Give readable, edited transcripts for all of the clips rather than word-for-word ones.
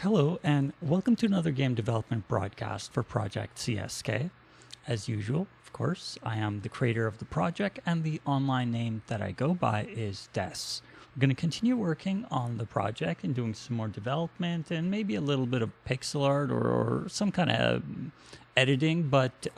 Hello, and welcome to another game development broadcast for Project CSK. As usual, of course, I am the creator of the project, and the online name that I go by is Des. We're going to continue working on the project and doing some more development and maybe a little bit of pixel art or some kind of editing, but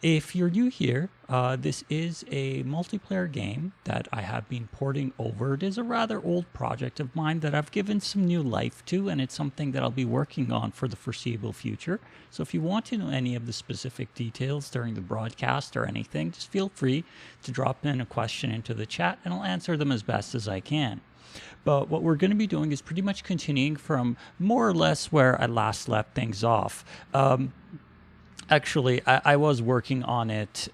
if you're new here, this is a multiplayer game that I have been porting over. It is a rather old project of mine that I've given some new life to, and it's something that I'll be working on for the foreseeable future. So if you want to know any of the specific details during the broadcast or anything, just feel free to drop in a question into the chat and I'll answer them as best as I can. But what we're going to be doing is pretty much continuing from more or less where I last left things off. Actually, I was working on it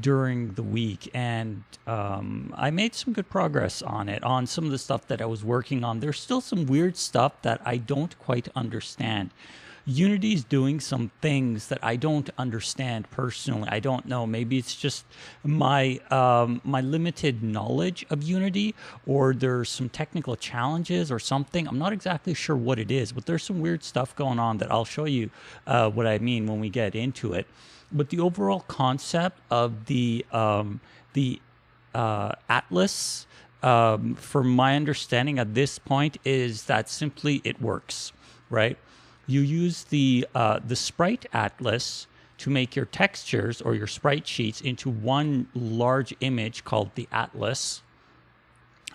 during the week, and I made some good progress on it, on some of the stuff that I was working on. There's still some weird stuff that I don't quite understand. Unity's doing some things that I don't understand personally. I don't know. Maybe it's just my my limited knowledge of Unity, or there's some technical challenges or something. I'm not exactly sure what it is, but there's some weird stuff going on that I'll show you what I mean when we get into it. But the overall concept of the Atlas, from my understanding at this point, is that simply it works, right? You use the Sprite Atlas to make your textures or your sprite sheets into one large image called the Atlas,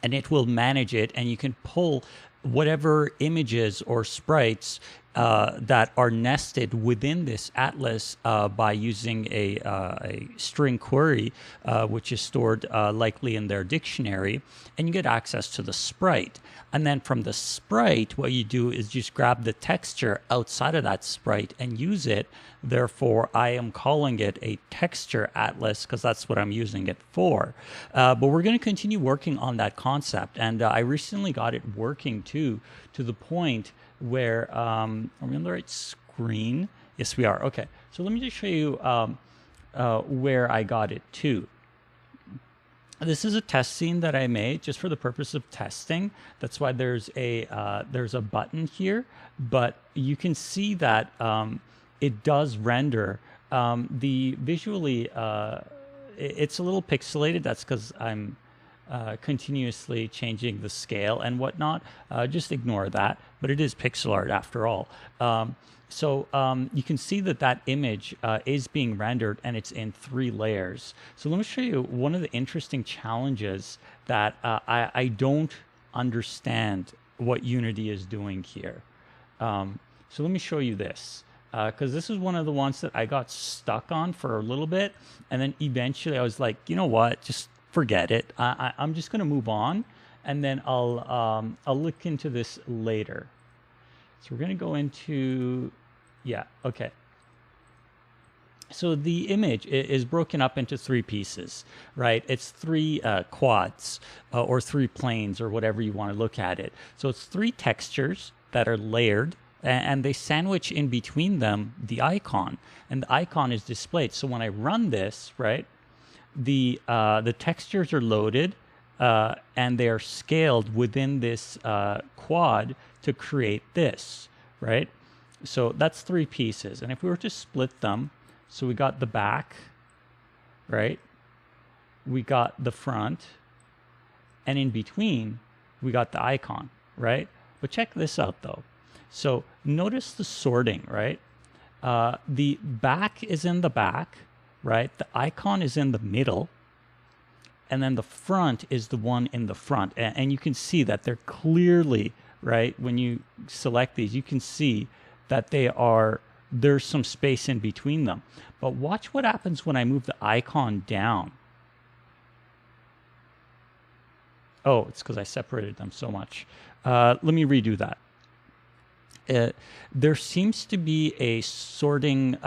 and it will manage it, and you can pull whatever images or sprites that are nested within this atlas by using a string query, which is stored likely in their dictionary, and you get access to the sprite. And then from the sprite, what you do is just grab the texture outside of that sprite and use it. Therefore, I am calling it a texture atlas because that's what I'm using it for. But we're going to continue working on that concept. And I recently got it working too, to the point where, are we on the right screen? Yes, we are. Okay. So let me just show you where I got it to. This is a test scene that I made just for the purpose of testing. That's why there's a button here, but you can see that it does render. The visually, it's a little pixelated. That's because I'm continuously changing the scale and whatnot. Just ignore that, but it is pixel art after all. So you can see that that image is being rendered, and it's in 3 layers. So let me show you one of the interesting challenges that I don't understand what Unity is doing here. So let me show you this, because this is one of the ones that I got stuck on for a little bit, and then eventually I was like, you know what, just forget it. I'm just going to move on, and then I'll look into this later. So we're going to go into, yeah, okay. So the image is broken up into 3 pieces, right? It's 3 quads or 3 planes or whatever you want to look at it. So it's 3 textures that are layered, and they sandwich in between them the icon, and the icon is displayed. So when I run this, right, the textures are loaded and they are scaled within this quad to create this, right? So that's 3 pieces. And if we were to split them, so we got the back, right? We got the front, and in between, we got the icon, right? But check this out though. So notice the sorting, right? The back is in the back, right? The icon is in the middle, and then the front is the one in the front. And you can see that they're clearly, right, when you select these, you can see that there's some space in between them. But watch what happens when I move the icon down. Oh, it's because I separated them so much. Let me redo that. There seems to be a sorting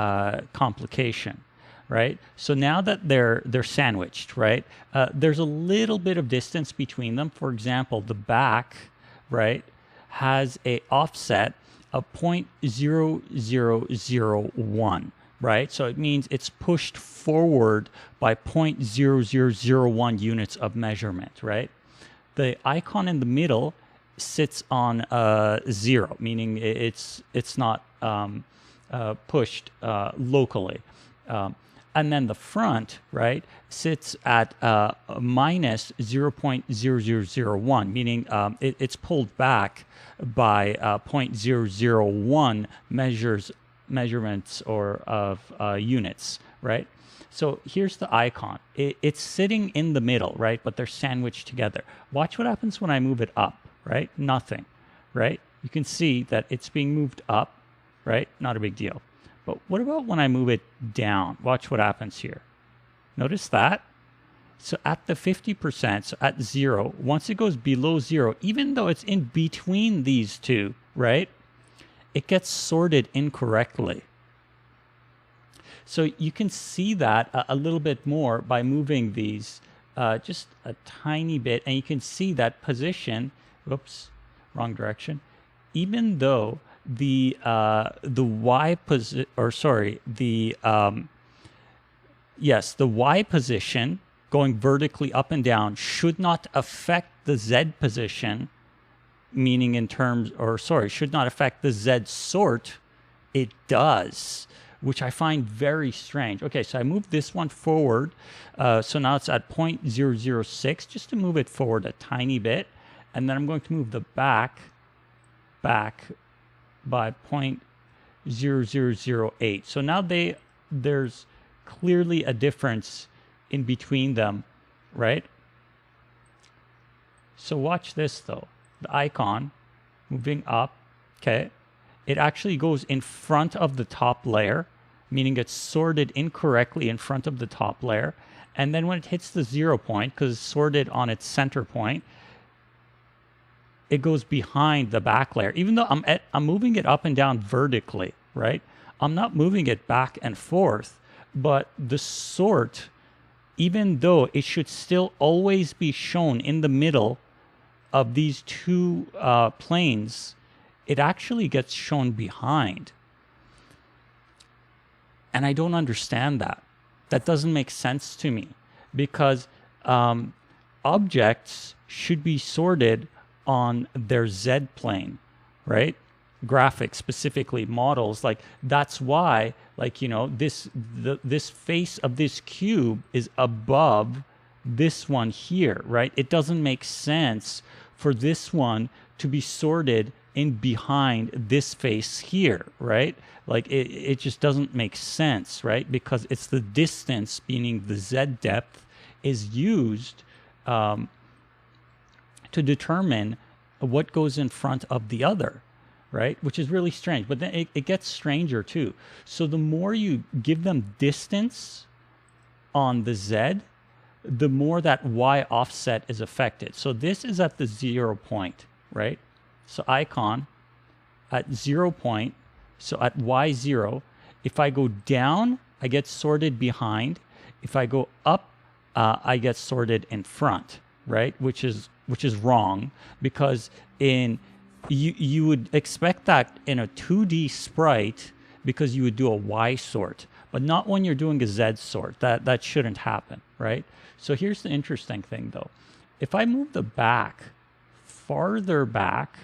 complication, right? So now that they're sandwiched, right, there's a little bit of distance between them. For example, the back, right, has a offset of 0.0001, right? So it means it's pushed forward by 0.0001 units of measurement, right? The icon in the middle sits on 0, meaning it's not pushed locally. And then the front, right, sits at minus 0.0001, meaning it's pulled back by 0.001 measurements or of units, right? So here's the icon. It's sitting in the middle, right? But they're sandwiched together. Watch what happens when I move it up, right? Nothing, right? You can see that it's being moved up, right? Not a big deal. But what about when I move it down? Watch what happens here. Notice that? So at the 50%, so at 0, once it goes below 0, even though it's in between these two, right, it gets sorted incorrectly. So you can see that a little bit more by moving these just a tiny bit, and you can see that position, whoops, wrong direction, even though the Y position, or sorry, the Y position going vertically up and down should not affect the Z position, meaning in terms, or sorry, should not affect the Z sort. It does, which I find very strange. Okay, so I moved this one forward. So now it's at 0.006, just to move it forward a tiny bit. And then I'm going to move the back by 0.0008. So now there's clearly a difference in between them, right? So watch this though. The icon moving up, okay? It actually goes in front of the top layer, meaning it's sorted incorrectly in front of the top layer. And then when it hits the 0 point, because it's sorted on its center point, it goes behind the back layer. Even though I'm moving it up and down vertically, right? I'm not moving it back and forth, but the sort, even though it should still always be shown in the middle of these two planes, it actually gets shown behind. And I don't understand that. That doesn't make sense to me, because objects should be sorted on their Z plane, right? Graphics, specifically models, like that's why, like, you know, this face of this cube is above this one here, right? It doesn't make sense for this one to be sorted in behind this face here, right? Like it just doesn't make sense, right? Because it's the distance, meaning the Z depth, is used to determine what goes in front of the other, right? Which is really strange. But then it gets stranger too. So the more you give them distance on the Z, the more that Y offset is affected. So this is at the 0 point, right? So icon at 0 point, so at Y0, if I go down, I get sorted behind. If I go up, I get sorted in front, right? Which is wrong, because you would expect that in a 2D sprite, because you would do a Y sort, but not when you're doing a Z sort. That shouldn't happen, right? So here's the interesting thing though. If I move the back farther back,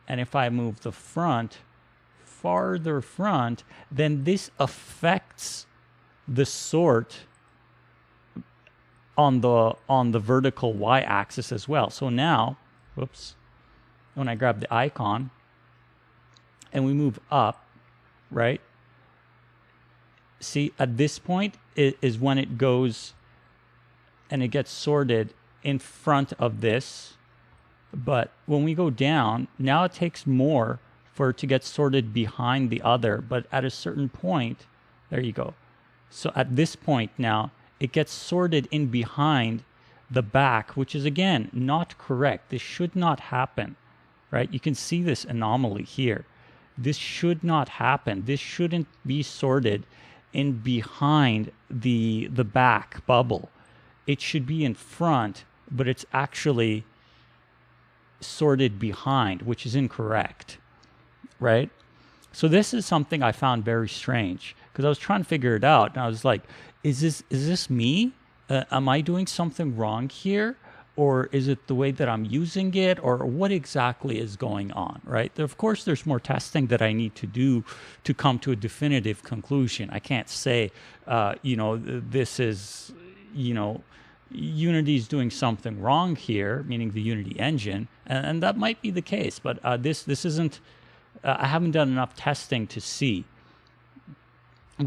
and if I move the front farther front, then this affects the sort on the vertical Y-axis as well. So now, whoops, when I grab the icon and we move up, right? See, at this point is when it goes and it gets sorted in front of this. But when we go down, now it takes more for it to get sorted behind the other. But at a certain point, there you go. So at this point now, it gets sorted in behind the back, which is, again, not correct. This should not happen, right? You can see this anomaly here. This should not happen. This shouldn't be sorted in behind the back bubble. It should be in front, but it's actually sorted behind, which is incorrect, right? So this is something I found very strange, because I was trying to figure it out, and I was like, is this me? Am I doing something wrong here? or is it the way that I'm using it, or what exactly is going on, right? Of course, there's more testing that I need to do to come to a definitive conclusion. I can't say, this is, Unity is doing something wrong here, meaning the Unity engine, and that might be the case, but this isn't, I haven't done enough testing to see.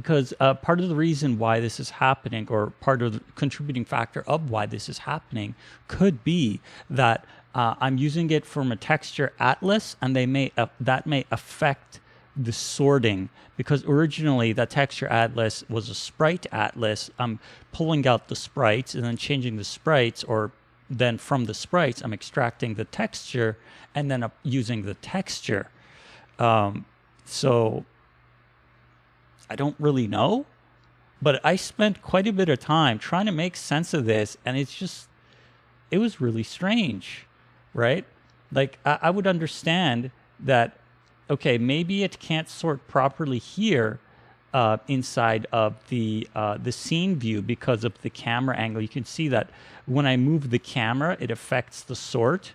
Because part of the reason why this is happening, or part of the contributing factor of why this is happening, could be that I'm using it from a texture atlas, and that may affect the sorting. Because originally that texture atlas was a sprite atlas. I'm pulling out the sprites and then changing the sprites, or then from the sprites I'm extracting the texture and then using the texture. So I don't really know, but I spent quite a bit of time trying to make sense of this, and it was really strange, right? Like, I would understand that, okay, maybe it can't sort properly here inside of the scene view because of the camera angle. You can see that when I move the camera, it affects the sort.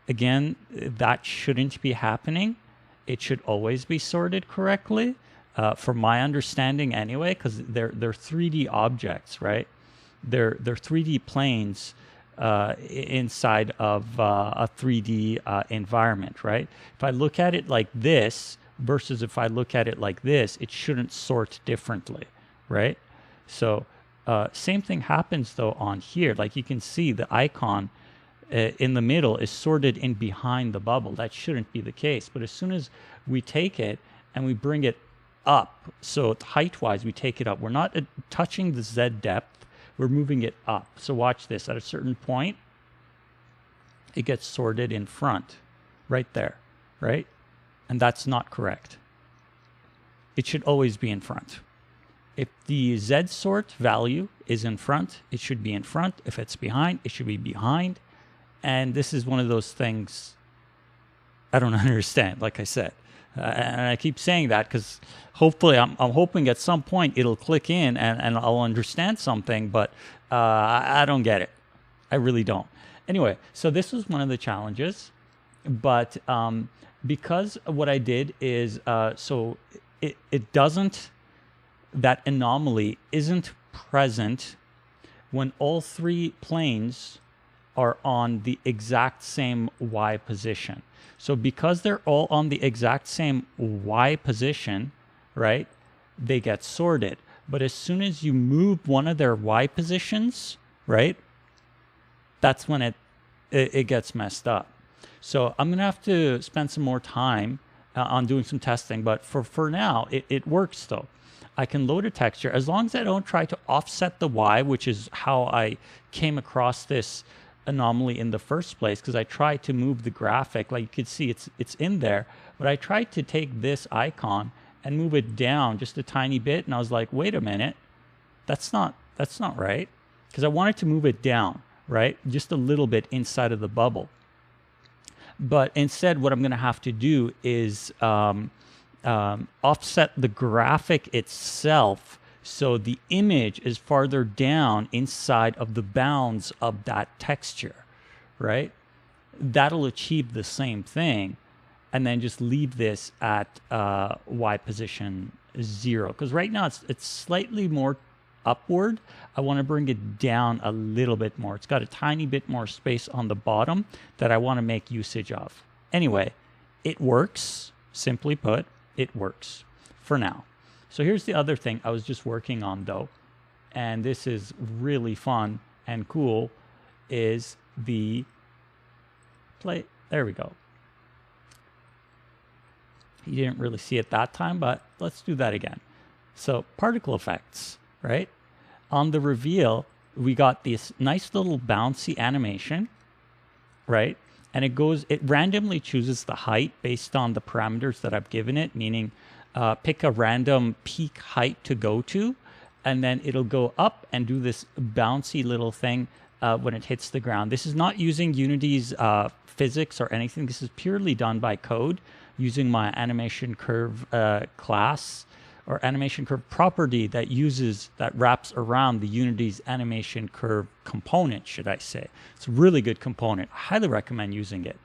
Again, that shouldn't be happening. It should always be sorted correctly. From my understanding anyway, because they're 3D objects, right? They're 3D planes inside of a 3D environment, right? If I look at it like this versus if I look at it like this, it shouldn't sort differently, right? So same thing happens though on here. Like you can see the icon in the middle is sorted in behind the bubble. That shouldn't be the case. But as soon as we take it and we bring it up, so height-wise we take it up, we're not touching the Z depth, we're moving it up. So watch this. At a certain point, it gets sorted in front, right there, right? And that's not correct. It should always be in front. If the Z sort value is in front, it should be in front. If it's behind, it should be behind. And this is one of those things I don't understand, like I said. And I keep saying that because hopefully I'm hoping at some point it'll click in and I'll understand something, but I don't get it. I really don't. Anyway, so this was one of the challenges, but because what I did is, so it doesn't, that anomaly isn't present when all three planes are on the exact same Y position. So because they're all on the exact same Y position, right, they get sorted. But as soon as you move one of their Y positions, right, that's when it gets messed up. So I'm going to have to spend some more time on doing some testing. But for now, it works, though. I can load a texture as long as I don't try to offset the Y, which is how I came across this anomaly in the first place, because I tried to move the graphic. Like you could see it's in there, but I tried to take this icon and move it down just a tiny bit, and I was like, wait a minute, that's not right, because I wanted to move it down, right, just a little bit inside of the bubble. But instead what I'm going to have to do is offset the graphic itself so the image is farther down inside of the bounds of that texture, right? That'll achieve the same thing, and then just leave this at Y position 0. Because right now it's slightly more upward. I want to bring it down a little bit more. It's got a tiny bit more space on the bottom that I want to make usage of. Anyway, it works. Simply put, it works for now. So here's the other thing I was just working on, though, and this is really fun and cool, is the play. There we go. You didn't really see it that time, but let's do that again. So particle effects, right? On the reveal, we got this nice little bouncy animation, right? And it randomly chooses the height based on the parameters that I've given it, meaning pick a random peak height to go to, and then it'll go up and do this bouncy little thing when it hits the ground. This is not using Unity's physics or anything. This is purely done by code using my animation curve class or animation curve property that wraps around the Unity's animation curve component, should I say. It's a really good component. I highly recommend using it.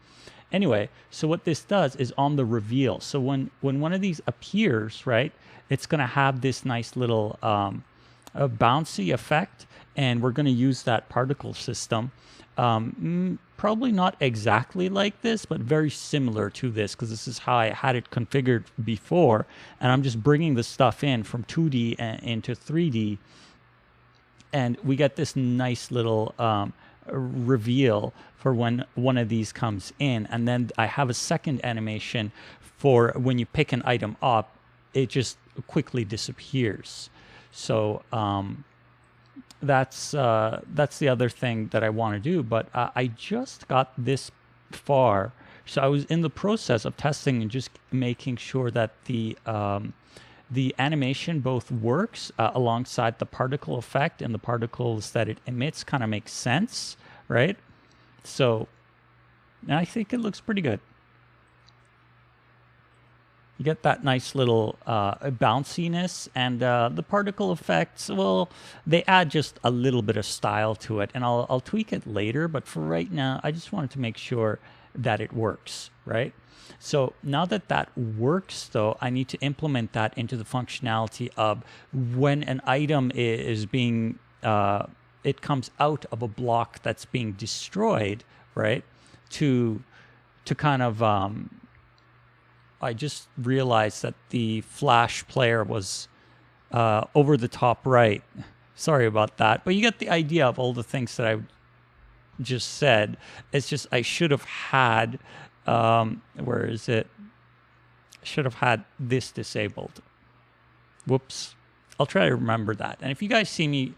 Anyway, so what this does is on the reveal. So when one of these appears, right, it's going to have this nice little a bouncy effect, and we're going to use that particle system. Probably not exactly like this, but very similar to this, because this is how I had it configured before, and I'm just bringing the stuff in from 2D into 3D, and we get this nice little reveal for when one of these comes in, and then I have a second animation for when you pick an item up, it just quickly disappears. So that's the other thing that I want to do, but I just got this far, so I was in the process of testing and just making sure that the animation both works alongside the particle effect, and the particles that it emits kind of makes sense, right? So I think it looks pretty good. You get that nice little bounciness, and the particle effects, well, they add just a little bit of style to it, and I'll tweak it later, but for right now, I just wanted to make sure that it works, right? So now that that works, though, I need to implement that into the functionality of when an item is being, it comes out of a block that's being destroyed, right? To kind of, I just realized that the Flash player was over the top right. Sorry about that, but you get the idea of all the things that I just said. It's just I should have had, where is it? I should have had this disabled. Whoops. I'll try to remember that. And if you guys see me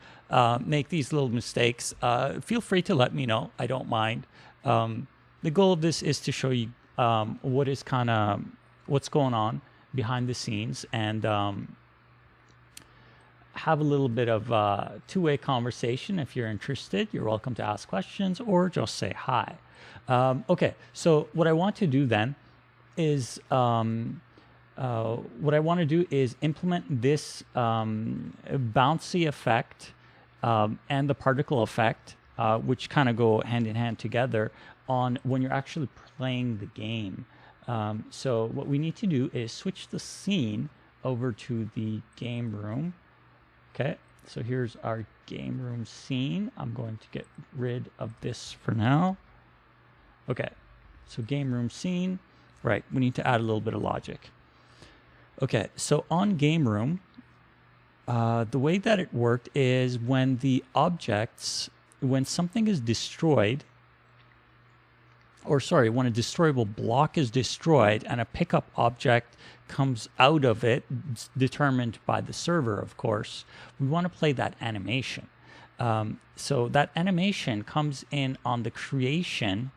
make these little mistakes, feel free to let me know. I don't mind. The goal of this is to show you what is kind of what's going on behind the scenes, and have a little bit of two-way conversation. If you're interested, you're welcome to ask questions or just say hi. Okay, so what I want to do then is implement this bouncy effect and the particle effect, which kind of go hand in hand together on when you're actually playing the game. So what we need to do is switch the scene over to the game room. Okay, so here's our game room scene. I'm going to get rid of this for now. Okay, so game room scene. Right, we need to add a little bit of logic. Okay, so on game room, the way that it worked is when when something is destroyed, or sorry, when a destroyable block is destroyed and a pickup object comes out of it, determined by the server, of course, we want to play that animation. So that animation comes in on the creation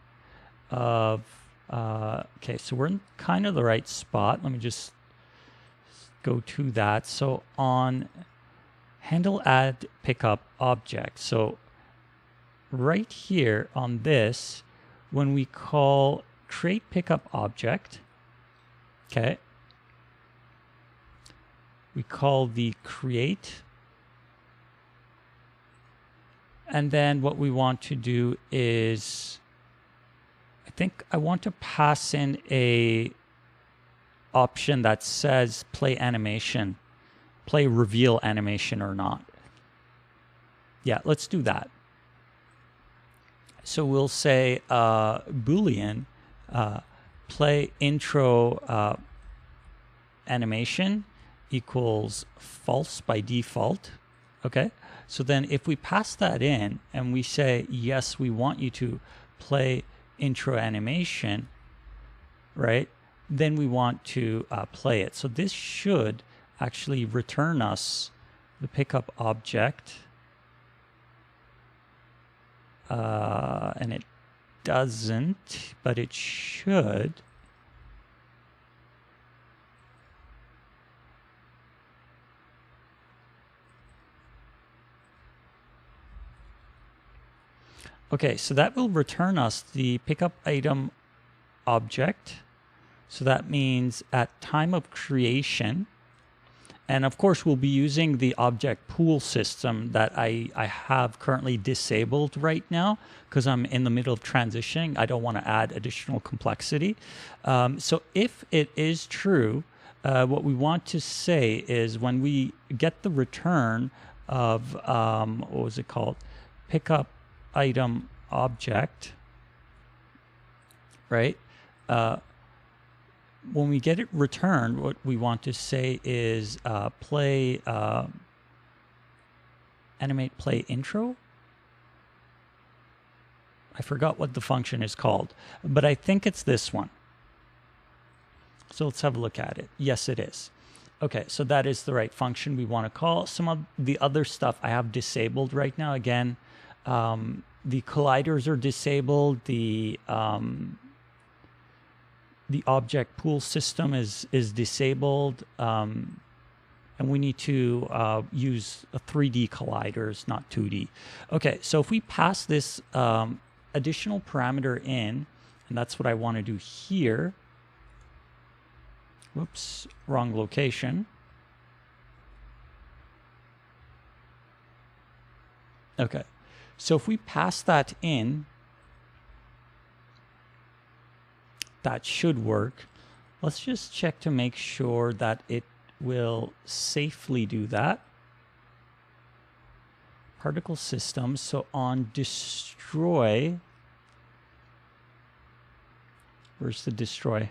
of, okay, so we're in kind of the right spot. Let me just go to that. So on handle add pickup object. So right here on this, when we call create pickup object, okay, we call the create, and then what we want to do is, I think I want to pass in a option that says play animation, play reveal animation or not. Yeah, let's do that. So we'll say Boolean play intro animation equals false by default. Okay, so then if we pass that in and we say yes, we want you to play intro animation, right, then we want to play it. So this should actually return us the pickup object. And it doesn't, but it should. Okay, so that will return us the pickup item object. So that means at time of creation, And of course, we'll be using the object pool system that I have currently disabled right now because I'm in the middle of transitioning. I don't want to add additional complexity. So if it is true, what we want to say is when we get the return of, what was it called? Pickup item object, right? When we get it returned, what we want to say is play animate play intro. I forgot what the function is called, but I think it's this one. So let's have a look at it. Yes, it is. Okay, so that is the right function we want to call. Some of the other stuff I have disabled right now. Again, the colliders are disabled. The object pool system is disabled, and we need to use 3D colliders, not 2D. Okay, so if we pass this additional parameter in, and that's what I want to do here. Whoops, wrong location. Okay, so if we pass that in, that should work. Let's just check to make sure that it will safely do that. Particle system. So on destroy, where's the destroy?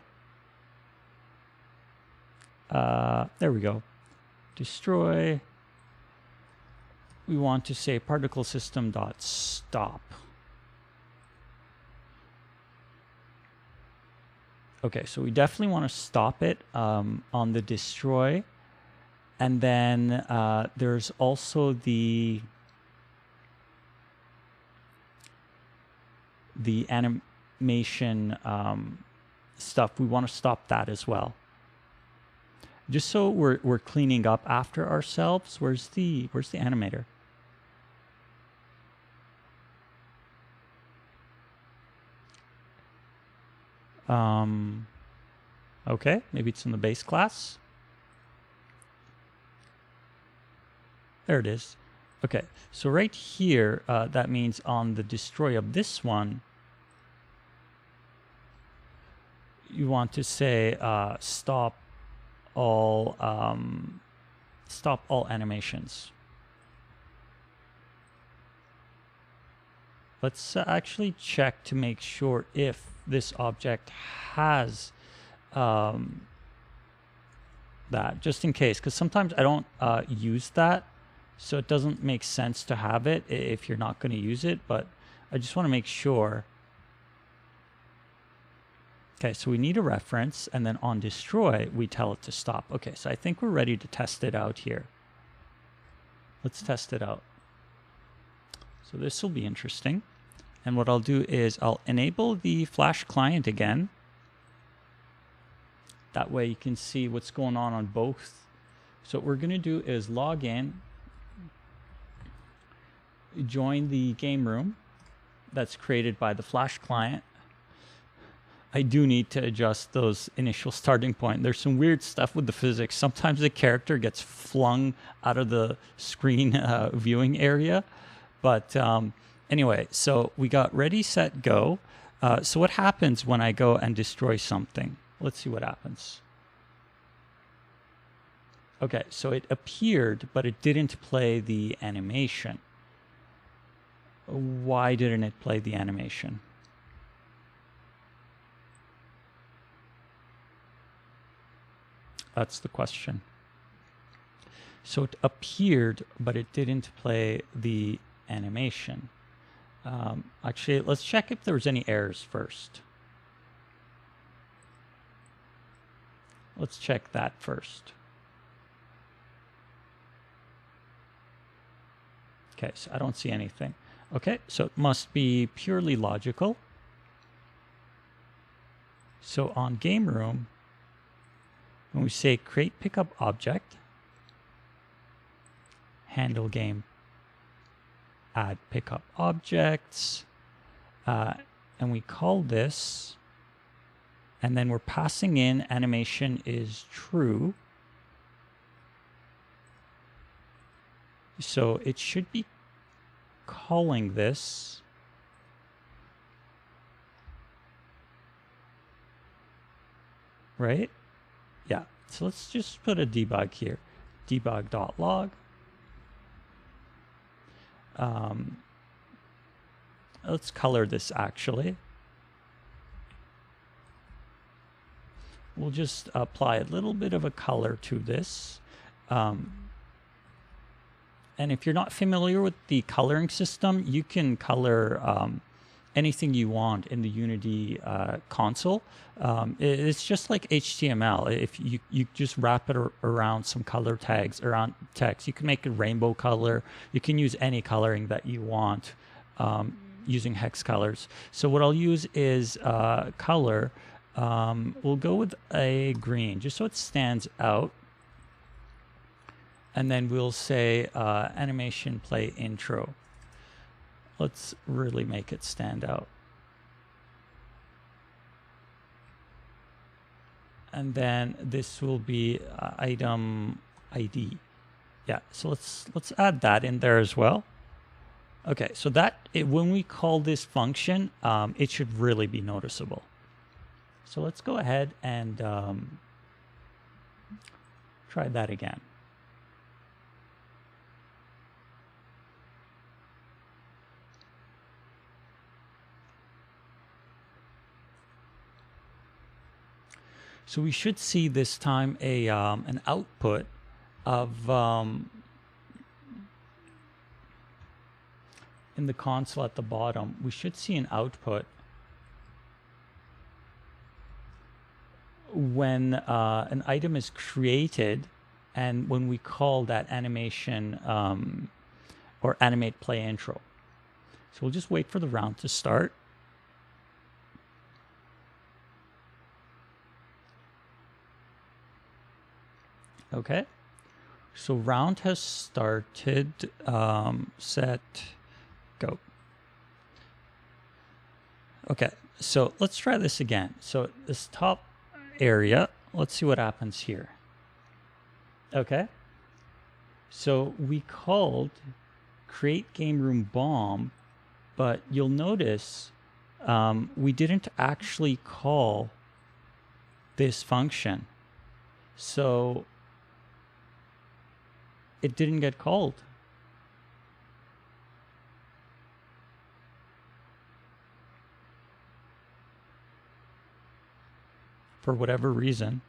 There we go. Destroy. We want to say particle system dot stop. Okay, so we definitely want to stop it on the destroy. And then there's also the animation stuff. We want to stop that as well. Just so we're cleaning up after ourselves. Where's the animator? Okay, maybe it's in the base class. There it is. Okay, so right here, that means on the destroy of this one, you want to say stop all animations. Let's actually check to make sure if this object has that, just in case, because sometimes I don't use that, so it doesn't make sense to have it if you're not going to use it, but I just want to make sure. Okay, so we need a reference, and then on destroy, we tell it to stop. Okay, so I think we're ready to test it out here. Let's test it out. So this will be interesting. And what I'll do is I'll enable the Flash client again. That way you can see what's going on both. So what we're going to do is log in, join the game room that's created by the Flash client. I do need to adjust those initial starting point. There's some weird stuff with the physics. Sometimes the character gets flung out of the screen viewing area. But anyway, so we got ready, set, go. So what happens when I go and destroy something? Let's see what happens. Okay, so it appeared, but it didn't play the animation. Why didn't it play the animation? That's the question. So it appeared, but it didn't play the animation. Actually, let's check if there's any errors first. Let's check that first. Okay, so I don't see anything. Okay, so it must be purely logical. So on game room, when we say create pickup object, handle game, add pickup objects, and we call this, and then we're passing in animation is true. So it should be calling this. Right? Yeah. So let's just put a debug here. Debug.log. Let's color this actually. We'll just apply a little bit of a color to this. And if you're not familiar with the coloring system, you can color anything you want in the Unity console. It's just like HTML. If you just wrap it around some color tags around text, you can make a rainbow color. You can use any coloring that you want using hex colors. So what I'll use is color. We'll go with a green, just so it stands out. And then we'll say animation play intro. Let's really make it stand out. And then this will be item ID. Yeah, so let's add that in there as well. Okay, so that when we call this function, it should really be noticeable. So let's go ahead and try that again. So we should see this time a an output of in the console at the bottom. We should see an output when an item is created, and when we call that animation or animate play intro. So we'll just wait for the round to start. Okay, so round has started, set, go. Okay, so let's try this again. So this top area, let's see what happens here. Okay, so we called create game room bomb, but you'll notice we didn't actually call this function. So it didn't get called. For whatever reason,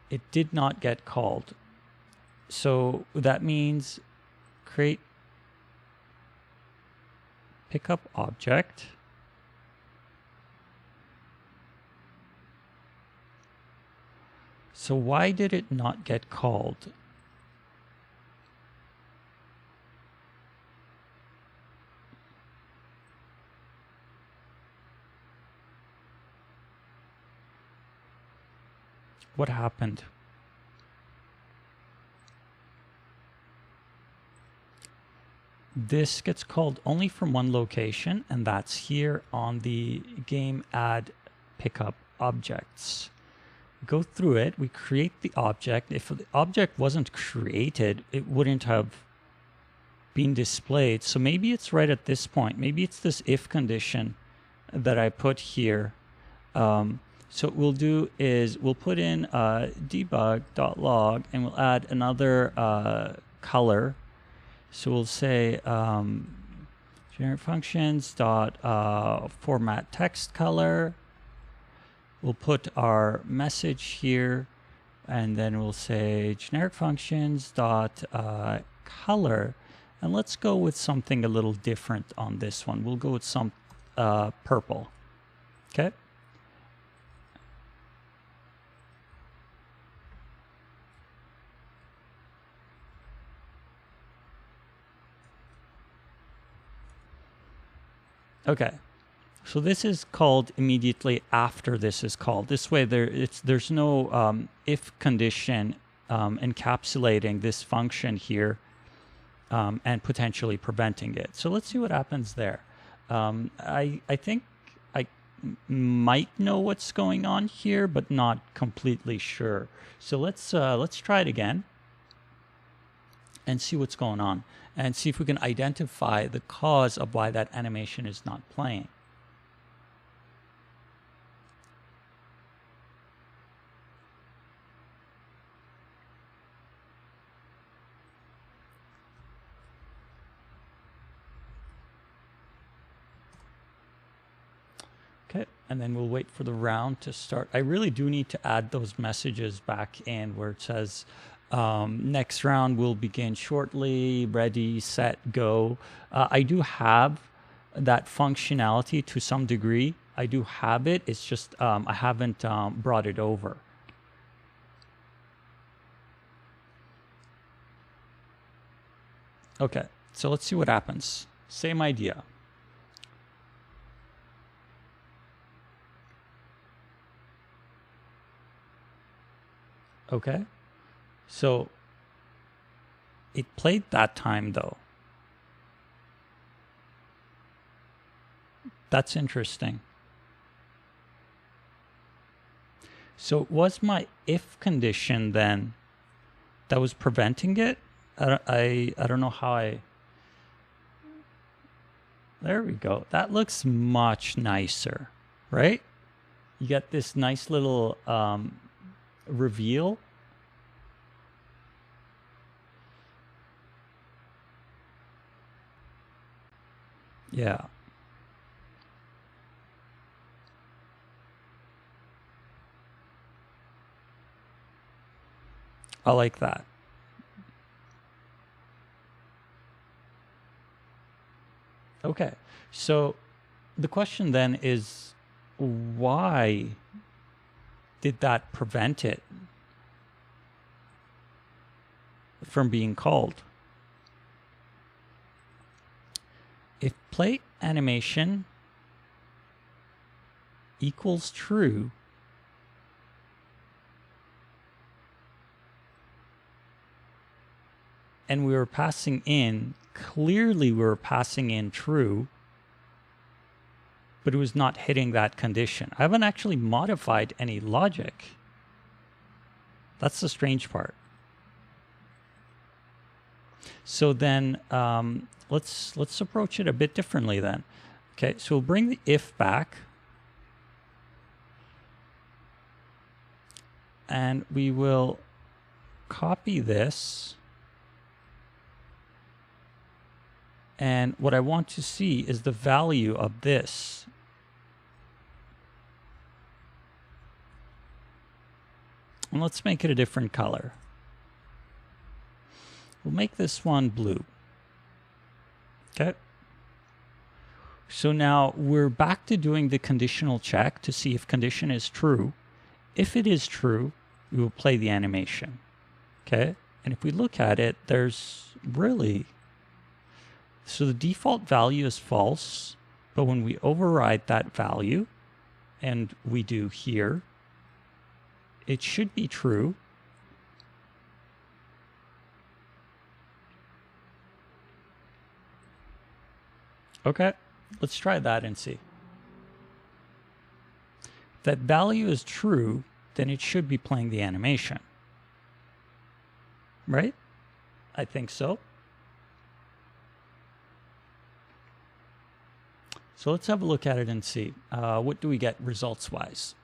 it did not get called. So that means create pickup object. So why did it not get called? What happened? This gets called only from one location, and that's here on the game add pickup objects. Go through it, we create the object. If the object wasn't created, it wouldn't have been displayed. So maybe it's right at this point. Maybe it's this if condition that I put here. So what we'll do is we'll put in debug.log and we'll add another color. So we'll say generic functions dot format text color. We'll put our message here, and then we'll say generic functions dot color. And let's go with something a little different on this one. We'll go with some purple. Okay. Okay, so this is called immediately after this is called. This way there's no if condition encapsulating this function here and potentially preventing it. So let's see what happens there. I think I might know what's going on here, but not completely sure. So let's try it again. and see what's going on and see if we can identify the cause of why that animation is not playing. Okay, and then we'll wait for the round to start. I really do need to add those messages back in where it says next round will begin shortly, ready, set, go. I do have that functionality to some degree. I do have it. It's just I haven't brought it over. Okay, so let's see what happens. Same idea. Okay, so it played that time though. That's interesting. So it was my if condition then that was preventing it. I don't know how I. There we go. That looks much nicer, right? You get this nice little reveal. Yeah. I like that. Okay. So the question then is, why did that prevent it from being called? If play animation equals true, and we were passing in, clearly we were passing in true, but it was not hitting that condition. I haven't actually modified any logic. That's the strange part. So then let's approach it a bit differently then. Okay, so we'll bring the if back. And we will copy this. And what I want to see is the value of this. And let's make it a different color. We'll make this one blue. Okay. So now we're back to doing the conditional check to see if condition is true. If it is true, we will play the animation. Okay. And if we look at it, there's really... So the default value is false, but when we override that value, and we do here, it should be true. Okay, let's try that and see. If that value is true, then it should be playing the animation. Right? I think so. So let's have a look at it and see. What do we get results-wise?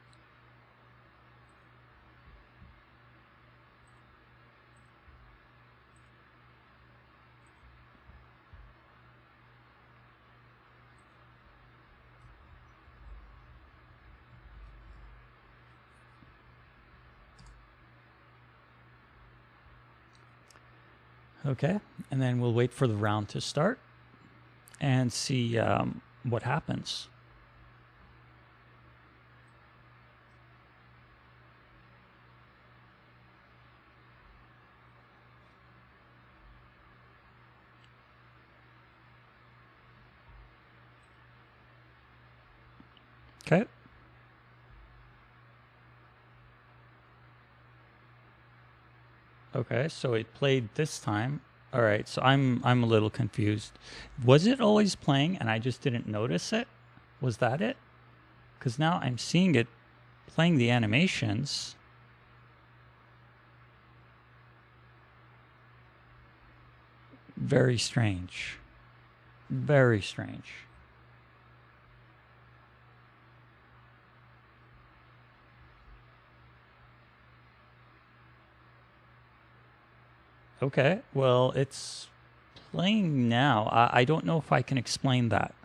Okay, and then we'll wait for the round to start and see what happens. Okay. Okay, so it played this time. All right, so I'm a little confused. Was it always playing and I just didn't notice it? Was that it? Because now I'm seeing it playing the animations. Very strange. Very strange. Okay, well, it's playing now. I don't know if I can explain that.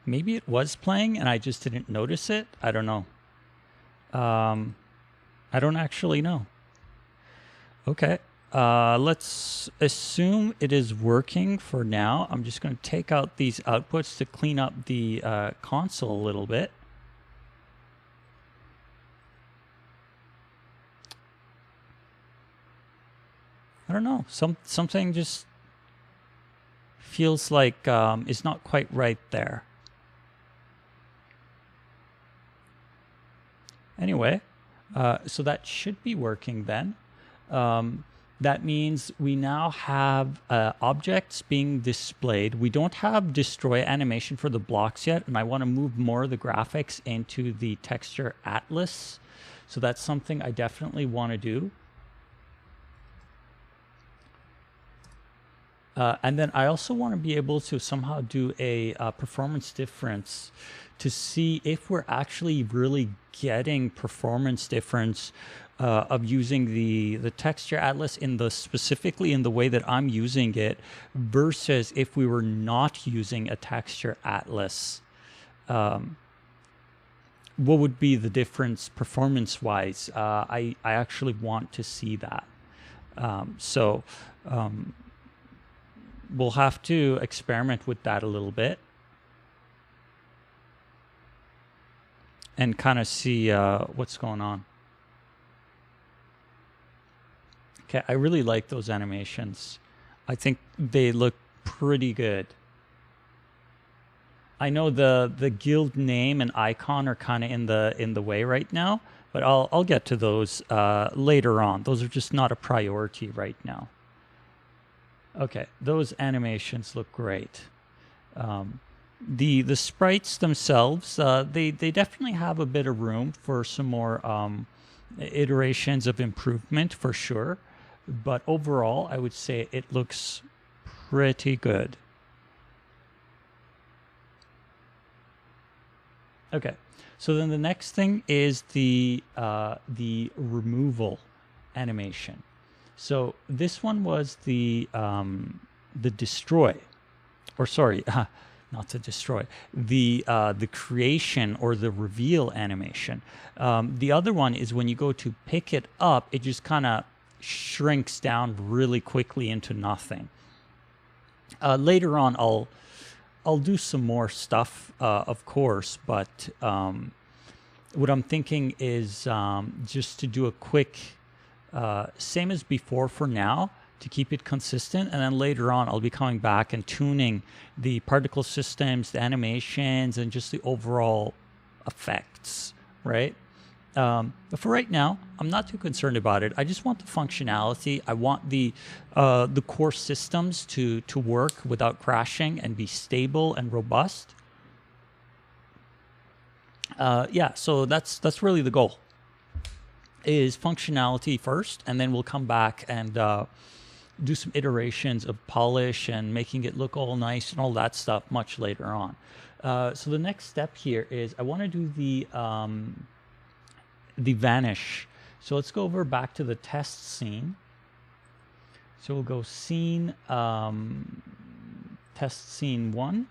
Maybe it was playing and I just didn't notice it. I don't know. I don't actually know. Okay. Let's assume it is working for now. I'm just going to take out these outputs to clean up the console a little bit. I don't know. Something just feels like it's not quite right there. Anyway, so that should be working then. That means we now have objects being displayed. We don't have destroy animation for the blocks yet, and I want to move more of the graphics into the texture atlas. So that's something I definitely want to do. And then I also want to be able to somehow do a performance difference to see if we're actually really getting performance difference of using the texture atlas specifically in the way that I'm using it versus if we were not using a texture atlas. What would be the difference performance wise? I actually want to see that. We'll have to experiment with that a little bit and kind of see what's going on. Okay, I really like those animations. I think they look pretty good. I know the guild name and icon are kind of in the way right now, but I'll get to those later on. Those are just not a priority right now. Okay, those animations look great. The sprites themselves, they definitely have a bit of room for some more iterations of improvement for sure. But overall, I would say it looks pretty good. Okay, so then the next thing is the removal animation. So this one was the destroy, or sorry, not to destroy, the creation or the reveal animation. The other one is when you go to pick it up, it just kind of shrinks down really quickly into nothing. Later on, I'll do some more stuff, of course, but what I'm thinking is just to do a quick same as before for now to keep it consistent, and then later on I'll be coming back and tuning the particle systems, the animations, and just the overall effects, right? But for right now, I'm not too concerned about it. I just want the functionality. I want the core systems to work without crashing and be stable and robust. Yeah, so that's really the goal. Is functionality first, and then we'll come back and do some iterations of polish and making it look all nice and all that stuff much later on. So the next step here is I want to do the vanish. So let's go over back to the test scene. So we'll go scene, test scene 1.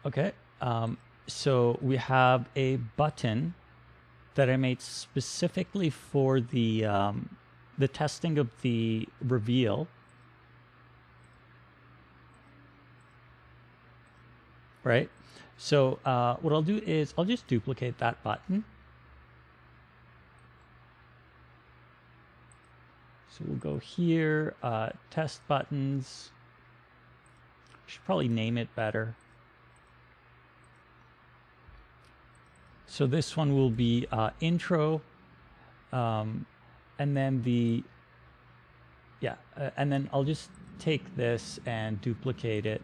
Okay. So we have a button that I made specifically for the testing of the reveal. Right? So what I'll do is I'll just duplicate that button. So we'll go here, test buttons. Should probably name it better. So this one will be intro, and then and then I'll just take this and duplicate it.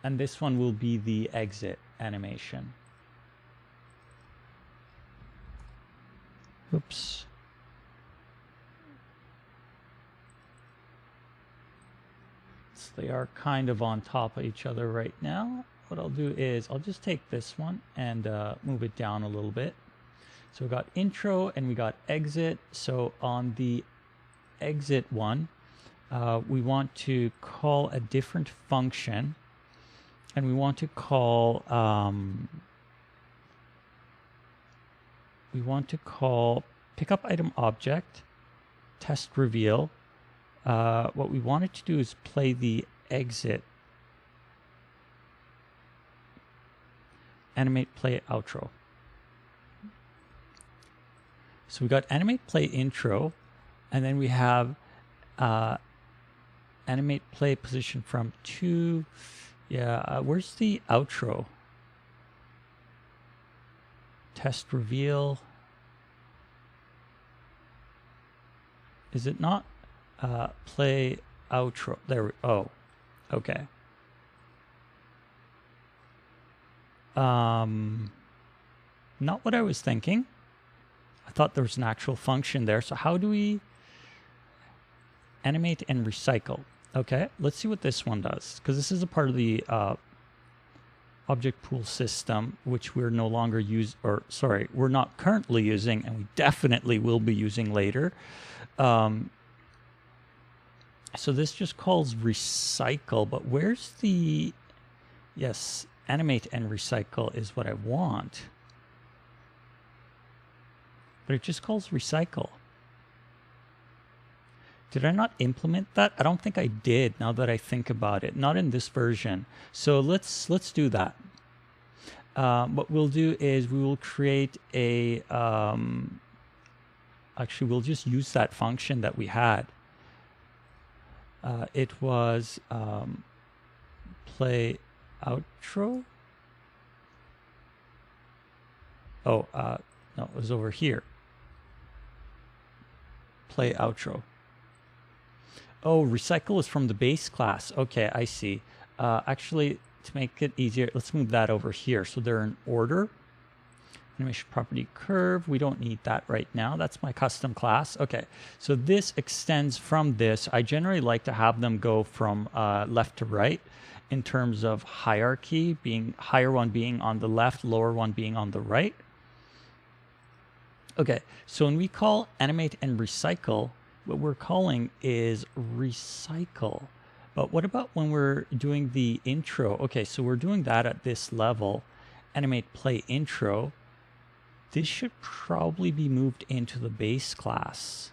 And this one will be the exit animation. Oops. So they are kind of on top of each other right now. What I'll do is I'll just take this one and move it down a little bit. So we got intro and we got exit. So on the exit one, we want to call a different function, and we want to call pickup item object test reveal. What we wanted to do is play the exit animate play outro. So we got animate play intro, and then we have animate play position from 2. Yeah, where's the outro? Test reveal. Is it not? Play outro. There we, oh, okay. Not what I was thinking. I thought there was an actual function there. So how do we animate and recycle? Okay, let's see what this one does, because this is a part of the object pool system, which we're no longer we're not currently using, and we definitely will be using later. So this just calls recycle, but where's the, yes, animate and recycle is what I want. But it just calls recycle. Did I not implement that? I don't think I did, now that I think about it. Not in this version. So let's do that. What we'll do is we will create a, actually we'll just use that function that we had. It was play outro. Oh, no, it was over here. Play outro. Oh, recycle is from the base class. Okay, I see. Actually, to make it easier, let's move that over here. So they're in order. Animation property curve. We don't need that right now. That's my custom class. Okay, so this extends from this. I generally like to have them go from left to right in terms of hierarchy, being higher one being on the left, lower one being on the right. Okay, so when we call animate and recycle, what we're calling is recycle. But what about when we're doing the intro? Okay, so we're doing that at this level. Animate play intro. This should probably be moved into the base class.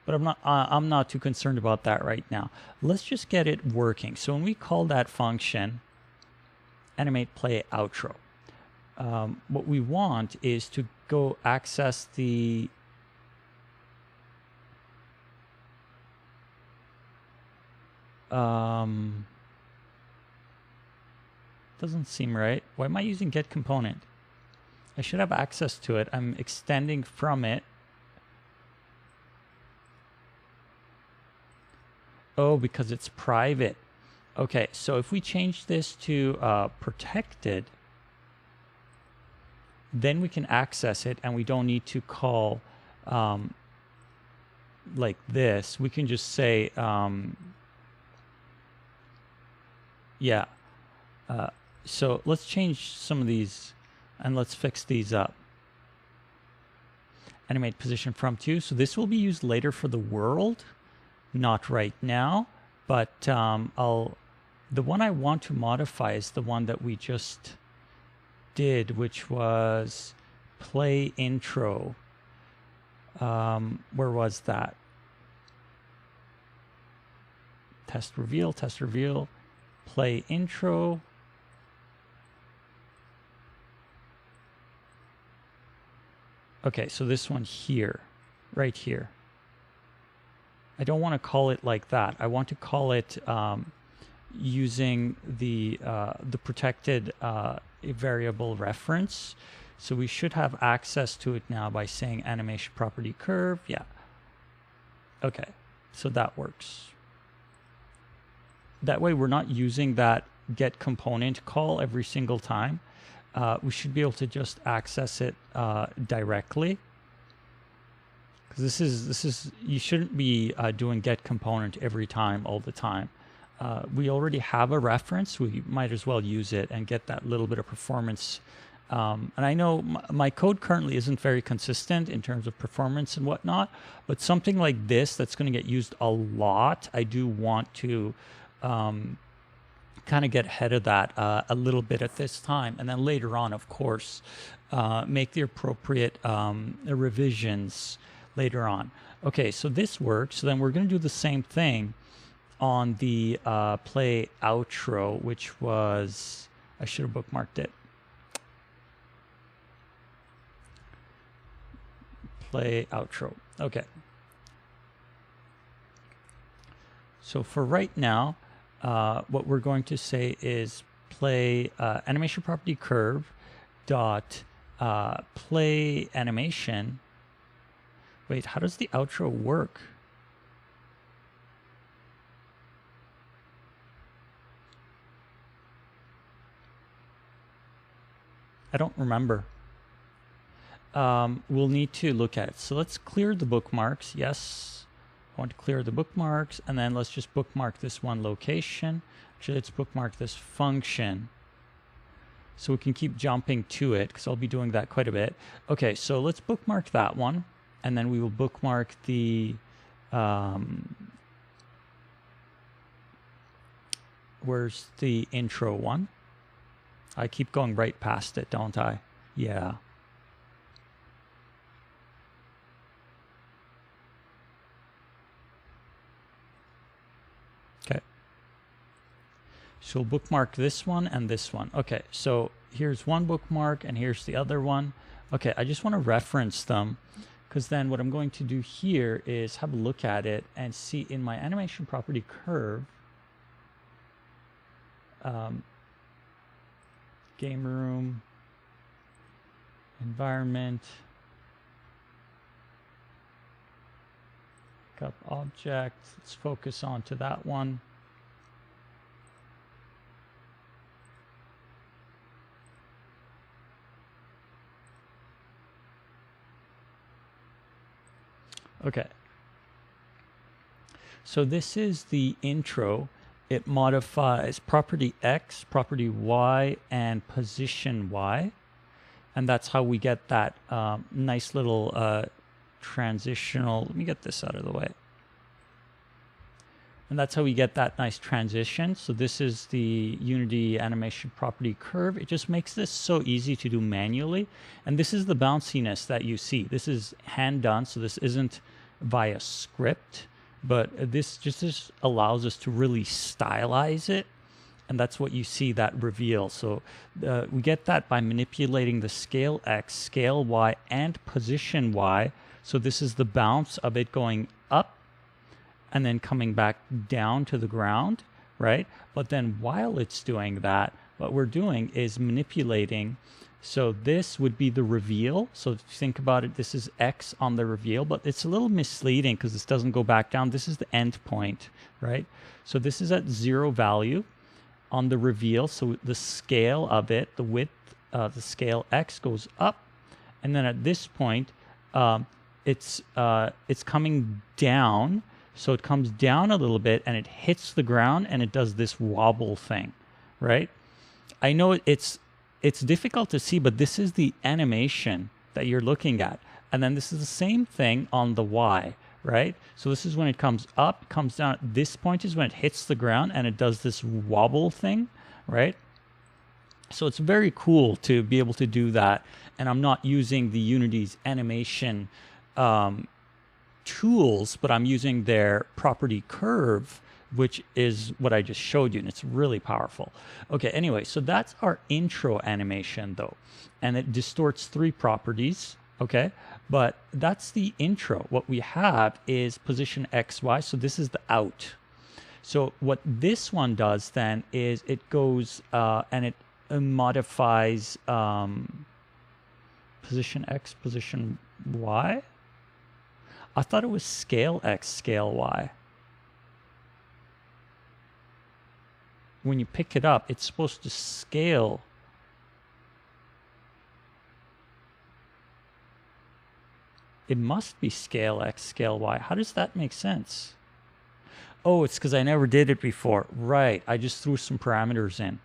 But I'm not too concerned about that right now. Let's just get it working. So when we call that function, animate play outro, what we want is to go access the doesn't seem right. Why am I using get component? I should have access to it. I'm extending from it. Oh, because it's private. Okay, so if we change this to protected, then we can access it, and we don't need to call like this. We can just say, yeah. So let's change some of these, and let's fix these up. Animate position from 2. So this will be used later for the world, not right now. But the one I want to modify is the one that we just did, which was play intro. Where was that? Test reveal, play intro. Okay, so this one here, right here. I don't want to call it like that. I want to call it using the protected variable reference. So we should have access to it now by saying animation property curve. Yeah. Okay, so that works. that way we're not using that get component call every single time. We should be able to just access it directly. Because this is you shouldn't be doing get component every time all the time. We already have a reference. We might as well use it and get that little bit of performance. And I know my code currently isn't very consistent in terms of performance and whatnot, but something like this that's going to get used a lot, I do want to kind of get ahead of that a little bit at this time. And then later on, of course, make the appropriate revisions later on. Okay, so this works. So then we're going to do the same thing on the play outro, which was, I should have bookmarked it. Play outro. Okay. So for right now, what we're going to say is play animation property curve dot play animation. Wait, how does the outro work? I don't remember. We'll need to look at it. So let's clear the bookmarks. Yes, I want to clear the bookmarks, and then let's just bookmark this one location. Actually, let's bookmark this function so we can keep jumping to it, because I'll be doing that quite a bit. Okay, so let's bookmark that one, and then we will bookmark the where's the intro one? I keep going right past it, don't I? Yeah. Okay. So we'll bookmark this one and this one. Okay, so here's one bookmark and here's the other one. Okay, I just want to reference them, because then what I'm going to do here is have a look at it and see in my animation property curve, game room, environment, pick up object. Let's focus on to that one. Okay. So this is the intro. It modifies property X, property Y, and position Y. And that's how we get that nice little transitional. Let me get this out of the way. And that's how we get that nice transition. So this is the Unity animation property curve. It just makes this so easy to do manually. And this is the bounciness that you see. This is hand done, so this isn't via script, but this just allows us to really stylize it. And that's what you see, that reveal. So we get that by manipulating the scale X, scale Y, and position Y. So this is the bounce of it going up and then coming back down to the ground, right? But then while it's doing that, what we're doing is manipulating. So this would be the reveal. So if you think about it, this is X on the reveal, but it's a little misleading because this doesn't go back down. This is the end point, right? So this is at 0 value on the reveal. So the scale of it, the width, the scale X goes up. And then at this point, it's coming down. So it comes down a little bit and it hits the ground and it does this wobble thing, right? I know it's difficult to see, but this is the animation that you're looking at. And then this is the same thing on the Y, right? So this is when it comes up, comes down. This point is when it hits the ground and it does this wobble thing, right? So it's very cool to be able to do that. And I'm not using the Unity's animation tools, but I'm using their property curve, which is what I just showed you, and it's really powerful. Okay, anyway, so that's our intro animation though, and it distorts 3 properties, okay? But that's the intro. What we have is position X, Y, so this is the out. So what this one does then is it goes and it modifies position X, position Y. I thought it was scale X, scale Y. when you pick it up, it's supposed to scale. It must be scale X, scale Y. How does that make sense? Oh, it's because I never did it before. Right, I just threw some parameters in.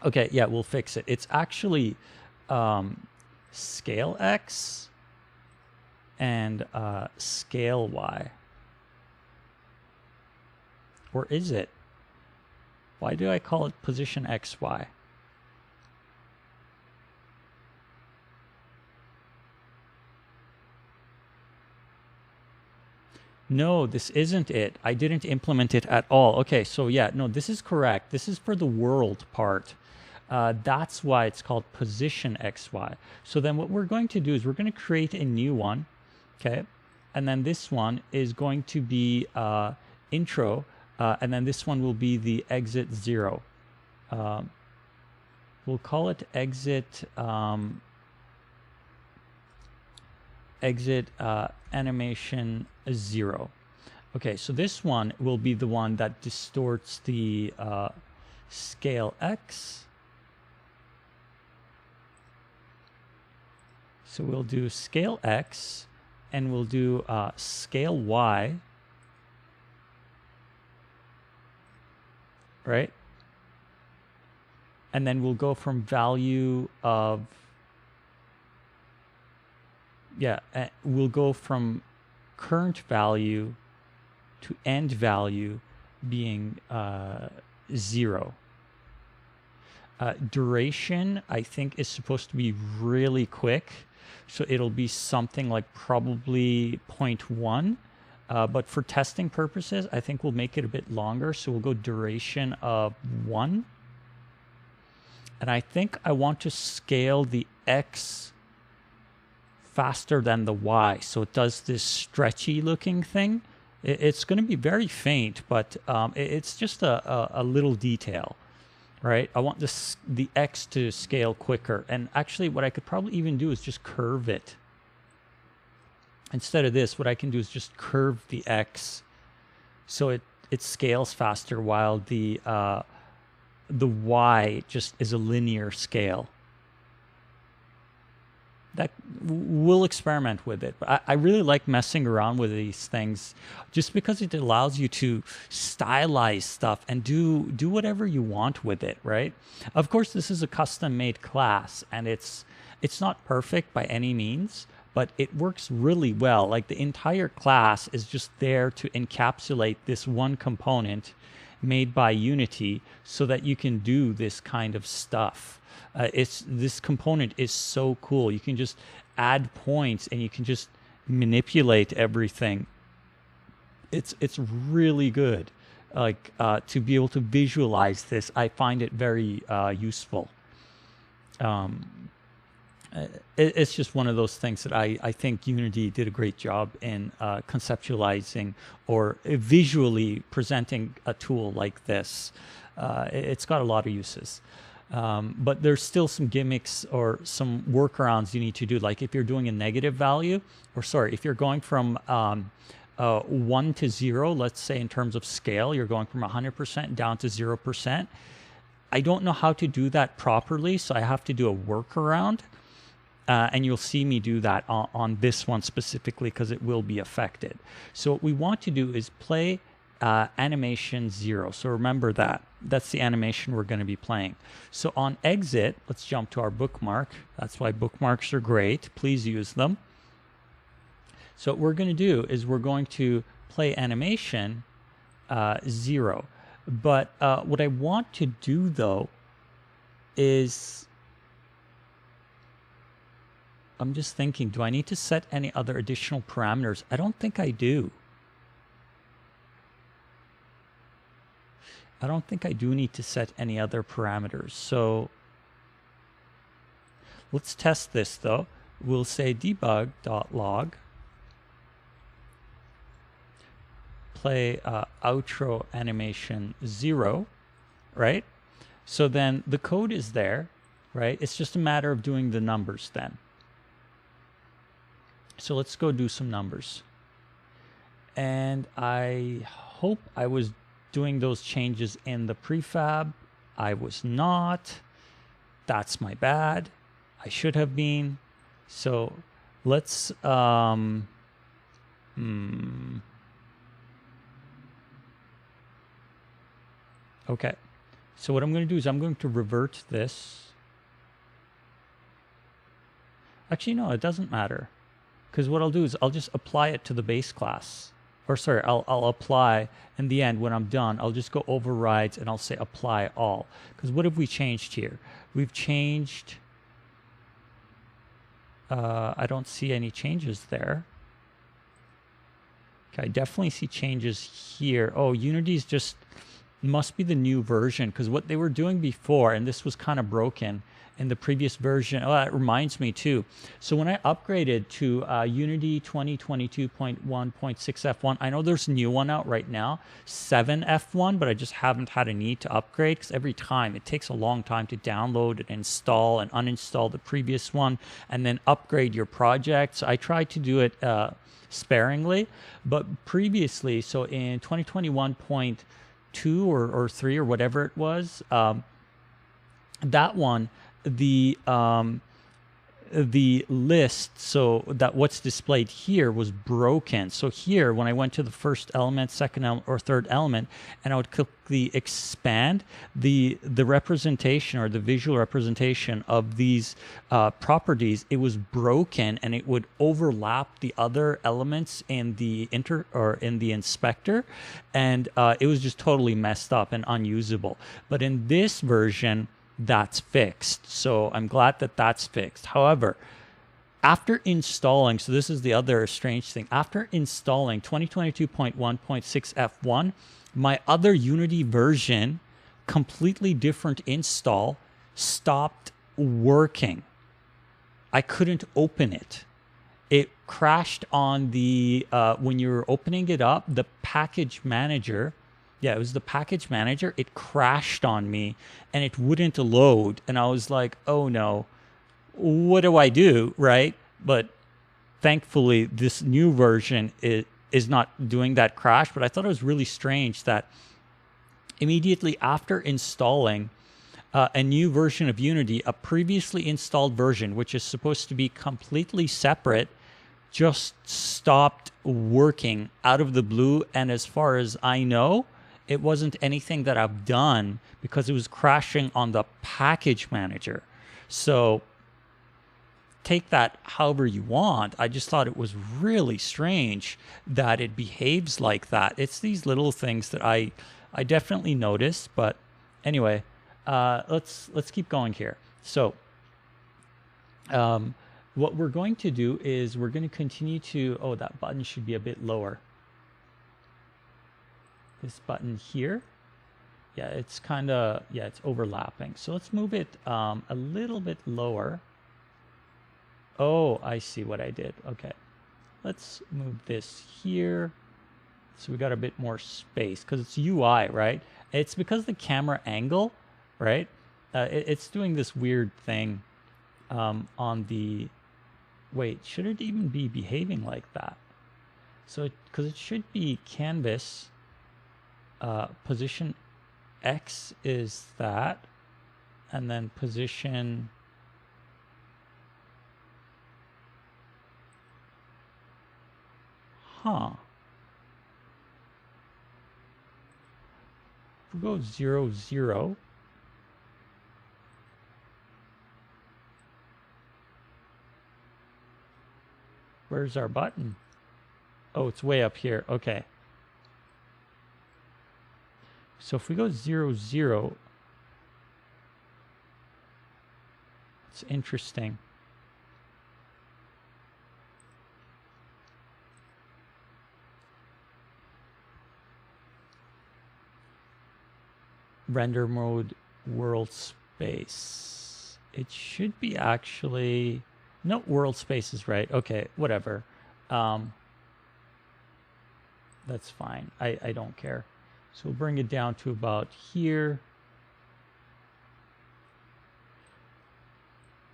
Okay, yeah, we'll fix it. It's actually scale X and scale Y. Or is it? Why do I call it position X, Y? No, this isn't it. I didn't implement it at all. Okay, so yeah, no, this is correct. This is for the world part. That's why it's called position XY. So then what we're going to do is we're going to create a new one, okay? And then this one is going to be intro, and then this one will be the exit 0. We'll call it exit animation 0. Okay, so this one will be the one that distorts the scale X. So we'll do scale X, and we'll do scale Y, right? And then we'll go from value of, yeah, we'll go from current value to end value being 0. Duration, I think, is supposed to be really quick. So it'll be something like probably 0.1. But for testing purposes, I think we'll make it a bit longer. So we'll go duration of 1. And I think I want to scale the X faster than the Y. So it does this stretchy looking thing. It's going to be very faint, but it's just a little detail, right? I want the X to scale quicker. And actually what I could probably even do is just curve it. Instead of this, what I can do is just curve the X so it scales faster, while the Y just is a linear scale. That we'll experiment with it. But I really like messing around with these things just because it allows you to stylize stuff and do whatever you want with it, right? Of course, this is a custom-made class, and it's not perfect by any means, but it works really well. Like, the entire class is just there to encapsulate this one component made by Unity so that you can do this kind of stuff. This component is so cool. You can just add points and you can just manipulate everything. It's really good. Like, to be able to visualize this, I find it very useful. It's just one of those things that I think Unity did a great job in conceptualizing or visually presenting a tool like this. It's got a lot of uses. But there's still some gimmicks or some workarounds you need to do. Like if you're doing a negative value, or sorry, if you're going from 1 to 0, let's say in terms of scale, you're going from 100% down to 0%. I don't know how to do that properly, so I have to do a workaround. And you'll see me do that on this one specifically because it will be affected. So what we want to do is play animation 0. So remember that. That's the animation we're going to be playing. So on exit, let's jump to our bookmark. That's why bookmarks are great. Please use them. So what we're going to do is we're going to play animation 0. But what I want to do, though, is... I'm just thinking, do I need to set any other additional parameters? I don't think I do. I don't think I do need to set any other parameters. So let's test this, though. We'll say debug.log, play outro animation 0, right? So then the code is there, right? It's just a matter of doing the numbers then. So let's go do some numbers. And I hope I was doing those changes in the prefab. I was not. That's my bad. I should have been. So let's okay. So what I'm going to do is I'm going to revert this. Actually, no, it doesn't matter. Because what I'll do is I'll just apply it to the base class. Or sorry, I'll apply in the end when I'm done. I'll just go overrides and I'll say apply all. Because what have we changed here? We've changed... I don't see any changes there. Okay, I definitely see changes here. Oh, Unity's just... must be the new version, because what they were doing before, and this was kind of broken in the previous version. Oh, that reminds me too. So when I upgraded to Unity 2022.1.6F1, I know there's a new one out right now, 7F1, but I just haven't had a need to upgrade because every time it takes a long time to download and install and uninstall the previous one and then upgrade your project. So I tried to do it sparingly, but previously, so in 2021.2 or 3 or whatever it was, that one, the list, so that what's displayed here was broken. So here, when I went to the first element, second element, or third element, and I would click the expand, the representation or the visual representation of these properties, it was broken, and it would overlap the other elements in the in the inspector, and it was just totally messed up and unusable. But in this version, that's fixed. So I'm glad that that's fixed. However, after installing, so this is the other strange thing, after installing 2022.1.6F1, my other Unity version, completely different install, stopped working. I couldn't open it. It crashed on the, when you were opening it up, the package manager. Yeah, it was the package manager. It crashed on me and it wouldn't load. And I was like, oh no, what do I do, right? But thankfully, this new version is not doing that crash. But I thought it was really strange that immediately after installing a new version of Unity, a previously installed version, which is supposed to be completely separate, just stopped working out of the blue. And as far as I know, it wasn't anything that I've done because it was crashing on the package manager. So take that however you want. I just thought it was really strange that it behaves like that. It's these little things that I definitely noticed. But anyway, let's keep going here. So what we're going to do is we're going to continue to, oh, that button should be a bit lower. This button here, yeah, it's kind of, yeah, it's overlapping. So let's move it a little bit lower. Oh, I see what I did. Okay, let's move this here. So we got a bit more space because it's UI, right? It's because the camera angle, right? It's doing this weird thing on the, wait, should it even be behaving like that? So, because it should be canvas. Position X is that, and then position if we go 0, 0, where's our button? Oh, it's way up here. Okay. So if we go 0, 0, it's interesting. Render mode, world space. It should be actually, no, world space is right. Okay, whatever. That's fine. I don't care. So we'll bring it down to about here.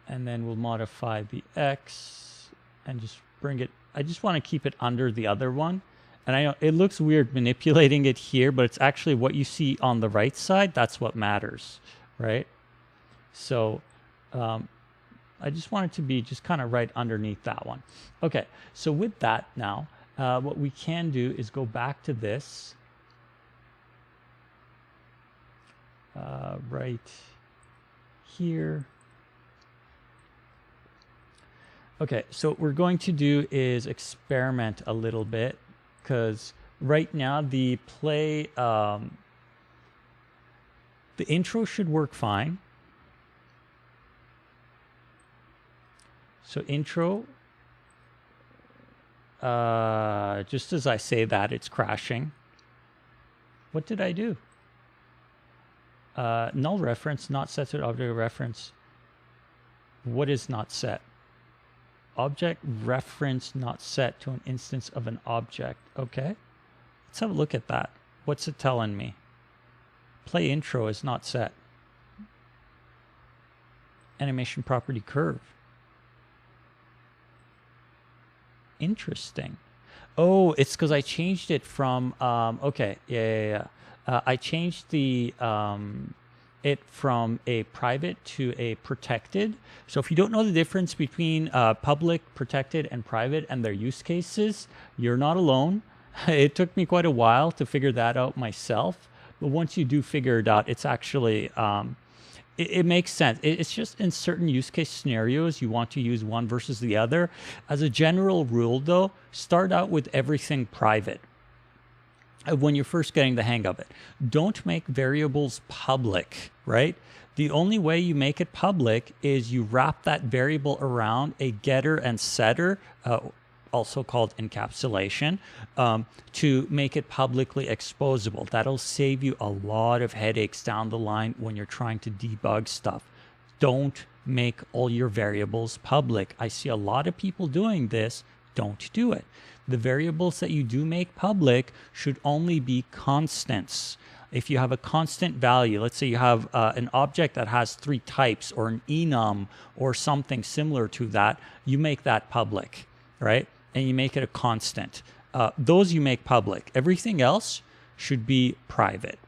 And then we'll modify the X and just bring it. I just want to keep it under the other one. And I know it looks weird manipulating it here, but it's actually what you see on the right side. That's what matters, right? So I just want it to be just kind of right underneath that one. Okay, so with that now, what we can do is go back to this. Right here. Okay, so what we're going to do is experiment a little bit, because right now the intro should work fine. So intro, just as I say that, it's crashing. What did I do? Null reference not set to object reference. What is not set? Object reference not set to an instance of an object. Okay, let's have a look at that. What's it telling me? Play intro is not set. Animation property curve. Interesting. Oh, it's because I changed it from okay, yeah. I changed the it from a private to a protected. So if you don't know the difference between public, protected, and private and their use cases, you're not alone. It took me quite a while to figure that out myself, but once you do figure it out, it's actually it makes sense. It's just in certain use case scenarios you want to use one versus the other. As a general rule, though, start out with everything private when you're first getting the hang of it. Don't make variables public, right? The only way you make it public is you wrap that variable around a getter and setter, also called encapsulation, to make it publicly exposable. That'll save you a lot of headaches down the line when you're trying to debug stuff. Don't make all your variables public. I see a lot of people doing this. Don't do it. The variables that you do make public should only be constants. If you have a constant value, let's say you have an object that has 3 types or an enum or something similar to that, you make that public, right? And you make it a constant. Those you make public. Everything else should be private.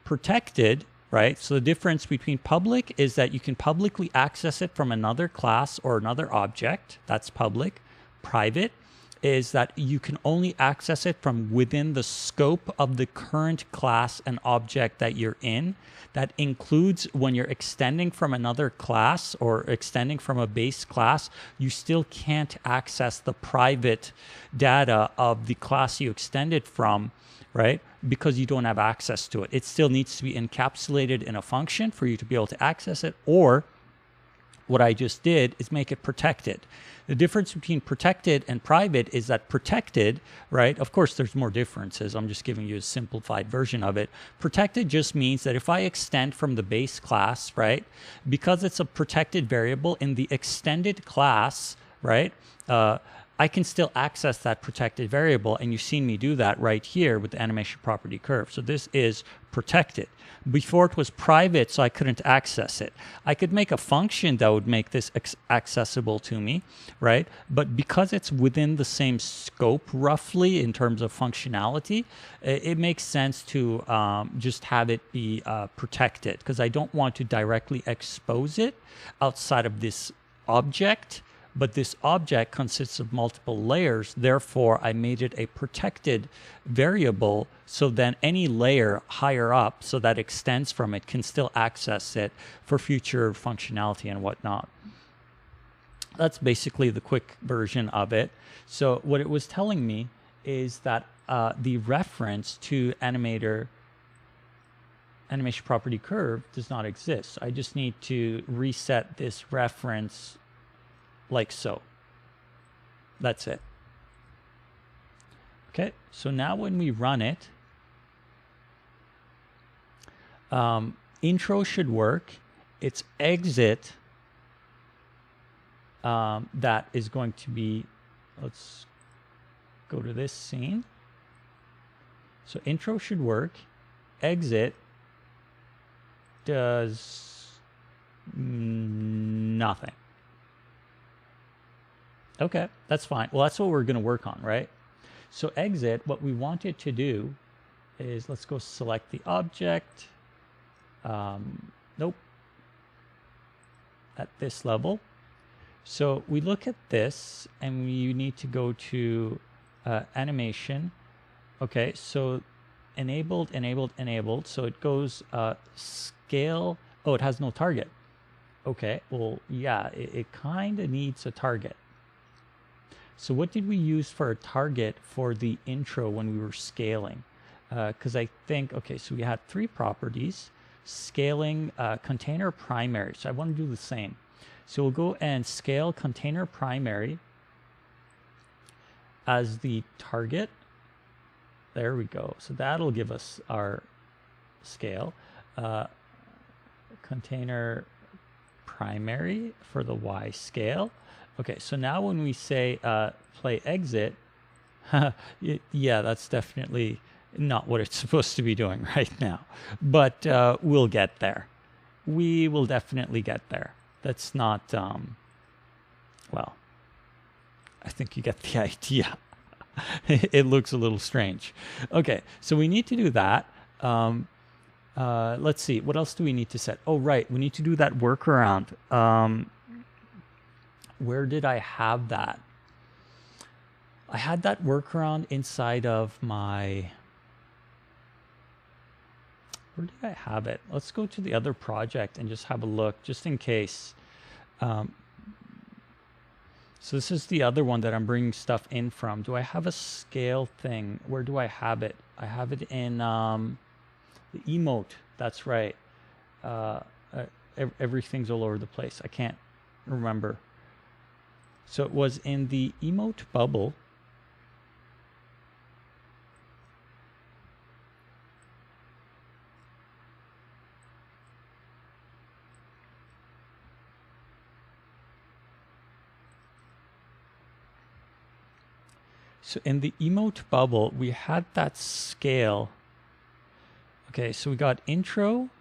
Protected, right? So the difference between public is that you can publicly access it from another class or another object. That's public. Private is that you can only access it from within the scope of the current class and object that you're in. That includes when you're extending from another class or extending from a base class, you still can't access the private data of the class you extended from, right? Because you don't have access to it. It still needs to be encapsulated in a function for you to be able to access it, or what I just did is make it protected. The difference between protected and private is that protected, right? Of course, there's more differences. I'm just giving you a simplified version of it. Protected just means that if I extend from the base class, right, because it's a protected variable in the extended class, right, I can still access that protected variable, and you've seen me do that right here with the animation property curve. So this is protected. Before it was private, so I couldn't access it. I could make a function that would make this accessible to me, right? But because it's within the same scope, roughly, in terms of functionality, it makes sense to just have it be protected, because I don't want to directly expose it outside of this object. But this object consists of multiple layers. Therefore, I made it a protected variable, so then any layer higher up, so that extends from it, can still access it for future functionality and whatnot. That's basically the quick version of it. So what it was telling me is that the reference to animation property curve does not exist. I just need to reset this reference like so. That's it. Okay, so now when we run it, intro should work. It's exit that is going to be, let's go to this scene. So intro should work. Exit does nothing. Okay, that's fine. Well, that's what we're going to work on, right? So exit, what we want it to do is, let's go select the object. Nope. At this level. So we look at this and we need to go to animation. Okay, so enabled. So it goes scale. Oh, it has no target. Okay, well, yeah, it kind of needs a target. So what did we use for a target for the intro when we were scaling? Because I think, okay, so we had 3 properties. Scaling container primary. So I want to do the same. So we'll go and scale container primary as the target. There we go. So that'll give us our scale. Container primary for the Y scale. Okay, so now when we say play exit, yeah, that's definitely not what it's supposed to be doing right now. But we'll get there. We will definitely get there. That's not, well, I think you get the idea. It looks a little strange. Okay, so we need to do that. Let's see, what else do we need to set? Oh, right, we need to do that workaround. Where did I have that? I had that workaround inside of my... Where did I have it? Let's go to the other project and just have a look, just in case. So this is the other one that I'm bringing stuff in from. Do I have a scale thing? Where do I have it? I have it in the emote. That's right. Everything's all over the place. I can't remember. So it was in the emote bubble. So in the emote bubble, we had that scale. Okay, so we got intro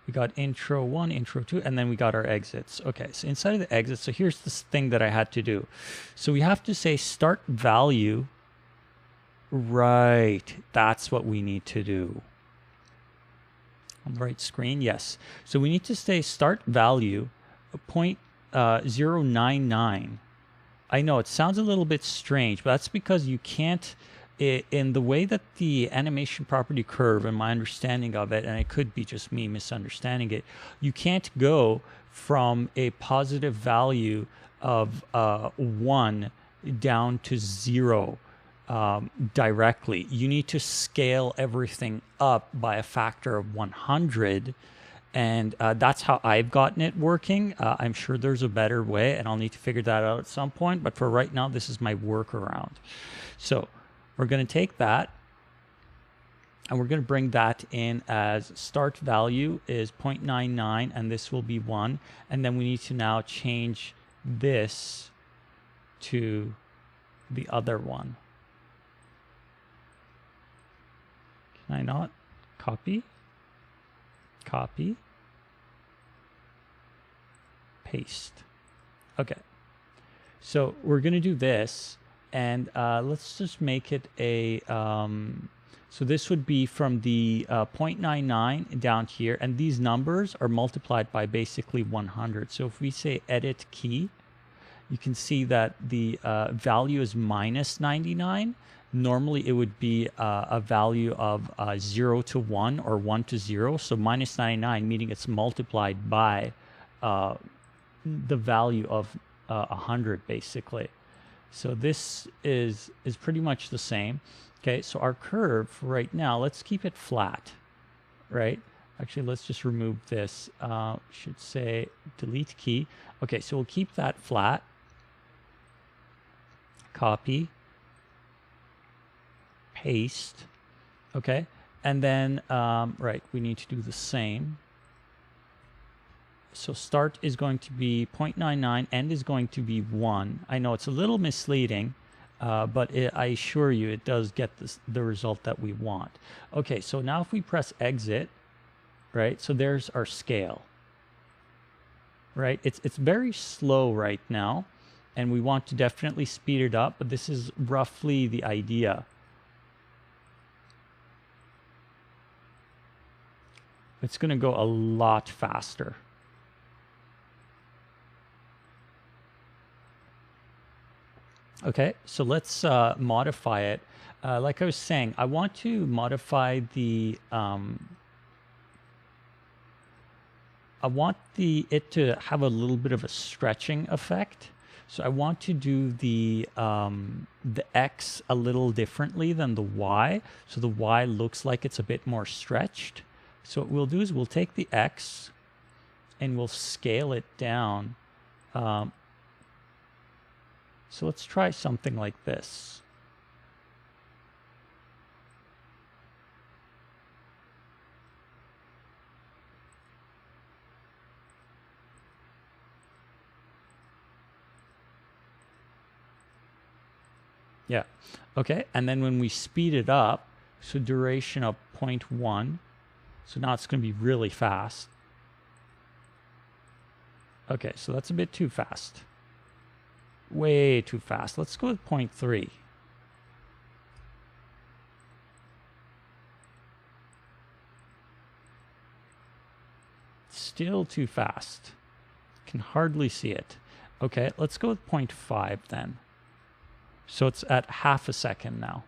1, intro 2, and then we got our exits. Okay, so inside of the exits, so here's this thing that I had to do. So we have to say start value. Right, that's what we need to do. On the right screen, yes. So we need to say start value 0.099. I know it sounds a little bit strange, but that's because you can't, in the way that the animation property curve and my understanding of it, and it could be just me misunderstanding it, you can't go from a positive value of 1 down to 0 directly. You need to scale everything up by a factor of 100. And that's how I've gotten it working. I'm sure there's a better way, and I'll need to figure that out at some point. But for right now, this is my workaround. So we're going to take that, and we're going to bring that in as start value is 0.99, and this will be 1. And then we need to now change this to the other one. Can I not? Copy. Copy, paste. Okay, so we're going to do this, and let's just make it a, so this would be from the 0.99 down here, and these numbers are multiplied by basically 100. So if we say edit key, you can see that the value is minus 99. Normally it would be a value of 0 to 1 or 1 to 0. So minus 99, meaning it's multiplied by the value of 100, basically. So this is pretty much the same. Okay, so our curve right now, let's keep it flat, right? Actually, let's just remove this. Should say delete key. Okay, so we'll keep that flat. Copy. Paste. Okay, and then right, we need to do the same. So start is going to be 0.99, end is going to be 1. I know it's a little misleading, but I assure you it does get the result that we want. Okay, so now if we press exit, right, so there's our scale, right? It's very slow right now, and we want to definitely speed it up, but this is roughly the idea. it's going to go a lot faster. Okay, so let's modify it. Like I was saying, I want to modify the I want it to have a little bit of a stretching effect. So I want to do the X a little differently than the Y. So the Y looks like it's a bit more stretched. So what we'll do is we'll take the X and we'll scale it down. So let's try something like this. Yeah. Okay. And then when we speed it up, so duration of 0.1. So now it's going to be really fast. Okay. So that's a bit too fast. Way too fast. Let's go with 0.3. Still too fast. Can hardly see it. Okay. Let's go with 0.5 then. So it's at half a second now.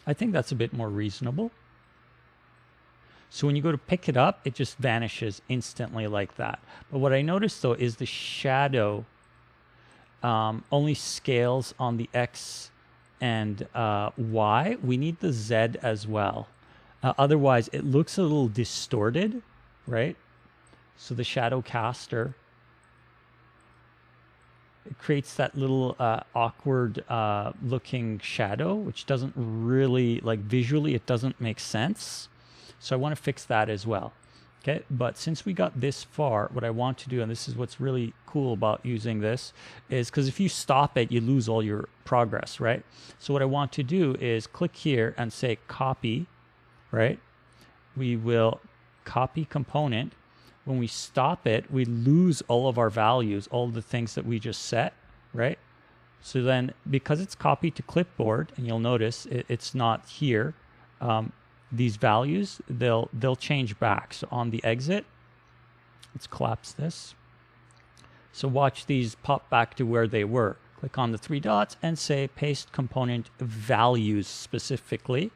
I think that's a bit more reasonable. So when you go to pick it up, it just vanishes instantly like that. But what I noticed though is the shadow only scales on the X and Y. We need the Z as well. Otherwise, it looks a little distorted, right? So the shadow caster, it creates that little awkward looking shadow, which doesn't really, like visually, it doesn't make sense. So I want to fix that as well. Okay, but since we got this far, what I want to do, and this is what's really cool about using this, is because if you stop it, you lose all your progress, right? So what I want to do is click here and say copy, right? We will copy component. When we stop it, we lose all of our values, all the things that we just set, right? So then because it's copied to clipboard, and you'll notice it's not here, these values, they'll change back. So on the exit, let's collapse this. So watch these pop back to where they were. Click on the three dots and say paste component values specifically.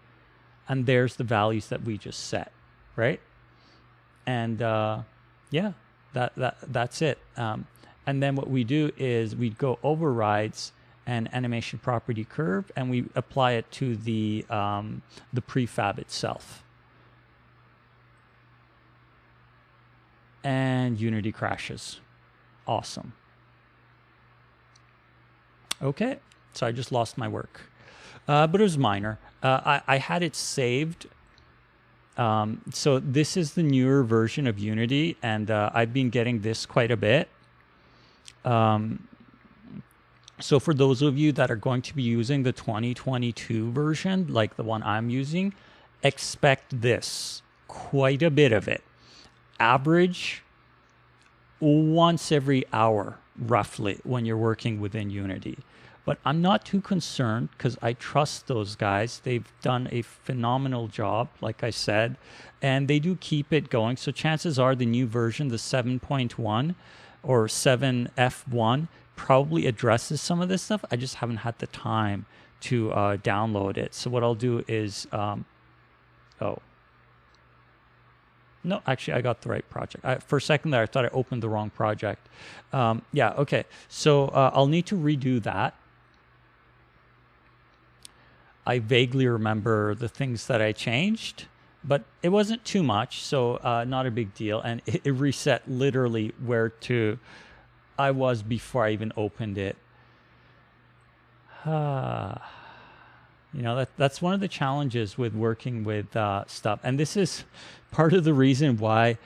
And there's the values that we just set, right? And yeah, that's it. And then what we do is we go overrides and animation property curve, and we apply it to the prefab itself. And Unity crashes. Awesome. Okay, so I just lost my work, but it was minor. I had it saved. So this is the newer version of Unity, and I've been getting this quite a bit. So for those of you that are going to be using the 2022 version, like the one I'm using, expect this, quite a bit of it. Average once every hour, roughly, when you're working within Unity. But I'm not too concerned because I trust those guys. They've done a phenomenal job, like I said, and they do keep it going. So chances are the new version, the 7.1 or 7F1, probably addresses some of this stuff. I just haven't had the time to download it. So what I'll do is, oh. No, actually, I got the right project. For a second there, I thought I opened the wrong project. Yeah, okay. So I'll need to redo that. I vaguely remember the things that I changed, but it wasn't too much, so not a big deal. And it reset literally where I was before I even opened it. You know, that's one of the challenges with working with stuff. And this is part of the reason why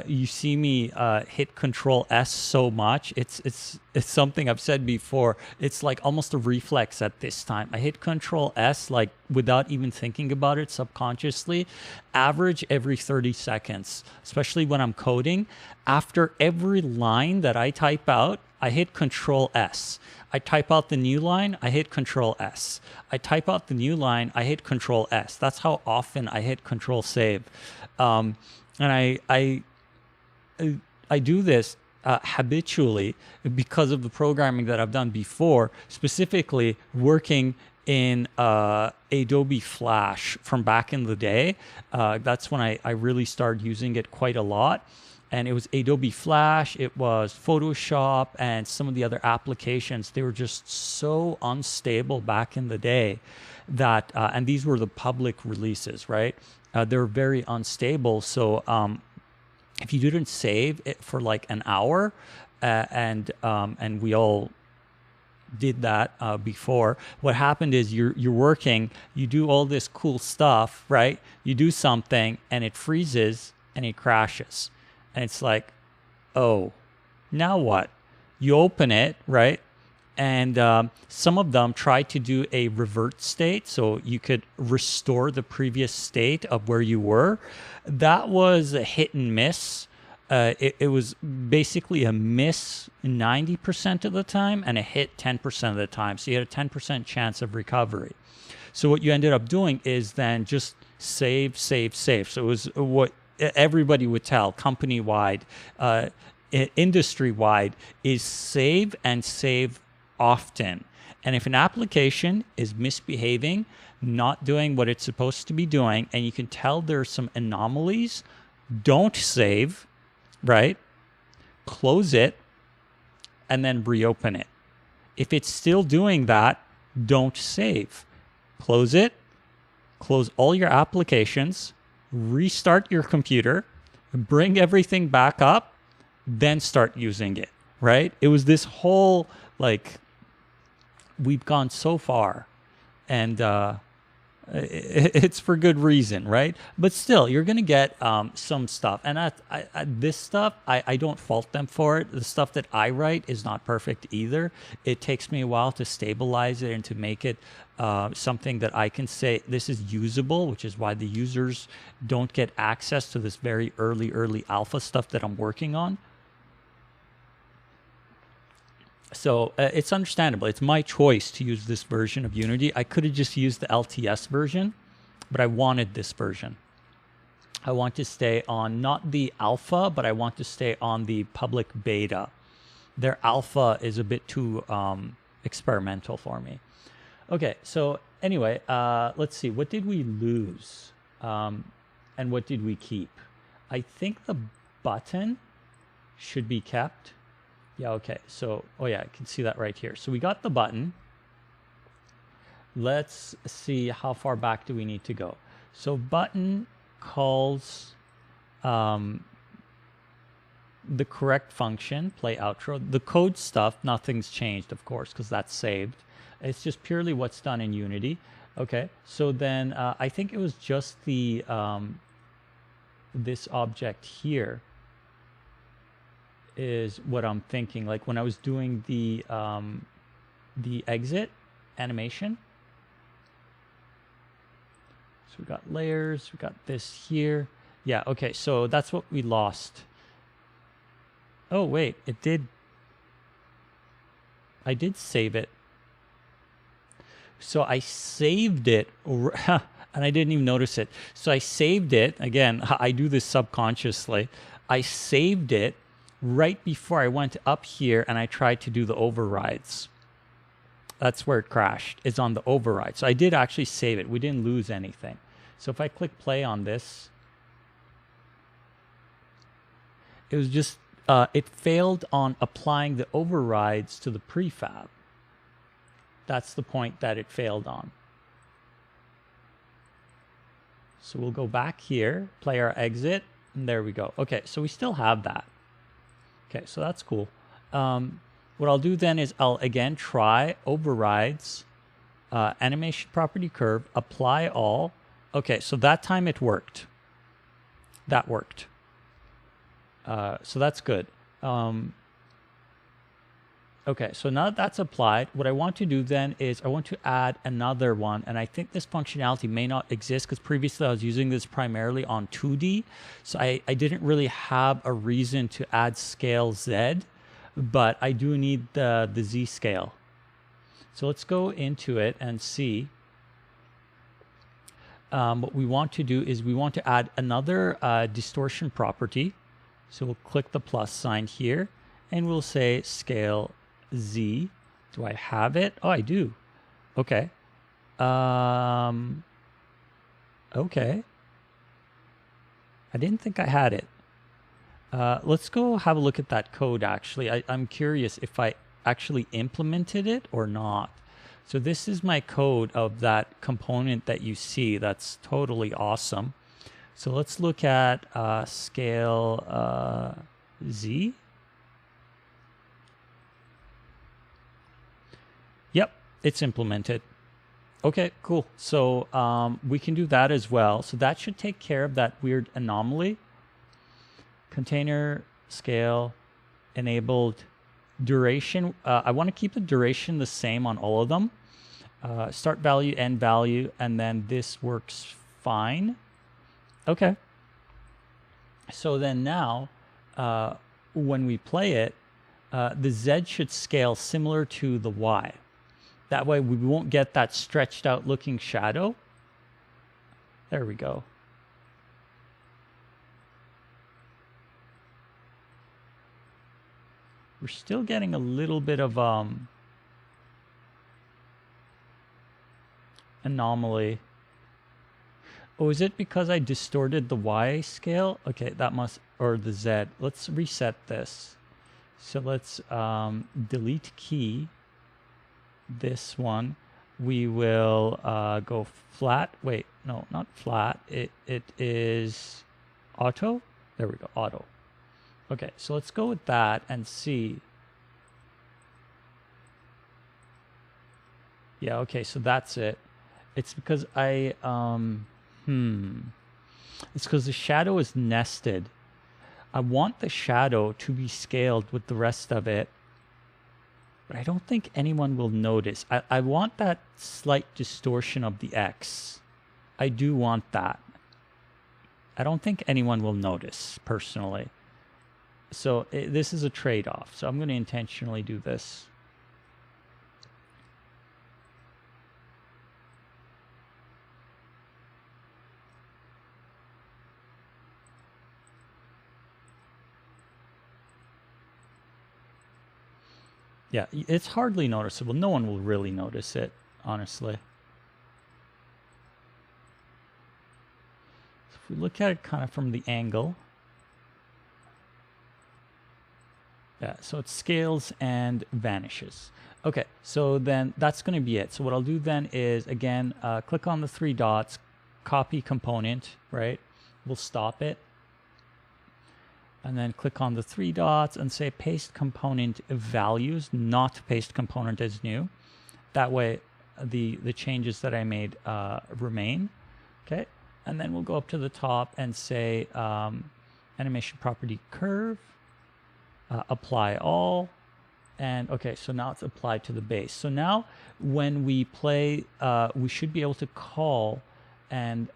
you see me hit Control S so much, it's something I've said before. It's like almost a reflex at this time. I hit Control S like without even thinking about it subconsciously, average every 30 seconds, especially when I'm coding. After every line that I type out, I hit Control S. I type out the new line, I hit Control S. I type out the new line, I hit Control S. That's how often I hit Control Save. And I do this habitually because of the programming that I've done before, specifically working in Adobe Flash from back in the day. That's when I really started using it quite a lot. And it was Adobe Flash, it was Photoshop, and some of the other applications. They were just so unstable back in the day that, and these were the public releases, right? They were very unstable. So if you didn't save it for like an hour, and we all did that before, what happened is you're working, you do all this cool stuff, right? You do something and it freezes and it crashes. And it's like, oh, now what? You open it, right? And some of them try to do a revert state, so you could restore the previous state of where you were. That was a hit and miss. It was basically a miss 90% of the time and a hit 10% of the time. So you had a 10% chance of recovery. So what you ended up doing is then just save. So it was what everybody would tell, company-wide, industry-wide, is save and save often. And if an application is misbehaving, not doing what it's supposed to be doing, and you can tell there's some anomalies, don't save, right? Close it, and then reopen it. If it's still doing that, don't save. Close it, close all your applications, restart your computer, bring everything back up, then start using it, right? It was this whole, like, we've gone so far, and it's for good reason, right? But still, you're going to get some stuff. And this stuff, I don't fault them for it. The stuff that I write is not perfect either. It takes me a while to stabilize it and to make it something that I can say this is usable, which is why the users don't get access to this very early alpha stuff that I'm working on. So it's understandable. It's my choice to use this version of Unity. I could have just used the LTS version, but I wanted this version. I want to stay on not the alpha, but I want to stay on the public beta. Their alpha is a bit too experimental for me. Okay, so anyway, let's see. What did we lose and what did we keep? I think the button should be kept. Yeah, okay. So, oh yeah, I can see that right here. So we got the button. Let's see how far back do we need to go. So button calls the correct function, play outro. The code stuff, nothing's changed, of course, because that's saved. It's just purely what's done in Unity. Okay, so then I think it was just the this object here is what I'm thinking. Like when I was doing the exit animation. So we got layers, we got this here. Yeah, okay, so that's what we lost. Oh wait, it did. I did save it. So I saved it, and I didn't even notice it. So I saved it, again, I do this subconsciously. I saved it right before I went up here and I tried to do the overrides. That's where it crashed. It's on the override. So I did actually save it. We didn't lose anything. So if I click play on this, it was just, it failed on applying the overrides to the prefab. That's the point that it failed on. So we'll go back here, play our exit, and there we go. Okay, so we still have that. Okay, so that's cool. What I'll do then is I'll again try overrides, animation property curve, apply all. Okay, so that time it worked. That worked. So that's good. Okay, so now that that's applied, what I want to do then is I want to add another one. And I think this functionality may not exist because previously I was using this primarily on 2D. So I didn't really have a reason to add scale Z, but I do need the Z scale. So let's go into it and see. What we want to do is we want to add another distortion property. So we'll click the plus sign here and we'll say scale Z. Do I have it? Oh, I do. Okay. Okay. I didn't think I had it. Let's go have a look at that code actually. I'm curious if I actually implemented it or not. So this is my code of that component that you see. That's totally awesome. So let's look at scale Z. Yep, it's implemented. Okay, cool. So we can do that as well. So that should take care of that weird anomaly. Container, scale, enabled, duration. I want to keep the duration the same on all of them. Start value, end value, and then this works fine. Okay. So then now, when we play it, the Z should scale similar to the Y. That way we won't get that stretched out looking shadow. There we go. We're still getting a little bit of anomaly. Oh, is it because I distorted the Y scale? Okay, that must, or the Z. Let's reset this. So let's delete key. This one. We will go flat. Wait, no, not flat. It is auto. There we go, auto. Okay, so let's go with that and see. Yeah, okay, so that's it. It's because I, it's because the shadow is nested. I want the shadow to be scaled with the rest of it, but I don't think anyone will notice. I want that slight distortion of the X. I do want that. I don't think anyone will notice, personally. So this is a trade-off. So I'm going to intentionally do this. Yeah, it's hardly noticeable. No one will really notice it, honestly. So if we look at it kind of from the angle. Yeah, so it scales and vanishes. Okay, so then that's going to be it. So what I'll do then is, again, click on the three dots, copy component, right? We'll stop it. And then click on the three dots and say paste component values, not paste component as new. That way the changes that I made remain. Okay, and then we'll go up to the top and say animation property curve, apply all. And okay, so now it's applied to the base. So now when we play, we should be able to call and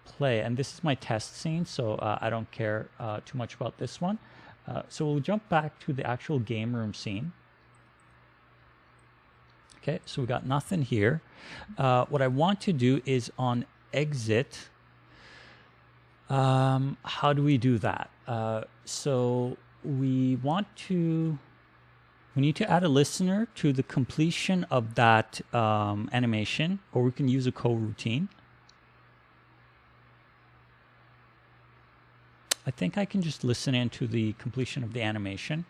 play. And this is my test scene, so I don't care too much about this one. So we'll jump back to the actual game room scene. Okay, so we got nothing here. What I want to do is on exit. How do we do that? So we need to add a listener to the completion of that animation, or we can use a coroutine. I think I can just listen in to the completion of the animation.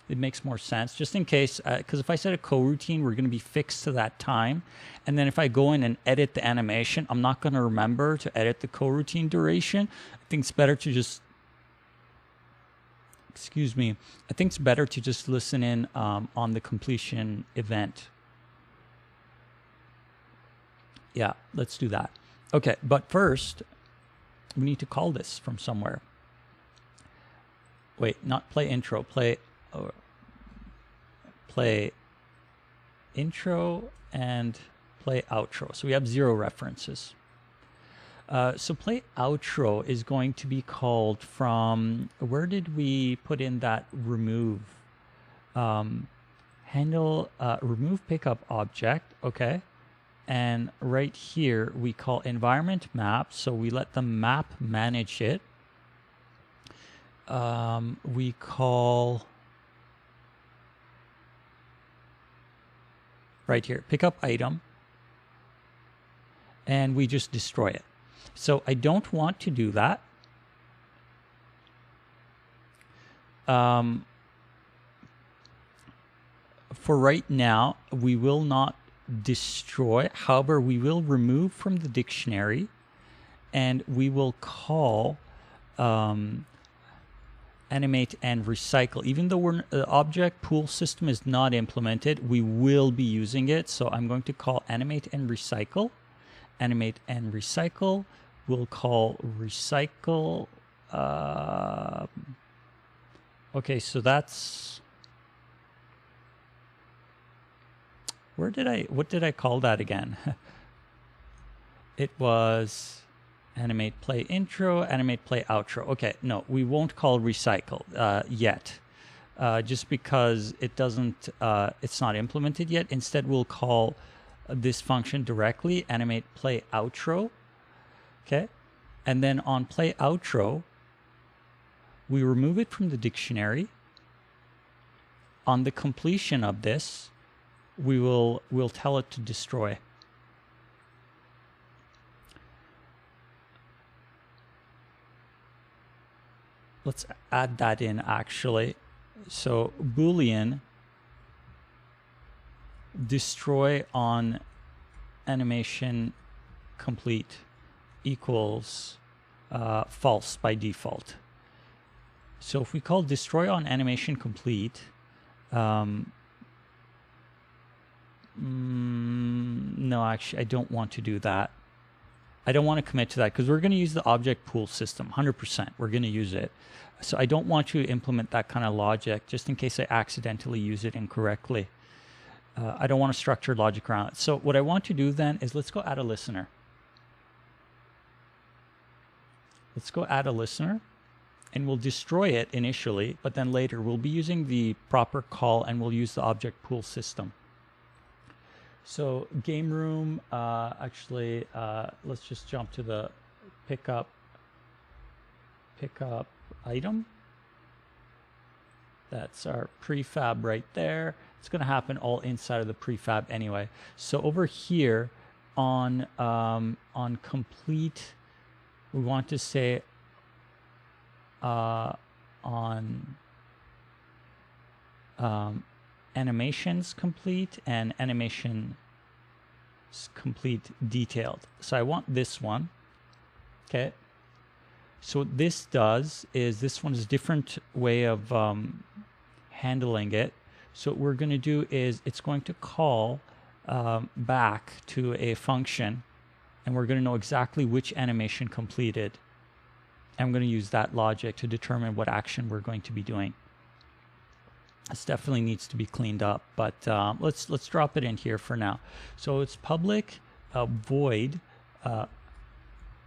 It makes more sense, just in case, because if I set a coroutine, we're going to be fixed to that time. And then if I go in and edit the animation, I'm not going to remember to edit the coroutine duration. I think it's better to just, excuse me, I think it's better to just listen in on the completion event. Yeah, let's do that. Okay, but first, we need to call this from somewhere. Wait, not play intro, play intro and play outro. So we have 0 references. So play outro is going to be called from, where did we put in that remove? Handle remove pickup object, okay. And right here we call environment map, so we let the map manage it. We call right here pickup item, and we just destroy it. So I don't want to do that. For right now, we will not destroy. However, we will remove from the dictionary, and we will call animate and recycle. Even though the object pool system is not implemented, we will be using it. So I'm going to call animate and recycle. Animate and recycle. We'll call recycle. Okay, so that's, what did I call that again? It was animate play intro, animate play outro. Okay, no, we won't call recycle yet, just because it doesn't, it's not implemented yet. Instead, we'll call this function directly, animate play outro. Okay, and then on play outro, we remove it from the dictionary. On the completion of this, we'll tell it to destroy. Let's add that in actually. So Boolean destroy on animation complete equals false by default. So if we call destroy on animation complete, no, actually, I don't want to do that. I don't want to commit to that because we're going to use the object pool system, 100%. We're going to use it. So I don't want to implement that kind of logic just in case I accidentally use it incorrectly. I don't want to structure logic around it. So what I want to do then is let's go add a listener. Let's go add a listener, and we'll destroy it initially, but then later we'll be using the proper call and we'll use the object pool system. So game room, actually, let's just jump to the pickup item. That's our prefab right there. It's going to happen all inside of the prefab anyway. So over here on complete, we want to say on animations complete and animations complete detailed. So I want this one. Okay. So what this does is, this one is a different way of handling it. So what we're going to do is it's going to call back to a function, and we're going to know exactly which animation completed. I'm going to use that logic to determine what action we're going to be doing. This definitely needs to be cleaned up, but let's drop it in here for now. So it's public void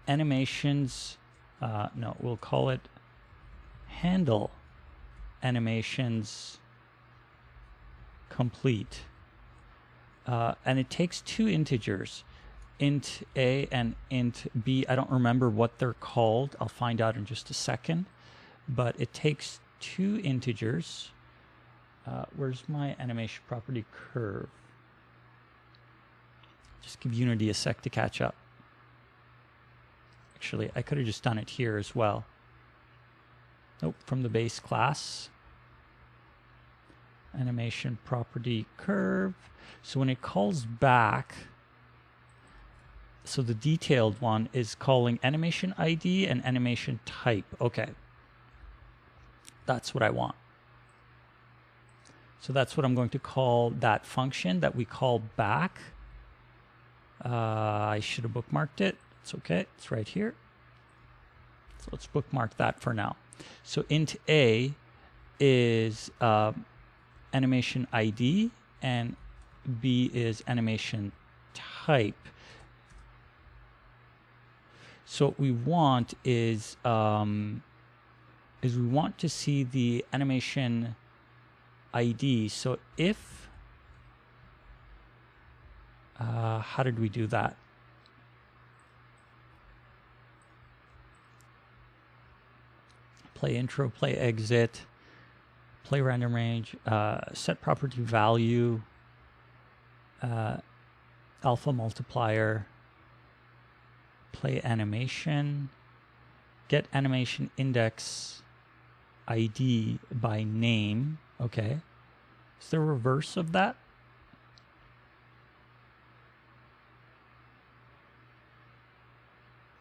animations. No, we'll call it handle animations complete, and it takes 2 integers, int a and int b. I don't remember what they're called. I'll find out in just a second, but it takes 2 integers. Where's my animation property curve? Just give Unity a sec to catch up. Actually, I could have just done it here as well. Nope, from the base class. Animation property curve. So when it calls back, so the detailed one is calling animation ID and animation type. Okay. That's what I want. So that's what I'm going to call that function that we call back. I should have bookmarked it. It's okay. It's right here. So let's bookmark that for now. So int A is animation ID and B is animation type. So what we want is we want to see the animation ID. So if how did we do that? Play intro, play exit, play random range, set property value, alpha multiplier, play animation, get animation index ID by name. Okay. Is there a reverse of that?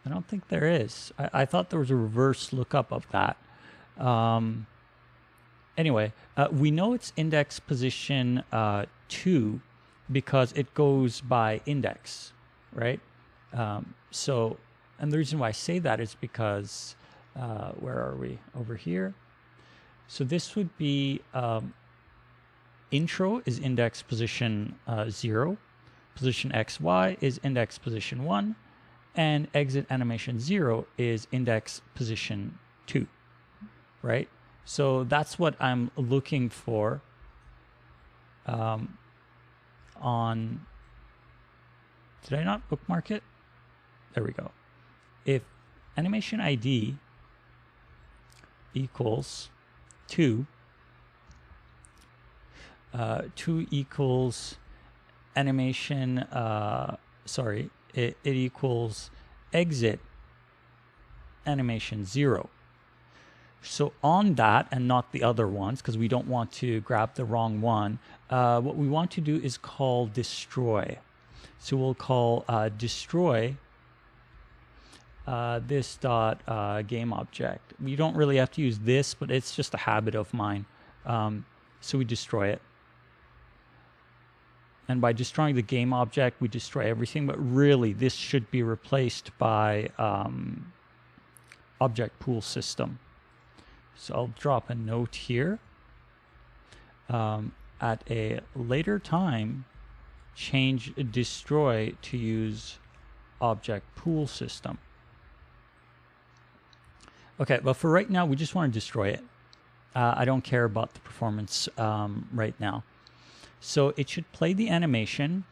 I don't think there is. I thought there was a reverse lookup of that. Anyway, we know it's index position 2 because it goes by index, right? So, and the reason why I say that is because, where are we? Over here. So this would be intro is index position 0, position XY is index position 1, and exit animation 0 is index position 2, right? So that's what I'm looking for on, did I not bookmark it? There we go. If animation ID equals 2, 2 equals animation, it equals exit animation 0. So on that, and not the other ones, because we don't want to grab the wrong one, what we want to do is call destroy. So we'll call destroy this dot game object. We don't really have to use this, but it's just a habit of mine. So we destroy it. And by destroying the game object, we destroy everything. But really, this should be replaced by object pool system. So I'll drop a note here. At a later time, change destroy to use object pool system. Okay, but for right now, we just want to destroy it. I don't care about the performance right now. So it should play the animation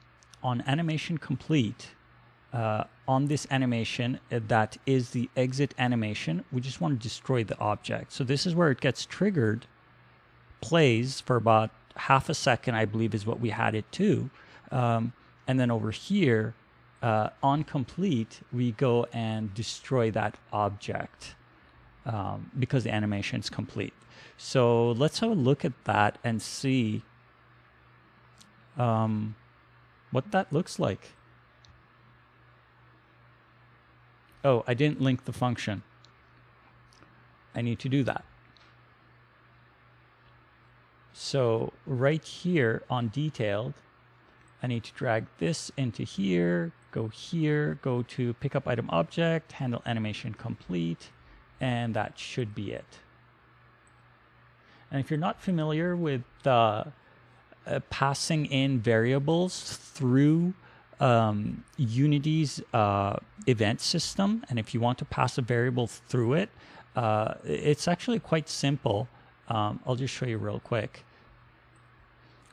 on animation complete. On this animation that is the exit animation, we just want to destroy the object. So this is where it gets triggered, plays for about half a second, I believe is what we had it to. And then over here, on complete, we go and destroy that object because the animation is complete. So let's have a look at that and see what that looks like. Oh, I didn't link the function. I need to do that. So right here on detailed, I need to drag this into here, go to pick up item object, handle animation complete, and that should be it. And if you're not familiar with passing in variables through Unity's event system, and if you want to pass a variable through it, it's actually quite simple. I'll just show you real quick.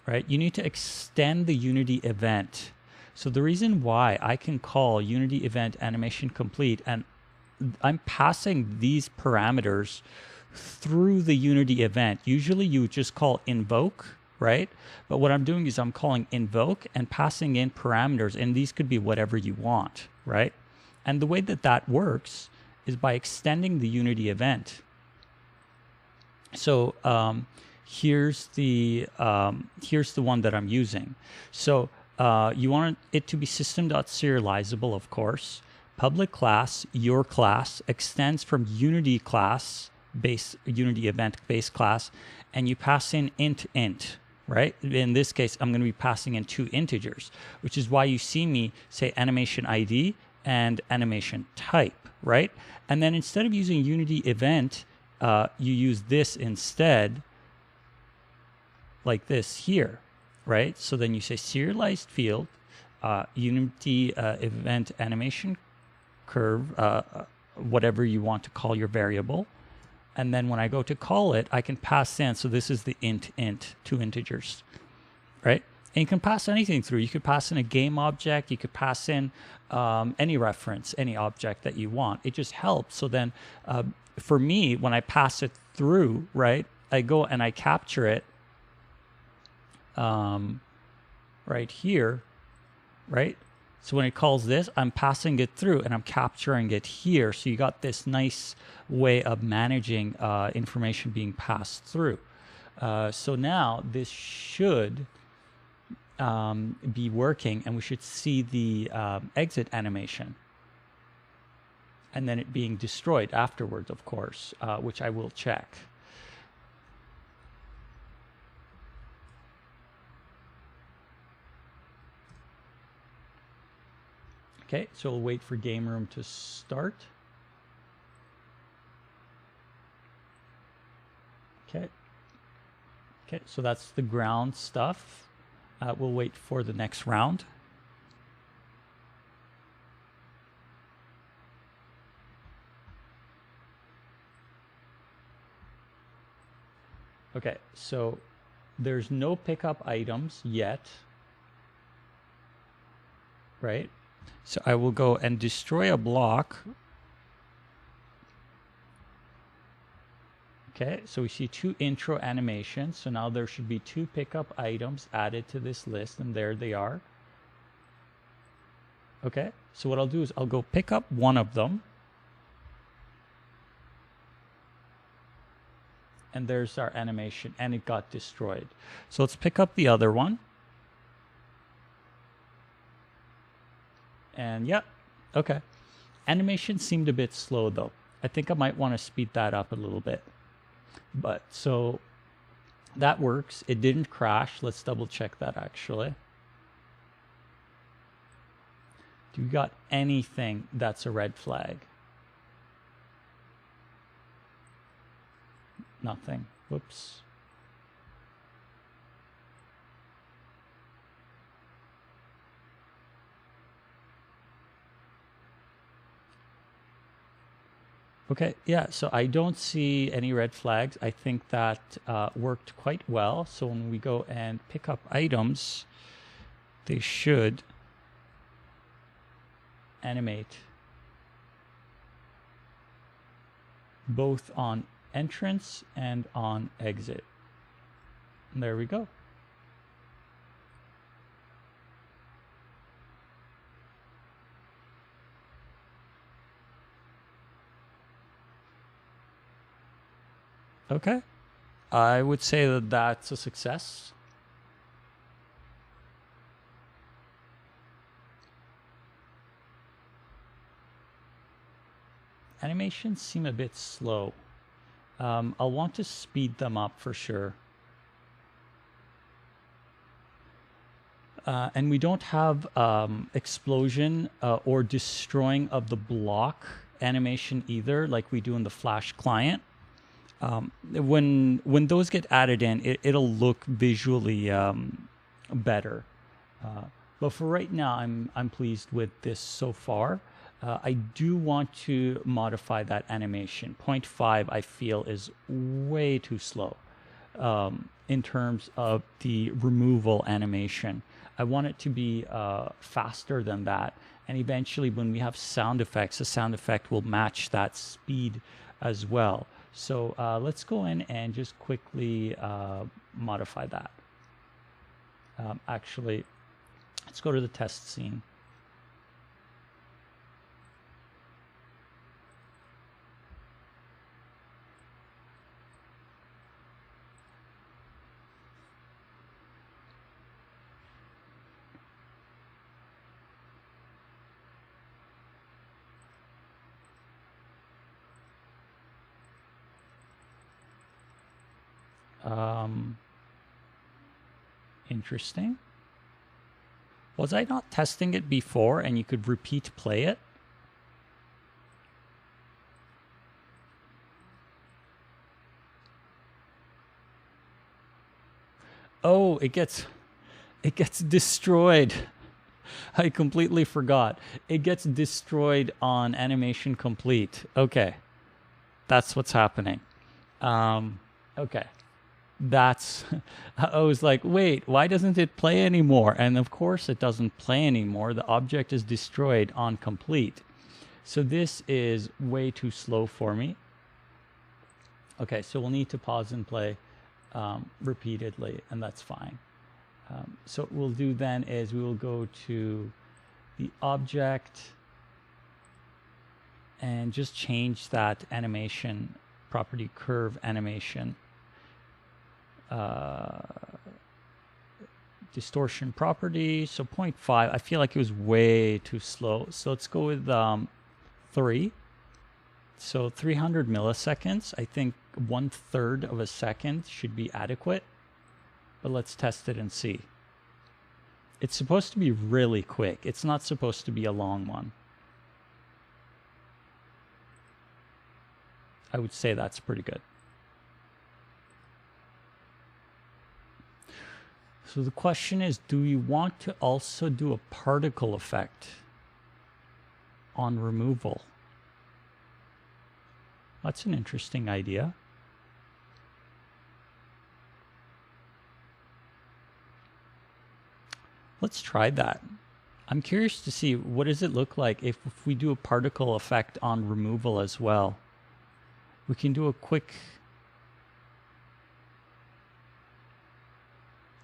Right, you need to extend the Unity event. So the reason why I can call Unity event animation complete, and I'm passing these parameters through the Unity event. Usually you would just call invoke, right? But what I'm doing is I'm calling invoke and passing in parameters, and these could be whatever you want, right? And the way that that works is by extending the Unity event. So here's the one that I'm using. So you want it to be system.serializable, of course. Public class, your class, extends from Unity class, Unity event base class, and you pass in int, right? In this case, I'm going to be passing in 2 integers, which is why you see me say animation ID and animation type, right? And then instead of using Unity event, you use this instead, like this here, right? So then you say serialized field, Unity event animation curve, whatever you want to call your variable. And then when I go to call it, I can pass in. So this is the int, 2 integers, right? And you can pass anything through. You could pass in a game object. You could pass in any reference, any object that you want. It just helps. So then for me, when I pass it through, right, I go and I capture it right here, right? So when it calls this, I'm passing it through and I'm capturing it here. So you got this nice way of managing information being passed through. So now this should be working, and we should see the exit animation. And then it being destroyed afterwards, of course, which I will check. Okay, so we'll wait for game room to start. Okay. Okay, so that's the ground stuff. We'll wait for the next round. Okay, so there's no pickup items yet, right? So I will go and destroy a block. Okay, so we see 2 intro animations. So now there should be 2 pickup items added to this list, and there they are. Okay, so what I'll do is I'll go pick up one of them. And there's our animation, and it got destroyed. So let's pick up the other one. And yeah, okay. Animation seemed a bit slow though. I think I might want to speed that up a little bit. But so that works. It didn't crash. Let's double check that actually. Do you got anything that's a red flag? Nothing. Whoops. Okay, yeah, so I don't see any red flags. I think that worked quite well. So when we go and pick up items, they should animate both on entrance and on exit. And there we go. Okay, I would say that that's a success. Animations seem a bit slow. I'll want to speed them up for sure. And we don't have explosion or destroying of the block animation either, like we do in the Flash client. When those get added in, it'll look visually better. But for right now, I'm pleased with this so far. I do want to modify that animation. 0.5 I feel is way too slow in terms of the removal animation. I want it to be faster than that. And eventually when we have sound effects, the sound effect will match that speed as well. So let's go in and just quickly modify that. Actually, let's go to the test scene. Interesting. Was I not testing it before and you could repeat play it? Oh, it gets destroyed. I completely forgot. It gets destroyed on animation complete. Okay. That's what's happening. Okay. That's, I was like, wait, why doesn't it play anymore? And of course it doesn't play anymore. The object is destroyed on complete. So this is way too slow for me. Okay, so we'll need to pause and play repeatedly, and that's fine. So what we'll do then is we will go to the object and just change that animation property curve animation. Distortion property, so 0.5. I feel like it was way too slow. So let's go with 3. So 300 milliseconds. I think 1/3 of a second should be adequate. But let's test it and see. It's supposed to be really quick. It's not supposed to be a long one. I would say that's pretty good. So the question is, do we want to also do a particle effect on removal? That's an interesting idea. Let's try that. I'm curious to see, what does it look like if we do a particle effect on removal as well? We can do a quick...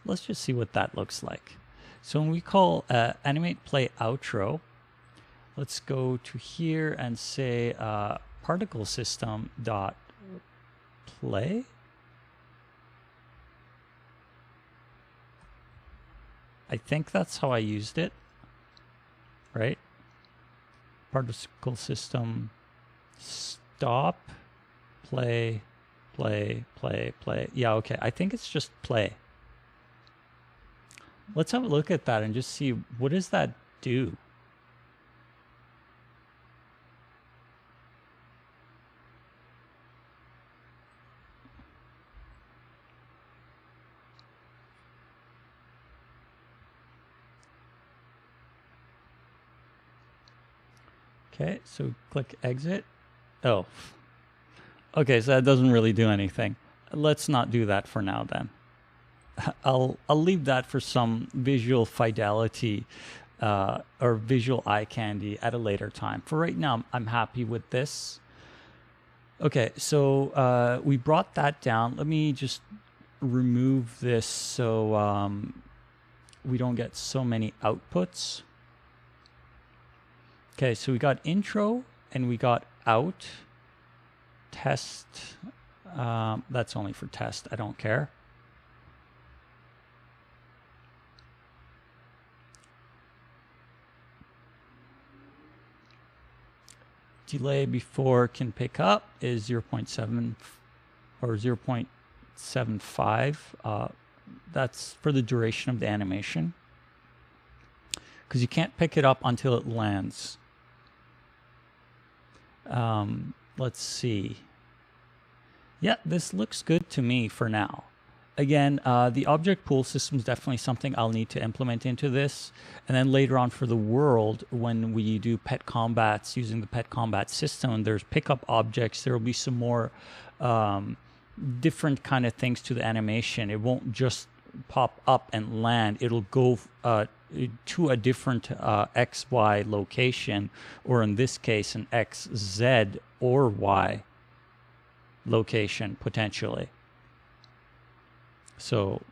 Let's just see what that looks like. So when we call animate play outro, let's go to here and say particle system dot play. I think that's how I used it, right? Particle system stop play play play play. Yeah, okay. I think it's just play. Let's have a look at that and just see, what does that do? Okay, so click exit. Oh, okay, so that doesn't really do anything. Let's not do that for now then. I'll leave that for some visual fidelity or visual eye candy at a later time. For right now, I'm happy with this. Okay, so we brought that down. Let me just remove this so we don't get so many outputs. Okay, so we got intro and we got out. Test. That's only for test. I don't care. Delay before can pick up is 0.7 or 0.75. That's for the duration of the animation, because you can't pick it up until it lands. Let's see. Yeah, this looks good to me for now. Again, the object pool system is definitely something I'll need to implement into this. And then later on for the world, when we do pet combats using the pet combat system, there's pickup objects. There will be some more different kind of things to the animation. It won't just pop up and land. It'll go to a different XY location, or in this case, an XZ or Y location, potentially. So,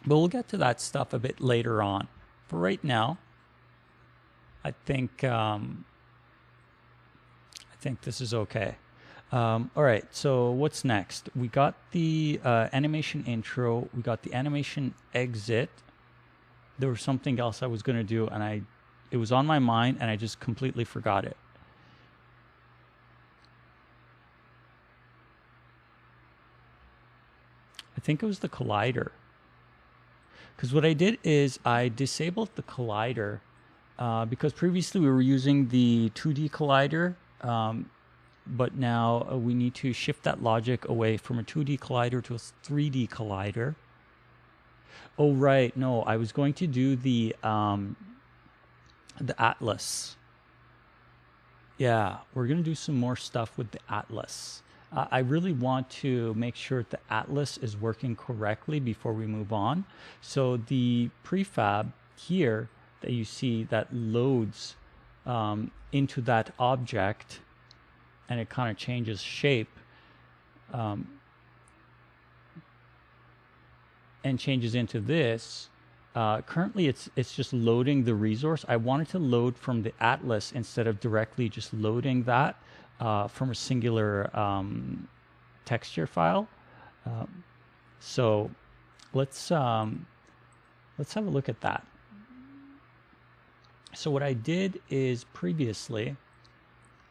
but we'll get to that stuff a bit later on. For right now, I think this is okay. All right, so what's next? We got the animation intro. We got the animation exit. There was something else I was going to do, and it was on my mind, and I just completely forgot it. I think it was the collider. Because what I did is I disabled the collider because previously we were using the 2D collider, but now we need to shift that logic away from a 2D collider to a 3D collider. Oh, right. No, I was going to do the Atlas. Yeah, we're going to do some more stuff with the Atlas. I really want to make sure the Atlas is working correctly before we move on. So the prefab here that you see that loads into that object, and it kind of changes shape and changes into this. Currently, it's just loading the resource. I wanted to load from the Atlas instead of directly just loading that from a singular texture file. So let's have a look at that. So what I did is previously,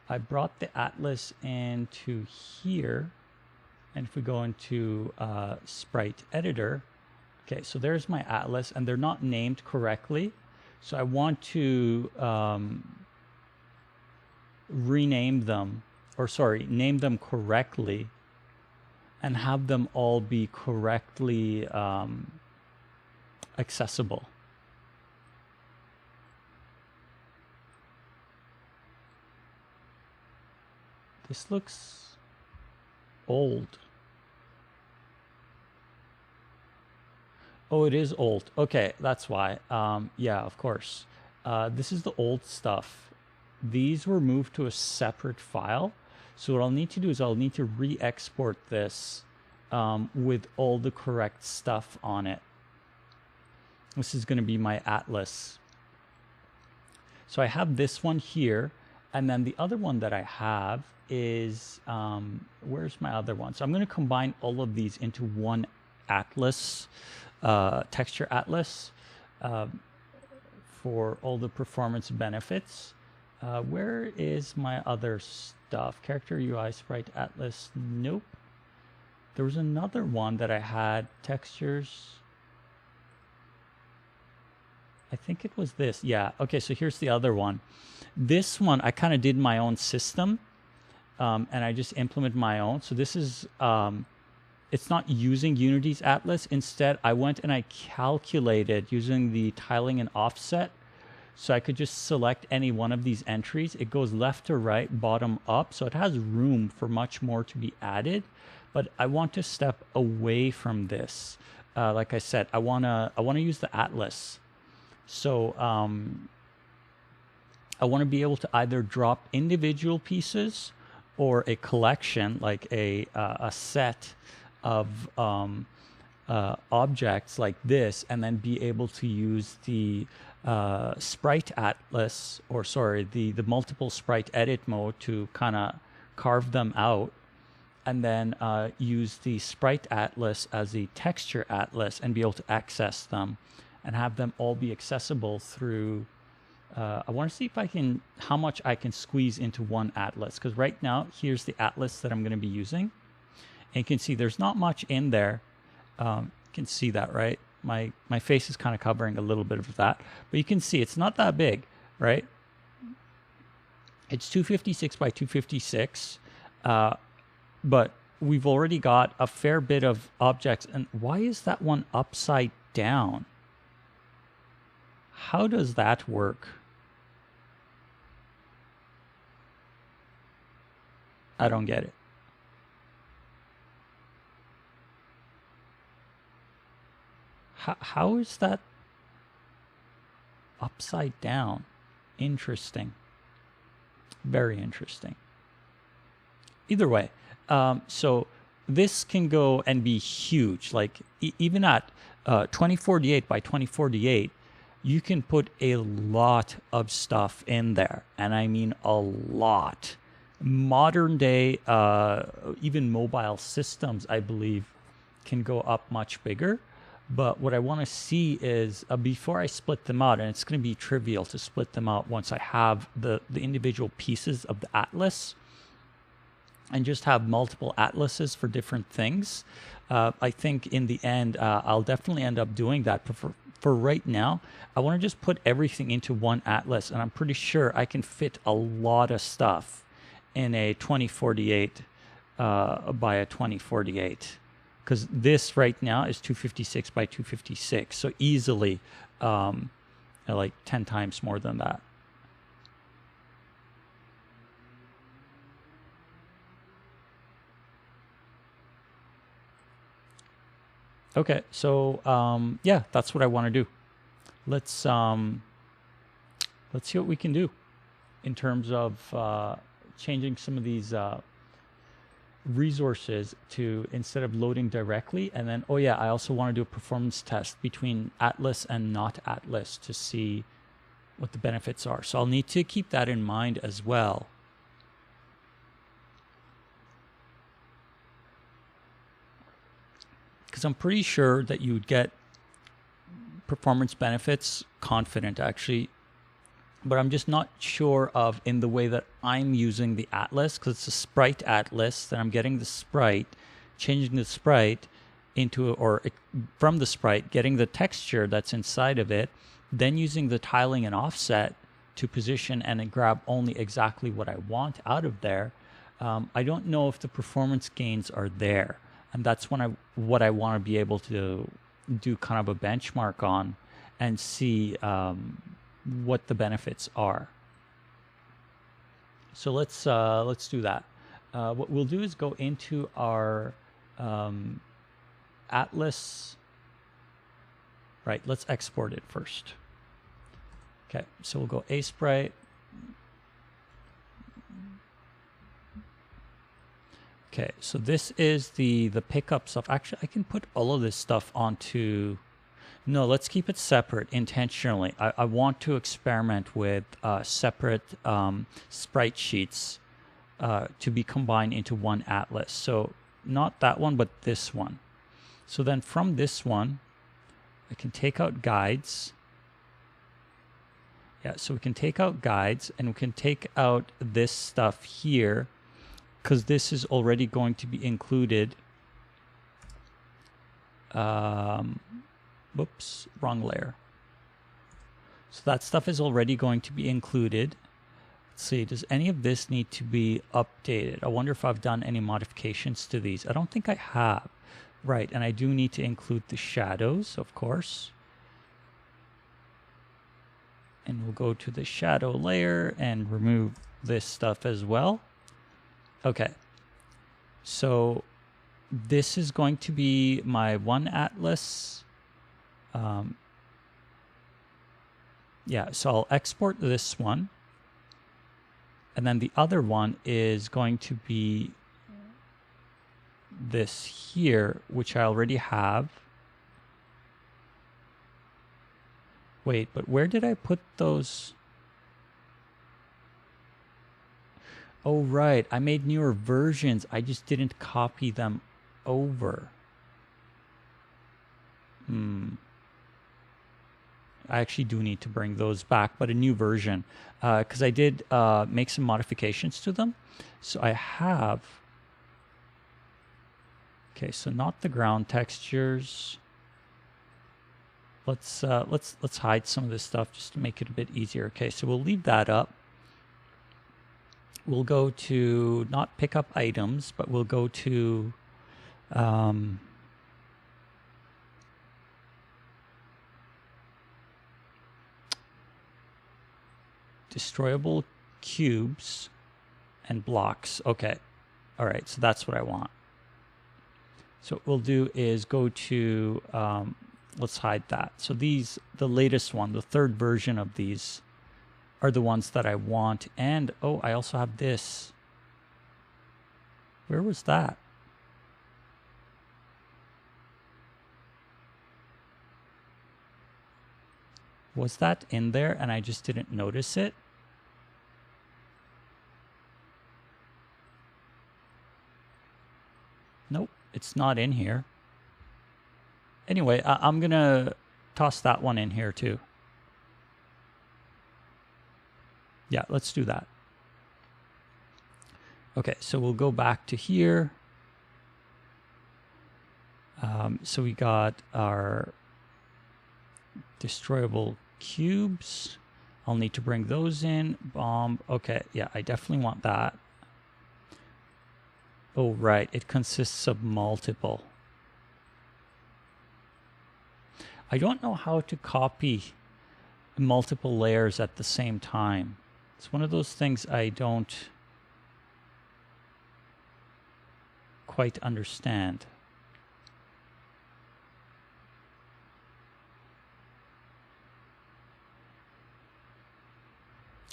I brought the Atlas into here, and if we go into Sprite Editor, okay, so there's my Atlas, and they're not named correctly. So I want to rename them, or sorry, name them correctly and have them all be correctly accessible. This looks old. Oh, it is old. Okay, that's why. Yeah, of course. This is the old stuff. These were moved to a separate file. So what I'll need to do is I'll need to re-export this with all the correct stuff on it. This is going to be my Atlas. So I have this one here. And then the other one that I have is, where's my other one? So I'm going to combine all of these into one Atlas, texture Atlas, for all the performance benefits. Where is my other stuff? Character UI Sprite Atlas. Nope. There was another one that I had. Textures. I think it was this. Yeah. Okay. So here's the other one. This one, I kind of did my own system, and I just implemented my own. So this is, it's not using Unity's Atlas. Instead, I went and I calculated using the tiling and offset. So I could just select any one of these entries. It goes left to right, bottom up. So it has room for much more to be added. But I want to step away from this. Like I said, I wanna use the Atlas. So I want to be able to either drop individual pieces or a collection, like a set of objects like this, and then be able to use the Sprite Atlas, or sorry, the multiple sprite edit mode to kind of carve them out, and then use the Sprite Atlas as the texture Atlas and be able to access them and have them all be accessible through. I want to see if I can, how much I can squeeze into one Atlas, because right now here's the Atlas that I'm going to be using, and you can see there's not much in there. You can see that, right? My face is kind of covering a little bit of that, but you can see it's not that big, right? It's 256 by 256, but we've already got a fair bit of objects. And why is that one upside down? How does that work? I don't get it. How is that upside down? Interesting. Very interesting. Either way, so this can go and be huge. Like even at 2048 by 2048, you can put a lot of stuff in there. And I mean a lot. Modern day, even mobile systems, I believe, can go up much bigger. But what I want to see is before I split them out, and it's going to be trivial to split them out once I have the individual pieces of the Atlas and just have multiple Atlases for different things. I think in the end, I'll definitely end up doing that. But for right now, I want to just put everything into one Atlas, and I'm pretty sure I can fit a lot of stuff in a 2048 by a 2048 because this right now is 256 by 256, so easily like 10 times more than that. Okay, so yeah, that's what I want to do. Let's see what we can do in terms of changing some of these resources to, instead of loading directly, and then, oh yeah, I also want to do a performance test between Atlas and not Atlas to see what the benefits are. So I'll need to keep that in mind as well. Because I'm pretty sure that you would get performance benefits, confident actually, but I'm just not sure of in the way that I'm using the Atlas, because it's a Sprite Atlas that I'm getting the sprite, changing the sprite into, or from the sprite, getting the texture that's inside of it, then using the tiling and offset to position and then grab only exactly what I want out of there. I don't know if the performance gains are there. And that's when what I want to be able to do kind of a benchmark on and see what the benefits are. So let's do that. What we'll do is go into our Atlas. Right, let's export it first. Okay, so we'll go Sprite. Okay, so this is the pickup stuff. Actually, I can put all of this stuff onto... No, let's keep it separate intentionally. I want to experiment with separate sprite sheets to be combined into one atlas. So not that one, but this one. So then from this one, I can take out guides. Yeah, so we can take out guides and we can take out this stuff here, because this is already going to be included. Whoops, wrong layer. So that stuff is already going to be included. Let's see, does any of this need to be updated? I wonder if I've done any modifications to these. I don't think I have. Right, and I do need to include the shadows, of course. And we'll go to the shadow layer and remove this stuff as well. Okay, so this is going to be my one atlas. Yeah, so I'll export this one. And then the other one is going to be this here, which I already have. Wait, but where did I put those? Oh, right. I made newer versions. I just didn't copy them over. I actually do need to bring those back, but a new version, because I did make some modifications to them. So I have... Okay, so not the ground textures. Let's hide some of this stuff just to make it a bit easier. Okay, so we'll leave that up. We'll go to not pick up items, but we'll go to destroyable cubes and blocks. Okay, all right, so that's what I want. So what we'll do is go to let's hide that. So these, the latest one, the third version of these are the ones that I want. And oh, I also have this. Where was that? Was that in there and I just didn't notice it? Nope, it's not in here. Anyway, I'm gonna toss that one in here too. Yeah, let's do that. Okay, so we'll go back to here. So we got our destroyable cubes. I'll need to bring those in. Bomb. Okay, yeah, I definitely want that. Oh, right, it consists of multiple. I don't know how to copy multiple layers at the same time. It's one of those things I don't quite understand.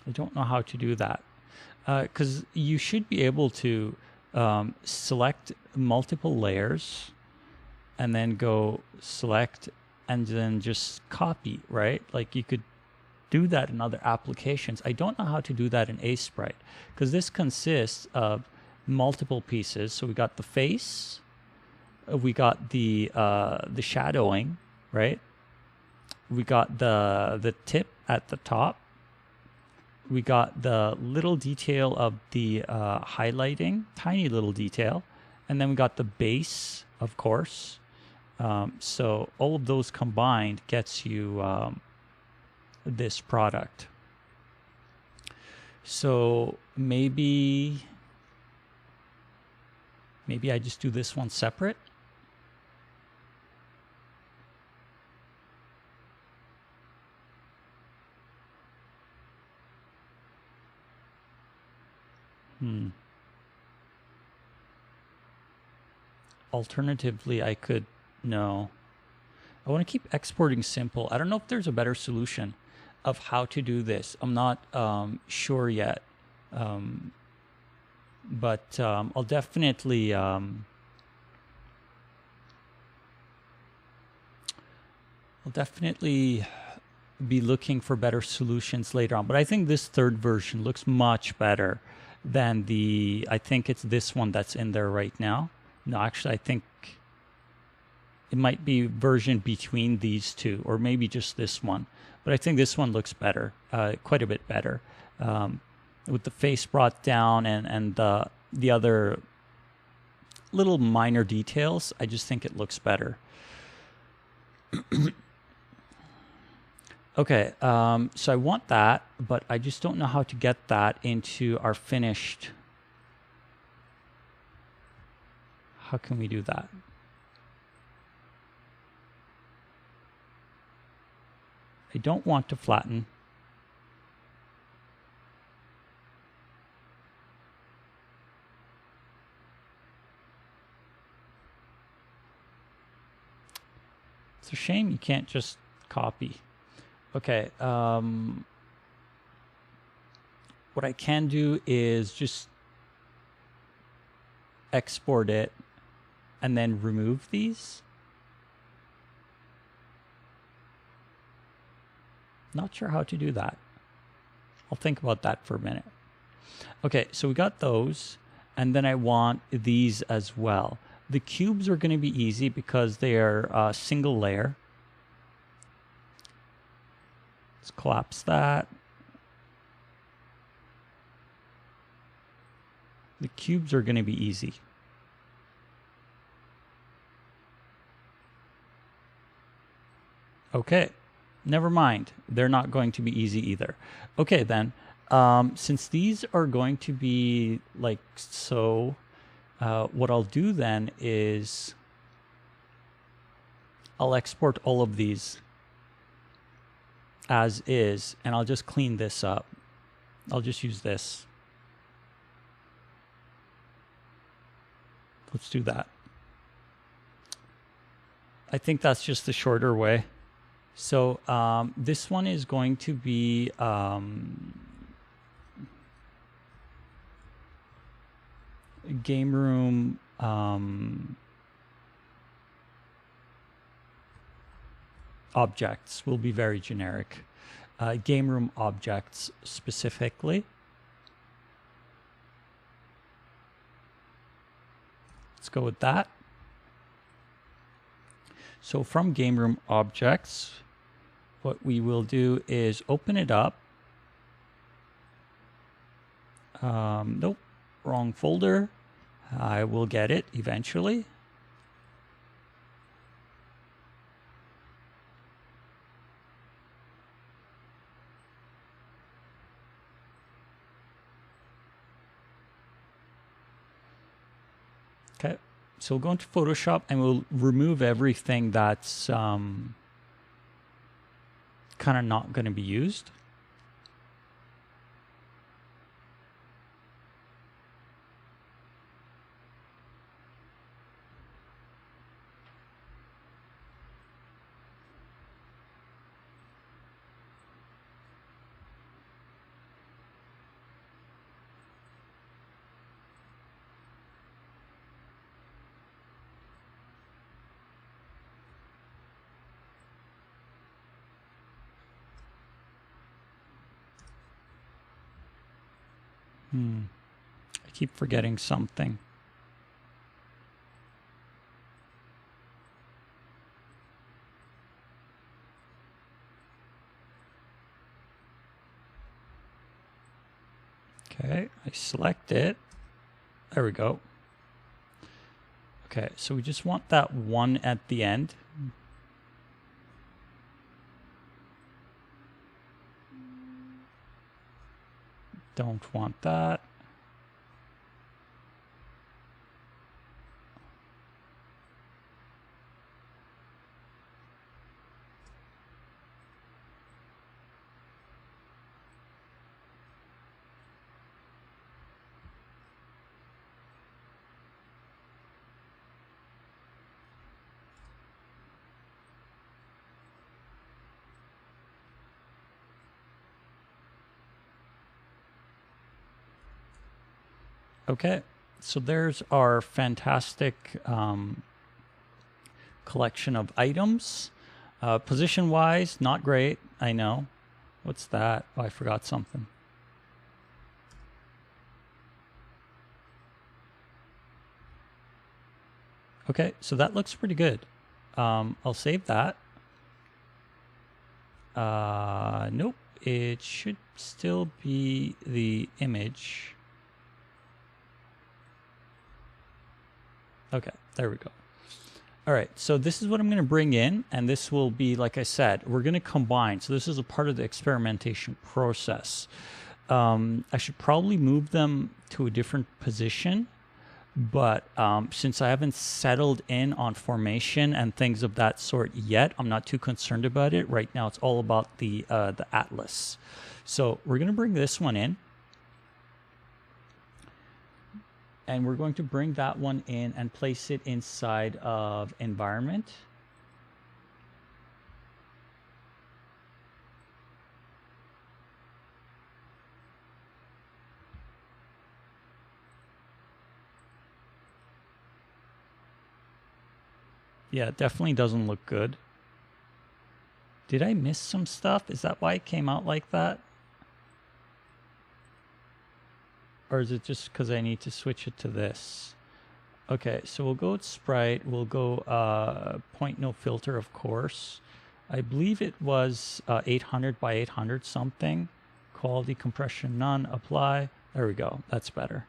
I don't know how to do that. Because you should be able to select multiple layers and then go select and then just copy, right? Like you could do that in other applications. I don't know how to do that in Sprite because this consists of multiple pieces. So we got the face, we got the shadowing, right? We got the tip at the top. We got the little detail of the highlighting, tiny little detail. And then we got the base, of course. So all of those combined gets you this product. So maybe I just do this one separate. Alternatively, I could, no. I want to keep exporting simple. I don't know if there's a better solution of how to do this. I'm not sure yet. But I'll definitely be looking for better solutions later on. But I think this third version looks much better than I think it's this one that's in there right now. No, actually, I think it might be version between these two, or maybe just this one. But I think this one looks better, quite a bit better, with the face brought down and the other little minor details. I just think it looks better. Okay, so I want that, but I just don't know how to get that into our finished. How can we do that? I don't want to flatten. It's a shame you can't just copy. Okay, what I can do is just export it and then remove these. Not sure how to do that. I'll think about that for a minute. Okay, so we got those, and then I want these as well. The cubes are going to be easy because they are single layer. Let's collapse that. The cubes are going to be easy. Okay, never mind. They're not going to be easy either. Okay, then, since these are going to be like so, what I'll do then is I'll export all of these as is, and I'll just clean this up. I'll just use this. Let's do that. I think that's just the shorter way. So this one is going to be game room objects will be very generic. Game room objects specifically. Let's go with that. So from game room objects, what we will do is open it up. Nope, wrong folder. I will get it eventually. Okay, so we'll go into Photoshop and we'll remove everything that's kind of not going to be used. I keep forgetting something. Okay, I select it. There we go. Okay, so we just want that one at the end. Don't want that. Okay, so there's our fantastic collection of items. Position-wise, not great, I know. What's that? Oh, I forgot something. Okay, so that looks pretty good. I'll save that. Nope, it should still be the image. Okay, there we go. All right, so this is what I'm going to bring in, and this will be, like I said, we're going to combine. So this is a part of the experimentation process. I should probably move them to a different position, but since I haven't settled in on formation and things of that sort yet, I'm not too concerned about it. Right now, it's all about the Atlas. So we're going to bring this one in. And we're going to bring that one in and place it inside of environment. Yeah, it definitely doesn't look good. Did I miss some stuff? Is that why it came out like that? Or is it just because I need to switch it to this? Okay, so we'll go with Sprite. We'll go point no filter, of course. I believe it was 800 by 800 something. Quality compression none, apply. There we go, that's better.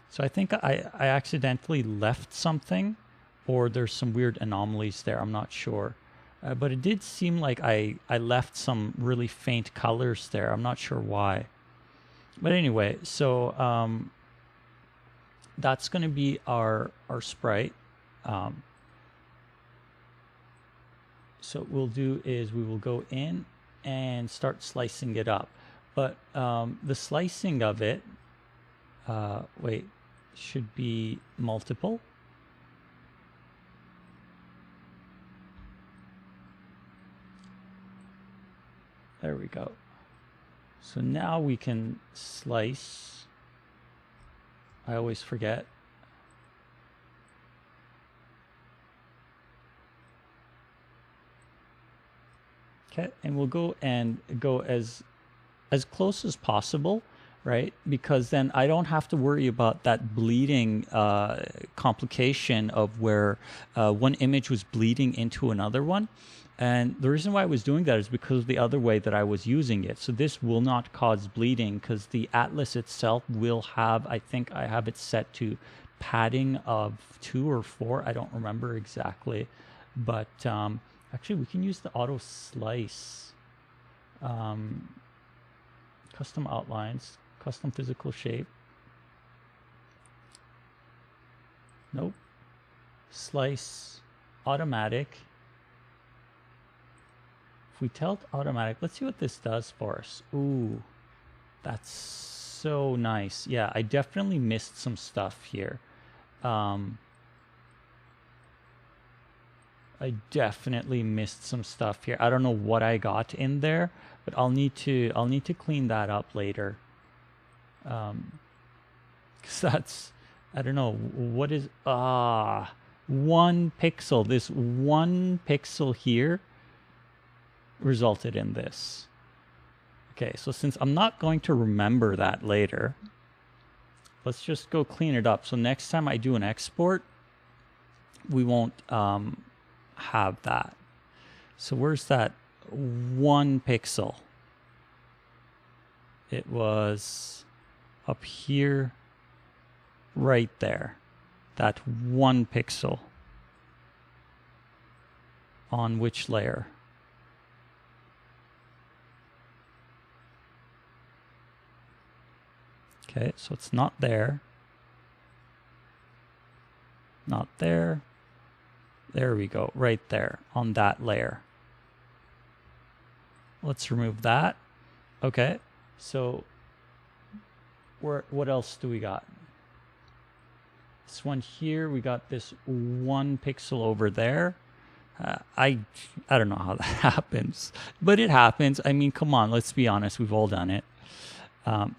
So I think I accidentally left something, or there's some weird anomalies there, I'm not sure. But it did seem like I left some really faint colors there. I'm not sure why. But anyway, so that's going to be our sprite. So what we'll do is we will go in and start slicing it up. But the slicing of it, wait, should be multiple. There we go. So now we can slice. I always forget. Okay, and we'll go as close as possible, right? Because then I don't have to worry about that bleeding complication of where one image was bleeding into another one. And the reason why I was doing that is because of the other way that I was using it. So this will not cause bleeding because the Atlas itself will have, I think I have it set to padding of 2 or 4. I don't remember exactly. But actually, we can use the auto slice. Custom outlines, custom physical shape. Nope. Slice, automatic. we tell it automatic, let's see what this does for us. Ooh, that's so nice. Yeah, I definitely missed some stuff here. I definitely missed some stuff here. I don't know what I got in there, but I'll need to clean that up later. 'Cause that's, I don't know, what is 1 pixel. This 1 pixel here resulted in this. Okay, so since I'm not going to remember that later, let's just go clean it up. So next time I do an export, we won't have that. So where's that 1 pixel? It was up here, right there. That 1 pixel. On which layer? Okay, so it's not there. Not there. There we go, right there on that layer. Let's remove that. Okay, so what else do we got? This one here, we got this 1 pixel over there. I don't know how that happens, but it happens. I mean, come on, let's be honest, we've all done it.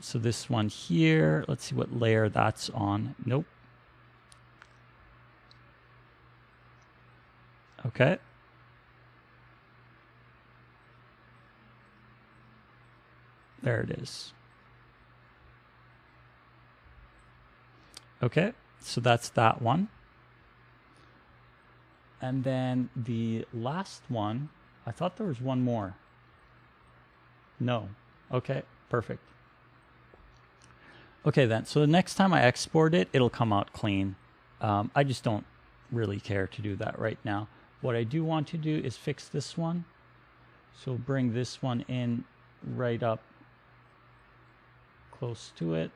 So this one here, let's see what layer that's on. Nope. Okay. There it is. Okay, so that's that one. And then the last one, I thought there was one more. No. Okay, perfect. Okay then, so the next time I export it, it'll come out clean. I just don't really care to do that right now. What I do want to do is fix this one. So bring this one in right up close to it.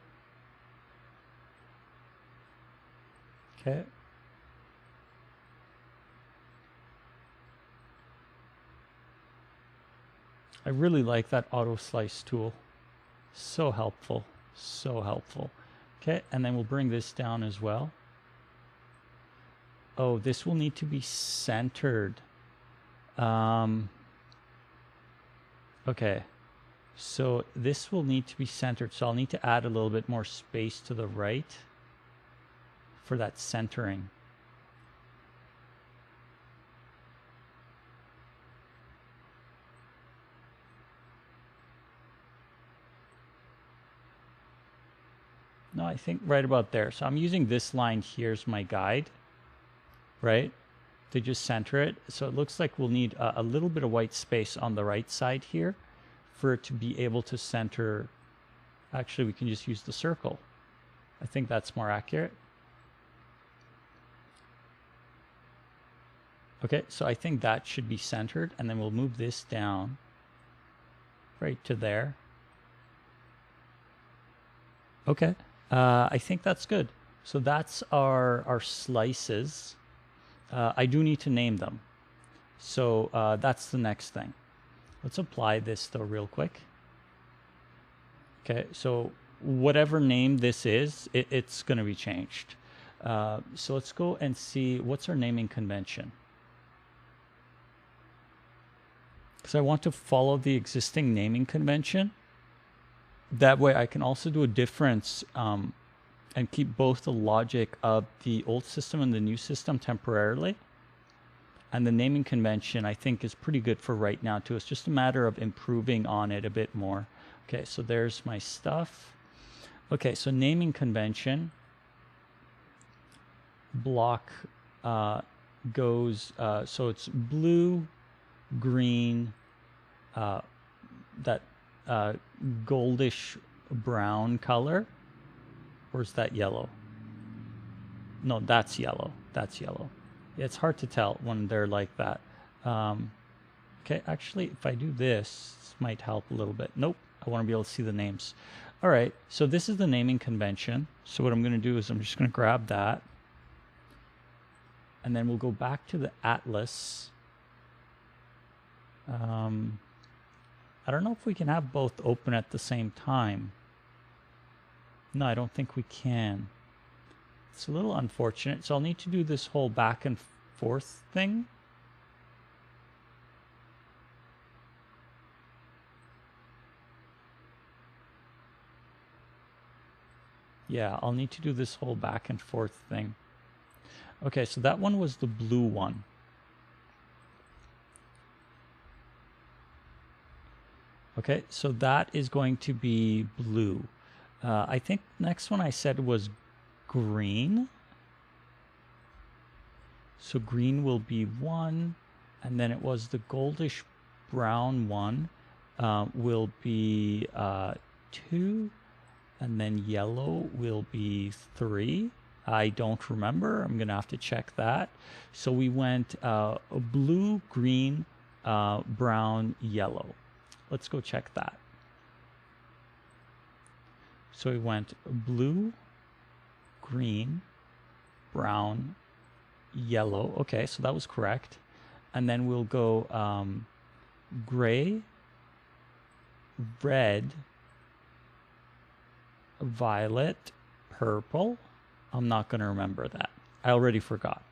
Okay. I really like that auto slice tool. So helpful, so helpful. Okay, and then we'll bring this down as well. Oh, this will need to be centered. Okay, so this will need to be centered. So I'll need to add a little bit more space to the right for that centering. No, I think right about there. So I'm using this line here as my guide, right? To just center it. So it looks like we'll need a little bit of white space on the right side here for it to be able to center. Actually, we can just use the circle. I think that's more accurate. Okay, so I think that should be centered, and then we'll move this down right to there. Okay, I think that's good. So that's our slices. I do need to name them. So that's the next thing. Let's apply this though real quick. Okay, so whatever name this is, it's going to be changed. So let's go and see what's our naming convention. Because I want to follow the existing naming convention. That way I can also do a difference and keep both the logic of the old system and the new system temporarily. And the naming convention, I think, is pretty good for right now, too. It's just a matter of improving on it a bit more. Okay, so there's my stuff. Okay, so naming convention. Block goes, so it's blue, green, that goldish brown color. Or is that yellow? No, that's yellow. That's yellow. It's hard to tell when they're like that. Okay, actually, if I do this, this might help a little bit. Nope, I want to be able to see the names. All right, so this is the naming convention. So what I'm going to do is I'm just going to grab that. And then we'll go back to the Atlas. I don't know if we can have both open at the same time. No, I don't think we can. It's a little unfortunate, so I'll need to do this whole back and forth thing. Yeah, I'll need to do this whole back and forth thing. Okay, so that one was the blue one. Okay, so that is going to be blue. I think next one I said was green. So green will be 1, and then it was the goldish brown one will be 2, and then yellow will be 3. I don't remember. I'm going to have to check that. So we went blue, green, brown, yellow. Let's go check that. So we went blue, green, brown, yellow. Okay, so that was correct. And then we'll go gray, red, violet, purple. I'm not going to remember that. I already forgot.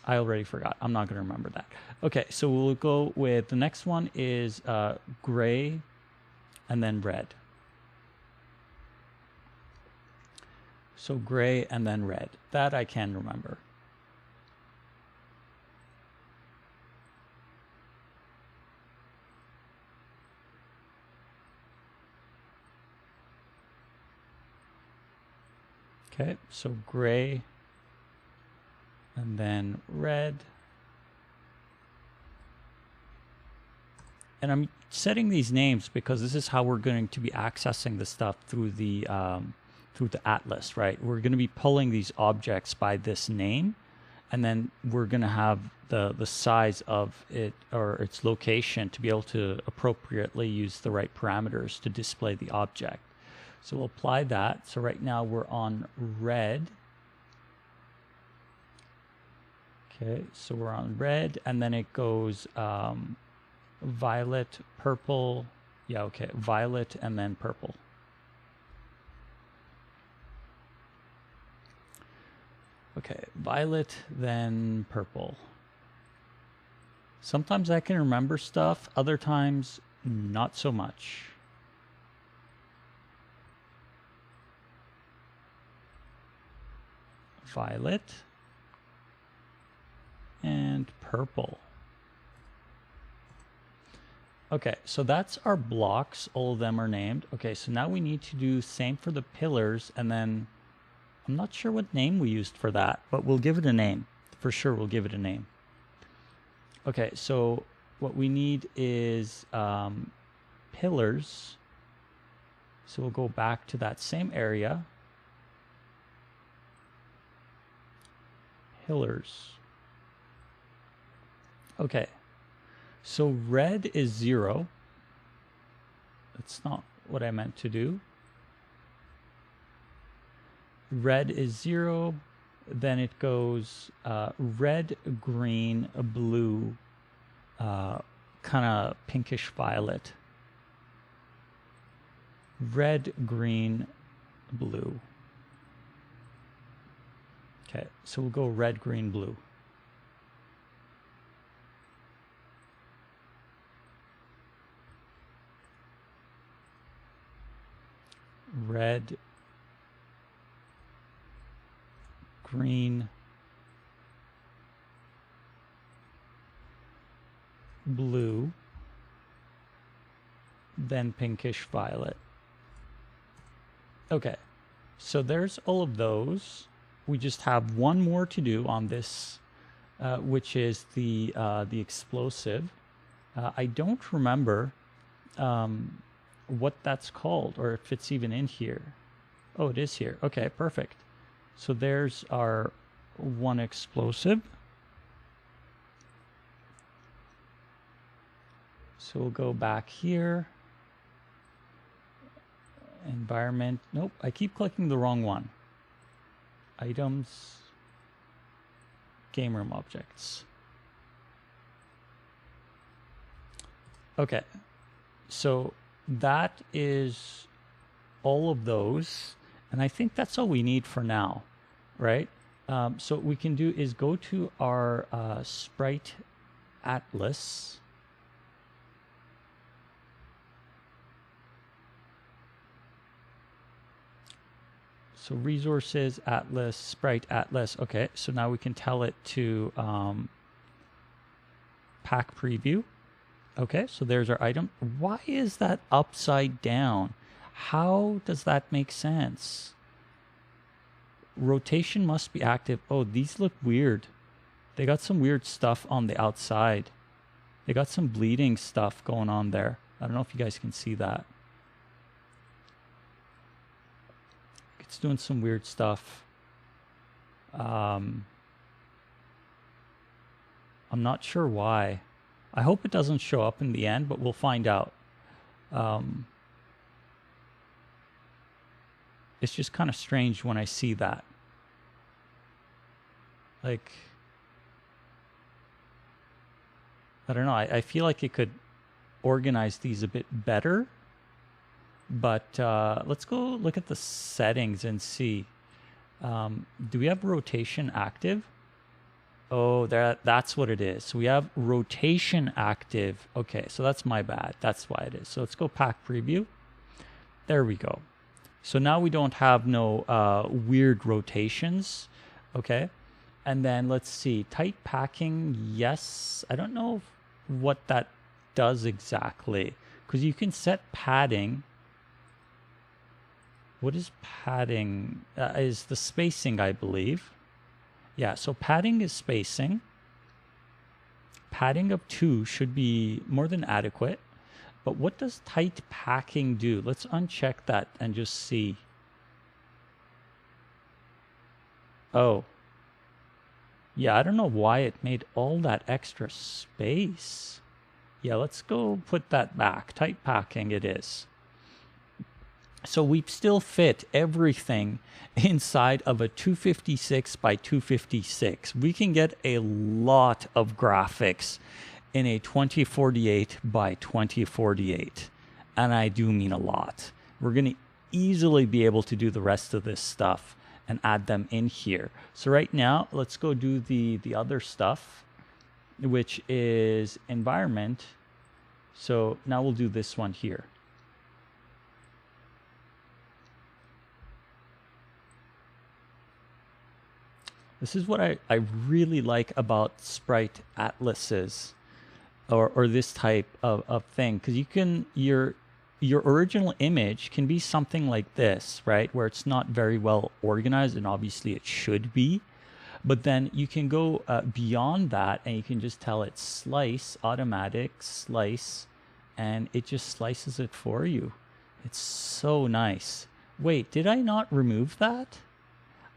I'm not going to remember that. Okay, so we'll go with the next one is gray and then red. So gray and then red. That I can remember. Okay, so gray and then red. And I'm setting these names because this is how we're going to be accessing the stuff through the atlas, right? We're going to be pulling these objects by this name, and then we're going to have the size of it or its location to be able to appropriately use the right parameters to display the object. So we'll apply that. So right now we're on red. Okay, so we're on red, and then it goes violet, purple. Yeah, okay, violet and then purple. Okay, violet, then purple. Sometimes I can remember stuff, other times not so much. Violet and purple. Okay, so that's our blocks. All of them are named. Okay, so now we need to do same for the pillars, and then I'm not sure what name we used for that, but we'll give it a name. For sure, we'll give it a name. Okay, so what we need is pillars. So we'll go back to that same area. Pillars. Okay, so red is 0. That's not what I meant to do. Red is 0, then it goes red, green, blue, kind of pinkish violet. Red, green, blue. Okay, so we'll go red, green, blue. Red, green, blue, then pinkish violet. Okay, so there's all of those. We just have one more to do on this, which is the explosive. I don't remember what that's called, or if it's even in here. Oh, it is here. Okay, perfect. So there's our one explosive. So we'll go back here. Environment. Nope, I keep clicking the wrong one. Items. Game room objects. Okay, so that is all of those, and I think that's all we need for now, right? So what we can do is go to our Sprite Atlas. So resources, Atlas, Sprite Atlas. Okay, so now we can tell it to pack preview. Okay, so there's our item. Why is that upside down? How does that make sense? Rotation must be active. Oh, these look weird. They got some weird stuff on the outside. They got some bleeding stuff going on there. I don't know if you guys can see that. It's doing some weird stuff. I'm not sure why. I hope it doesn't show up in the end, but we'll find out. It's just kind of strange when I see that. Like, I don't know. I feel like it could organize these a bit better. But let's go look at the settings and see. Do we have rotation active? Oh, that's what it is. So we have rotation active. Okay, so that's my bad. That's why it is. So let's go pack preview. There we go. So now we don't have no weird rotations. Okay. And then let's see. Tight packing, yes. I don't know what that does exactly. Because you can set padding. What is padding? Is the spacing, I believe. Yeah, so padding is spacing. Padding of 2 should be more than adequate. But what does tight packing do? Let's uncheck that and just see. Oh. Yeah, I don't know why it made all that extra space. Yeah, let's go put that back. Tight packing it is. So we still fit everything inside of a 256 by 256. We can get a lot of graphics in a 2048 by 2048. And I do mean a lot. We're going to easily be able to do the rest of this stuff and add them in here. So right now, let's go do the other stuff, which is environment. So now we'll do this one here. This is what I really like about Sprite Atlases or this type of thing, because you can your original image can be something like this, right, where it's not very well organized, and obviously it should be, but then you can go beyond that and you can just tell it slice, automatic slice, and it just slices it for you. It's so nice. Wait, did I not remove that?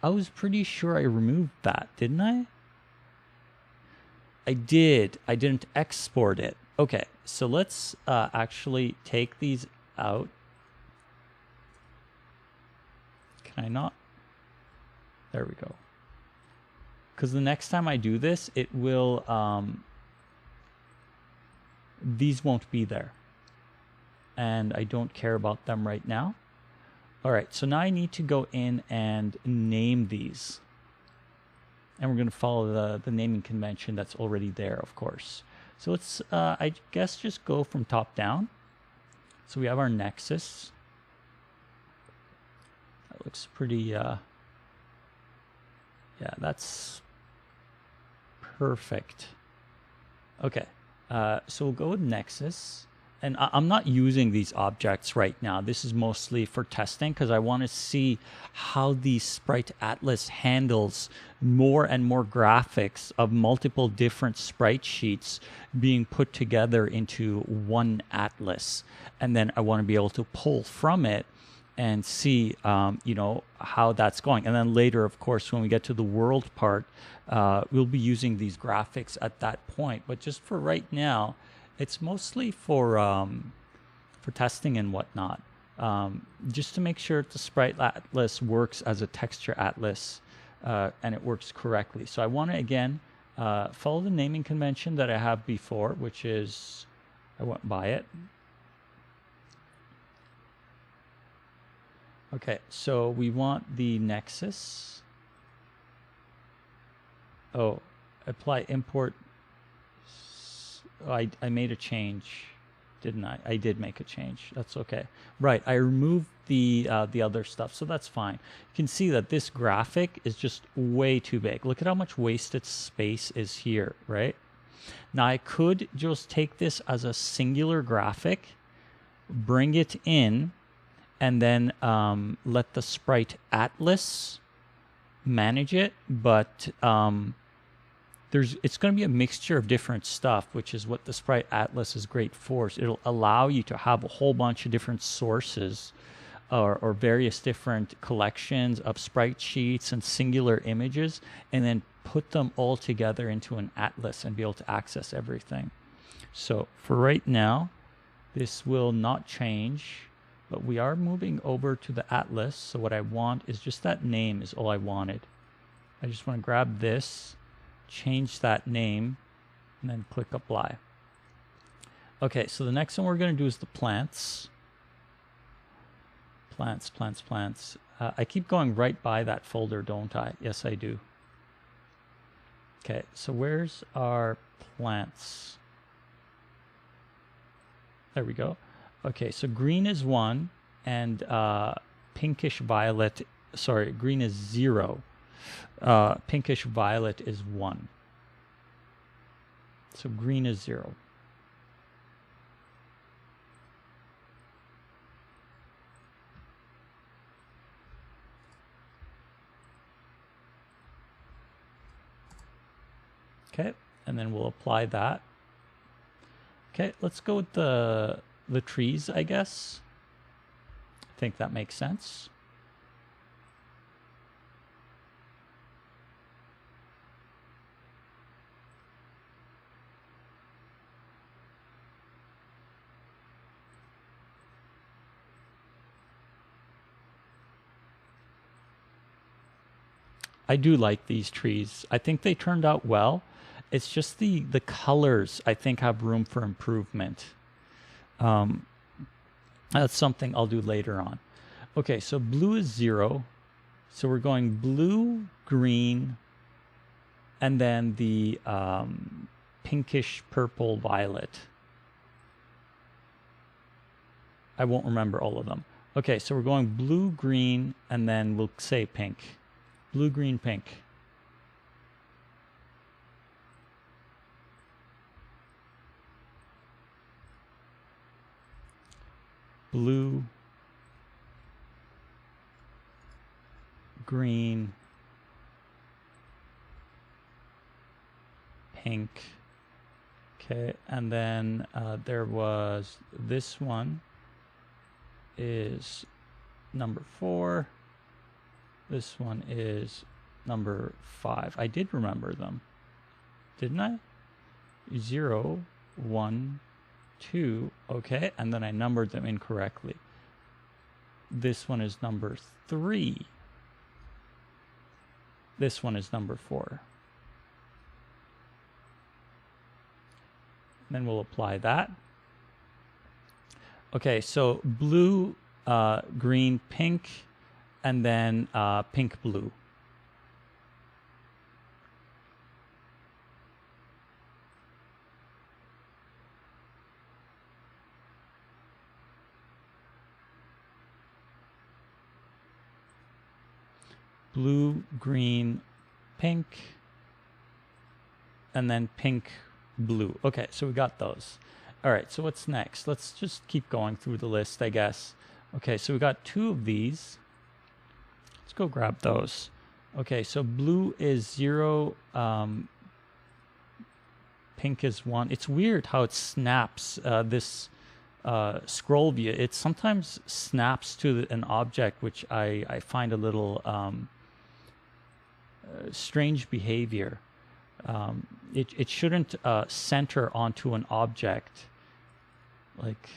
I was pretty sure I removed that, didn't I? I did. I didn't export it. Okay, so let's actually take these out. Can I not? There we go. Because the next time I do this, it will... these won't be there. And I don't care about them right now. All right, so now I need to go in and name these. And we're going to follow the naming convention that's already there, of course. So let's, I guess, just go from top down. So we have our nexus. That looks pretty, yeah, that's perfect. Okay, so we'll go with nexus. And I'm not using these objects right now. This is mostly for testing because I want to see how the Sprite Atlas handles more and more graphics of multiple different sprite sheets being put together into one atlas. And then I want to be able to pull from it and see, you know, how that's going. And then later, of course, when we get to the world part, we'll be using these graphics at that point. But just for right now, it's mostly for testing and whatnot, just to make sure the Sprite Atlas works as a texture atlas and it works correctly. So I want to, again, follow the naming convention that I have before, which is I went by it. Okay, so we want the nexus. Oh, apply import. Oh, I made a change, didn't I? I did make a change. That's okay. Right, I removed the other stuff, so that's fine. You can see that this graphic is just way too big. Look at how much wasted space is here, right? Now I could just take this as a singular graphic, bring it in, and then let the Sprite Atlas manage it, but it's going to be a mixture of different stuff, which is what the Sprite Atlas is great for. So it'll allow you to have a whole bunch of different sources or various different collections of sprite sheets and singular images, and then put them all together into an atlas and be able to access everything. So for right now, this will not change, but we are moving over to the atlas. So what I want is just that name is all I wanted. I just want to grab this, change that name, and then click apply. Okay, so the next one we're going to do is the plants. Plants. I keep going right by that folder, don't I? Yes, I do. Okay, so where's our plants? There we go. Okay, so green is 1, and pinkish violet, sorry, green is 0. Pinkish violet is 1. So green is 0. Okay, and then we'll apply that. Okay, let's go with the trees, I guess. I think that makes sense. I do like these trees. I think they turned out well. It's just the colors, I think, have room for improvement. That's something I'll do later on. Okay, so blue is 0. So we're going blue, green, and then the pinkish purple violet. I won't remember all of them. Okay, so we're going blue, green, and then we'll say pink. Blue, green, pink. Blue, green, pink. Okay, and then there was this one is number 4. This one is number 5. I did remember them, didn't I? 0, 1, 2. Okay, and then I numbered them incorrectly. This one is number 3. This one is number 4. Then we'll apply that. Okay, so blue, green, pink, and then pink, blue. Blue, green, pink, and then pink, blue. Okay, so we got those. All right, so what's next? Let's just keep going through the list, I guess. Okay, so we got 2 of these. Let's go grab those. Okay, so blue is 0, pink is 1. It's weird how it snaps this scroll view. It sometimes snaps to an object, which I find a little strange behavior. It shouldn't center onto an object. Like,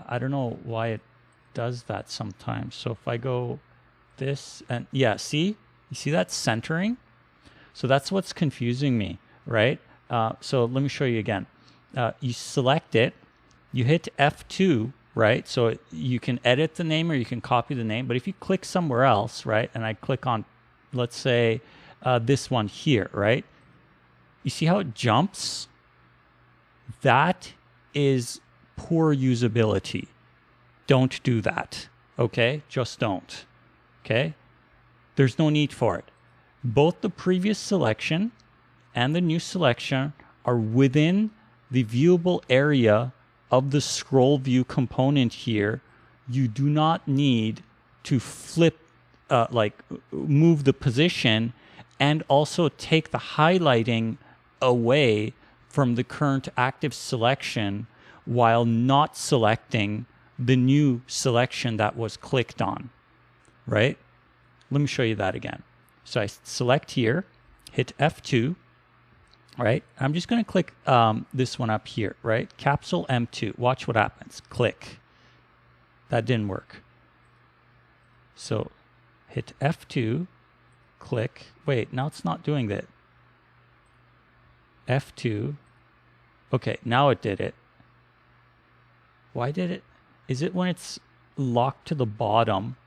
I don't know why it does that sometimes. So if I go this, and yeah, see? You see that centering? So that's what's confusing me, right? So let me show you again. You select it, you hit F2, right? So you can edit the name or you can copy the name. But if you click somewhere else, right, and I click on, let's say, this one here, right? You see how it jumps? That is poor usability. Don't do that, okay? Just don't, okay? There's no need for it. Both the previous selection and the new selection are within the viewable area of the scroll view component here. You do not need to flip, move the position and also take the highlighting away from the current active selection while not selecting the new selection that was clicked on, right? Let me show you that again. So I select here, hit F2, right? I'm just going to click this one up here, right? Capsule M2. Watch what happens. Click. That didn't work. So hit F2, click. Wait, now it's not doing that. F2. Okay, now it did it. Why did it? Is it when it's locked to the bottom,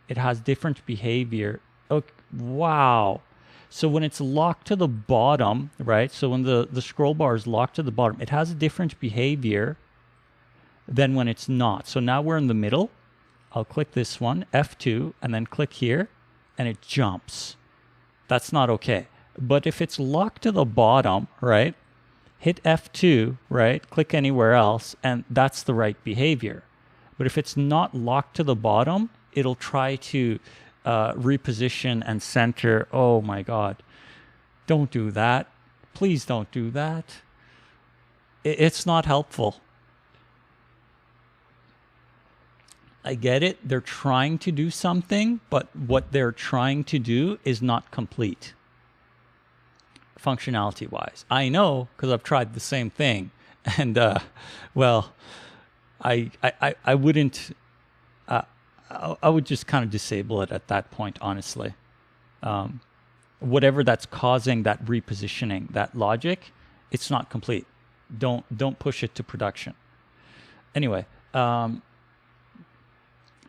it has different behavior? Okay, wow. So when it's locked to the bottom, right? So when the scroll bar is locked to the bottom, it has a different behavior than when it's not. So now we're in the middle. I'll click this one, F2, and then click here, and it jumps. That's not okay. But if it's locked to the bottom, right? Hit F2, right? Click anywhere else, and that's the right behavior. But if it's not locked to the bottom, it'll try to reposition and center. Oh my God. Don't do that. Please don't do that. It's not helpful. I get it. They're trying to do something, but what they're trying to do is not complete functionality wise. I know because I've tried the same thing. And well, I wouldn't, I would just kind of disable it at that point, honestly. Whatever that's causing that repositioning, that logic, it's not complete. Don't push it to production. Anyway,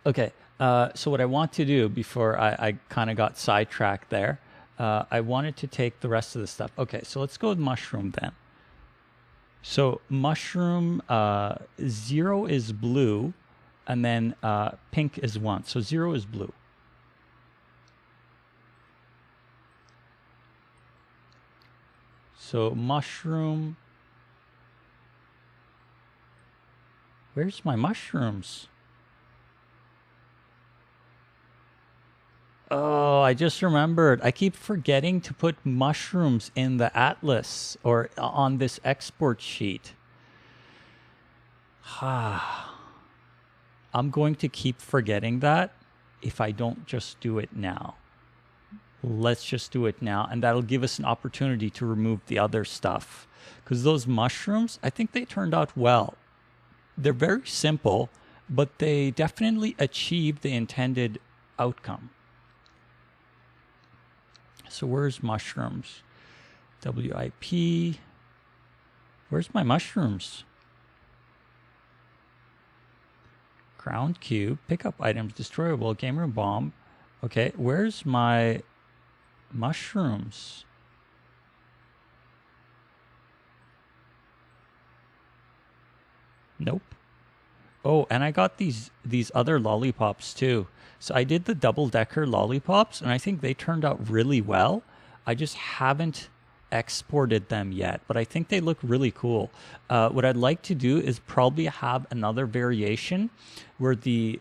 okay. So what I want to do before I kind of got sidetracked there, I wanted to take the rest of the stuff. Okay, so let's go with mushroom then. So mushroom 0 is blue, and then pink is 1. So 0 is blue. So mushroom. Where's my mushrooms? Oh, I just remembered. I keep forgetting to put mushrooms in the atlas or on this export sheet. I'm going to keep forgetting that if I don't just do it now. Let's just do it now, and that'll give us an opportunity to remove the other stuff. Because those mushrooms, I think they turned out well. They're very simple, but they definitely achieved the intended outcome. So where's mushrooms? WIP. Where's my mushrooms? Ground cube, pick up items, destroyable, game room bomb. Okay, where's my mushrooms? Nope. Oh, and I got these other lollipops too. So I did the double-decker lollipops, and I think they turned out really well. I just haven't exported them yet, but I think they look really cool. What I'd like to do is probably have another variation where the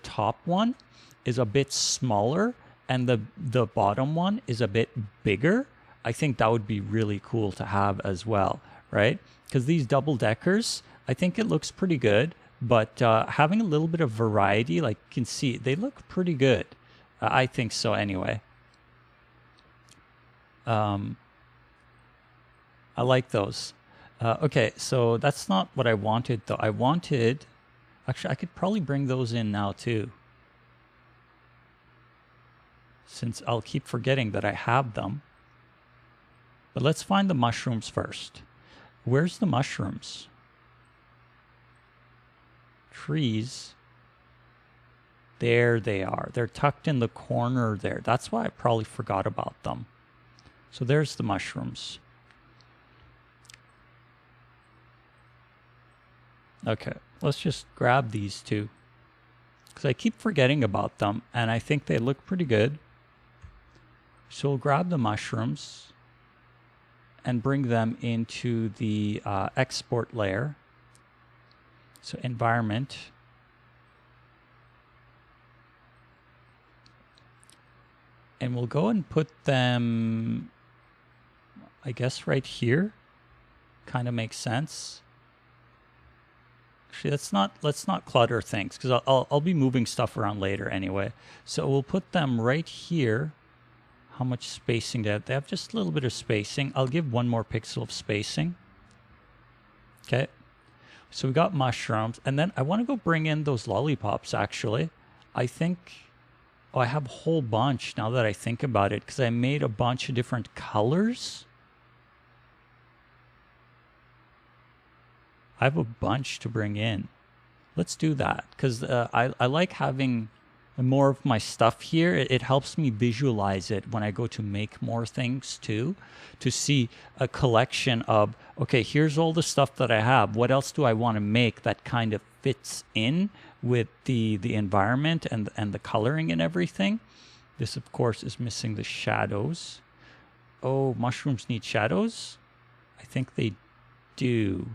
top one is a bit smaller and the bottom one is a bit bigger. I think that would be really cool to have as well, right? Because these double-deckers, I think it looks pretty good. But having a little bit of variety, like you can see, they look pretty good. I think so anyway. I like those. Okay, so that's not what I wanted, though. I wanted... Actually, I could probably bring those in now, too. Since I'll keep forgetting that I have them. But let's find the mushrooms first. Where's the mushrooms? Trees. There they are. They're tucked in the corner there. That's why I probably forgot about them. So there's the mushrooms. Okay, let's just grab these two, because I keep forgetting about them, and I think they look pretty good. So we'll grab the mushrooms and bring them into the export layer. So environment. And we'll go and put them, I guess, right here. Kind of makes sense. Actually, let's not clutter things, because I'll be moving stuff around later anyway. So we'll put them right here. How much spacing do they have? They have just a little bit of spacing. I'll give 1 more pixel of spacing. Okay. So we got mushrooms, and then I want to go bring in those lollipops, actually. I think, oh, I have a whole bunch now that I think about it, because I made a bunch of different colors. I have a bunch to bring in. Let's do that, because I like having more of my stuff here. It helps me visualize it when I go to make more things too, to see a collection of, okay, here's all the stuff that I have. What else do I want to make that kind of fits in with the environment and the coloring and everything? This, of course, is missing the shadows. Oh, mushrooms need shadows? I think they do.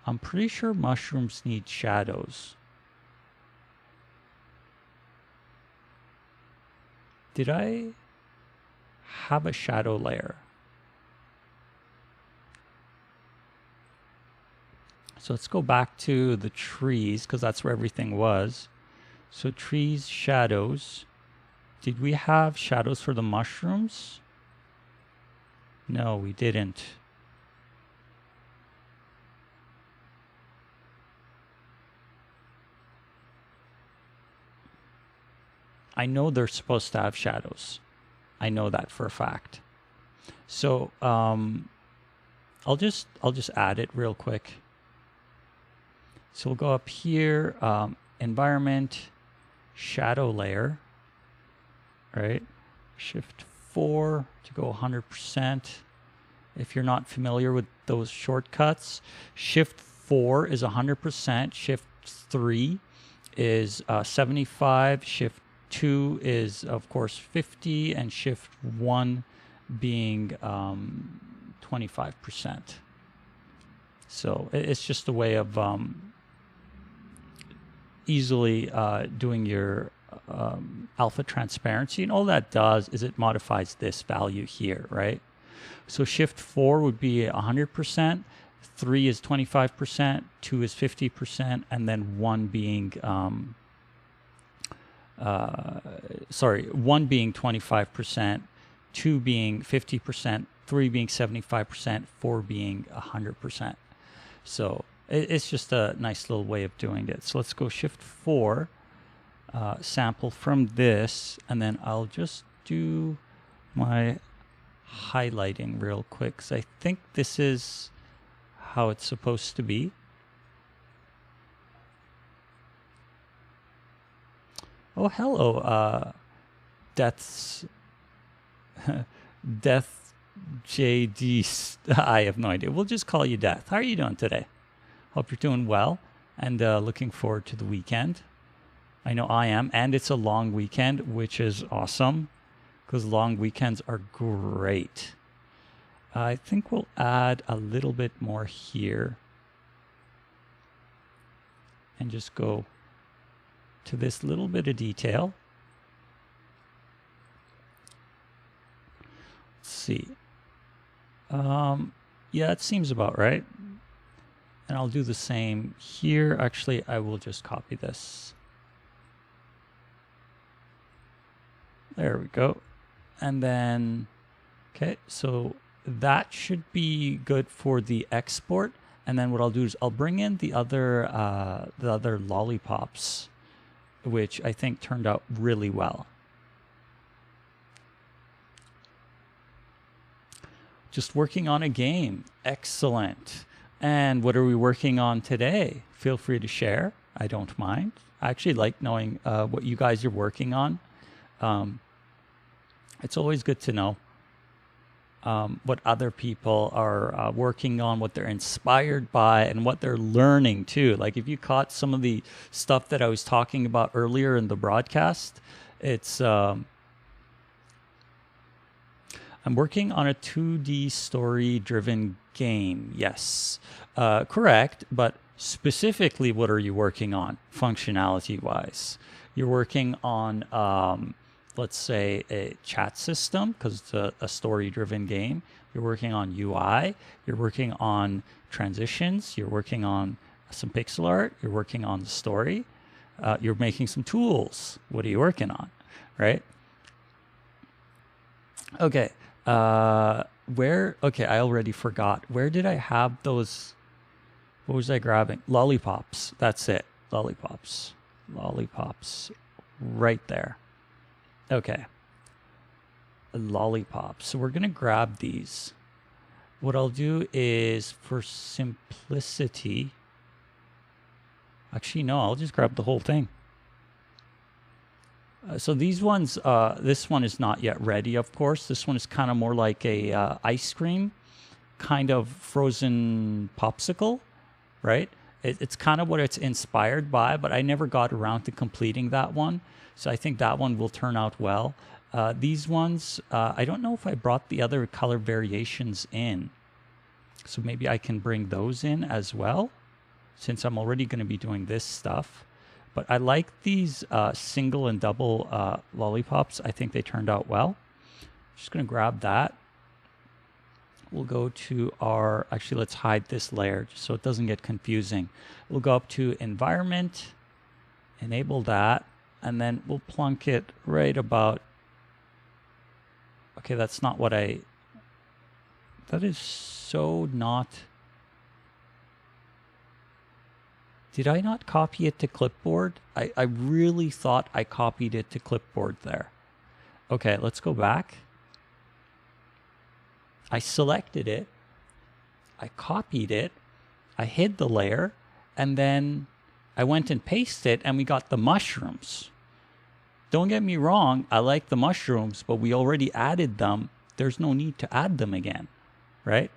I'm pretty sure mushrooms need shadows. Did I have a shadow layer? So let's go back to the trees, because that's where everything was. So trees, shadows. Did we have shadows for the mushrooms? No, we didn't. I know they're supposed to have shadows. I know that for a fact. So I'll just add it real quick. So we'll go up here, environment, shadow layer, right? Shift 4 to go 100%. If you're not familiar with those shortcuts, Shift 4 is 100%, Shift 3 is 75, Shift 2 is, of course, 50, and Shift 1 being 25%. So it's just a way of easily doing your alpha transparency. And all that does is it modifies this value here, right? So Shift 4 would be 100%, 3 is 25%, 2 is 50%, and then 1 being... 1 being 25%, 2 being 50%, 3 being 75%, 4 being 100%. So it's just a nice little way of doing it. So let's go Shift 4, sample from this, and then I'll just do my highlighting real quick, because I think this is how it's supposed to be. Oh, hello, Death JD. I have no idea. We'll just call you Death. How are you doing today? Hope you're doing well, and looking forward to the weekend. I know I am, and it's a long weekend, which is awesome, because long weekends are great. I think we'll add a little bit more here, and just go to this little bit of detail. Let's see. Yeah, it seems about right. And I'll do the same here. Actually, I will just copy this. There we go. And then, okay, so that should be good for the export. And then what I'll do is I'll bring in the other lollipops, which I think turned out really well. Just working on a game. Excellent. And what are we working on today? Feel free to share. I don't mind. I actually like knowing what you guys are working on. It's always good to know what other people are working on, what they're inspired by, and what they're learning too. Like if you caught some of the stuff that I was talking about earlier in the broadcast, it's I'm working on a 2D story-driven game. Yes, correct. But specifically, what are you working on functionality-wise? You're working on, let's say, a chat system because it's a story-driven game. You're working on UI. You're working on transitions. You're working on some pixel art. You're working on the story. You're making some tools. What are you working on, right? Okay. Okay, I already forgot. Where did I have those? What was I grabbing? Lollipops. That's it. Lollipops. Lollipops. Right there. Okay. Lollipops. So we're going to grab these. What I'll do is, for simplicity, actually, no, I'll just grab the whole thing. So these ones, this one is not yet ready, of course. This one is kind of more like a ice cream, kind of frozen popsicle, right? It's kind of what it's inspired by, but I never got around to completing that one. So I think that one will turn out well. These ones, I don't know if I brought the other color variations in. So maybe I can bring those in as well, since I'm already going to be doing this stuff. But I like these single and double lollipops. I think they turned out well. Just going to grab that. We'll go to our, actually, let's hide this layer just so it doesn't get confusing. We'll go up to environment, enable that, and then we'll plunk it right about, okay, that's not what that is so not, did I not copy it to clipboard? I really thought I copied it to clipboard there. Okay, let's go back. I selected it, I copied it, I hid the layer, and then I went and pasted it, and we got the mushrooms. Don't get me wrong, I like the mushrooms, but we already added them. There's no need to add them again, right?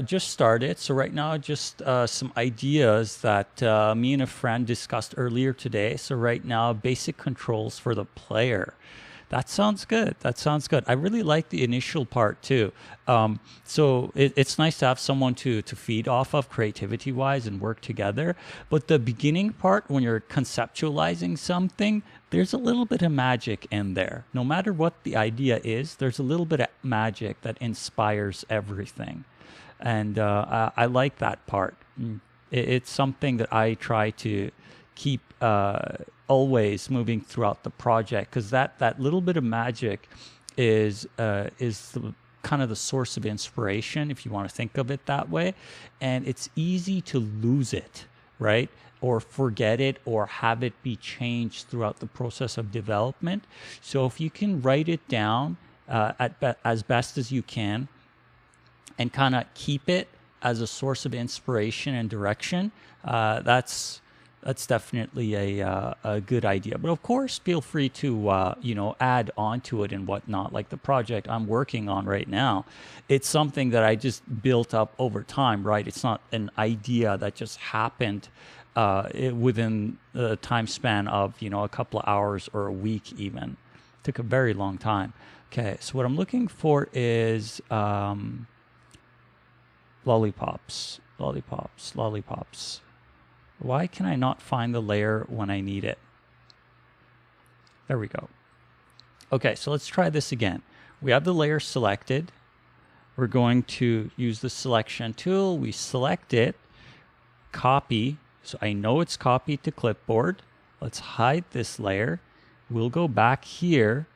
Just started. So right now, just some ideas that me and a friend discussed earlier today. So right now, basic controls for the player. That sounds good. That sounds good. I really like the initial part too. So it's nice to have someone to feed off of creativity-wise and work together. But the beginning part, when you're conceptualizing something, there's a little bit of magic in there. No matter what the idea is, there's a little bit of magic that inspires everything. And I like that part. It's something that I try to keep always moving throughout the project, because that little bit of magic is the kind of the source of inspiration, if you want to think of it that way. And it's easy to lose it, right? Or forget it, or have it be changed throughout the process of development. So if you can write it down as best as you can, and kind of keep it as a source of inspiration and direction, that's definitely a good idea. But of course, feel free to add on to it and whatnot. Like the project I'm working on right now, it's something that I just built up over time, right? It's not an idea that just happened within the time span of a couple of hours or a week even. It took a very long time. Okay, so what I'm looking for is lollipops. Why can I not find the layer when I need it? There we go. Okay, so let's try this again. We have the layer selected. We're going to use the selection tool. We select it, copy. So I know it's copied to clipboard. Let's hide this layer. We'll go back here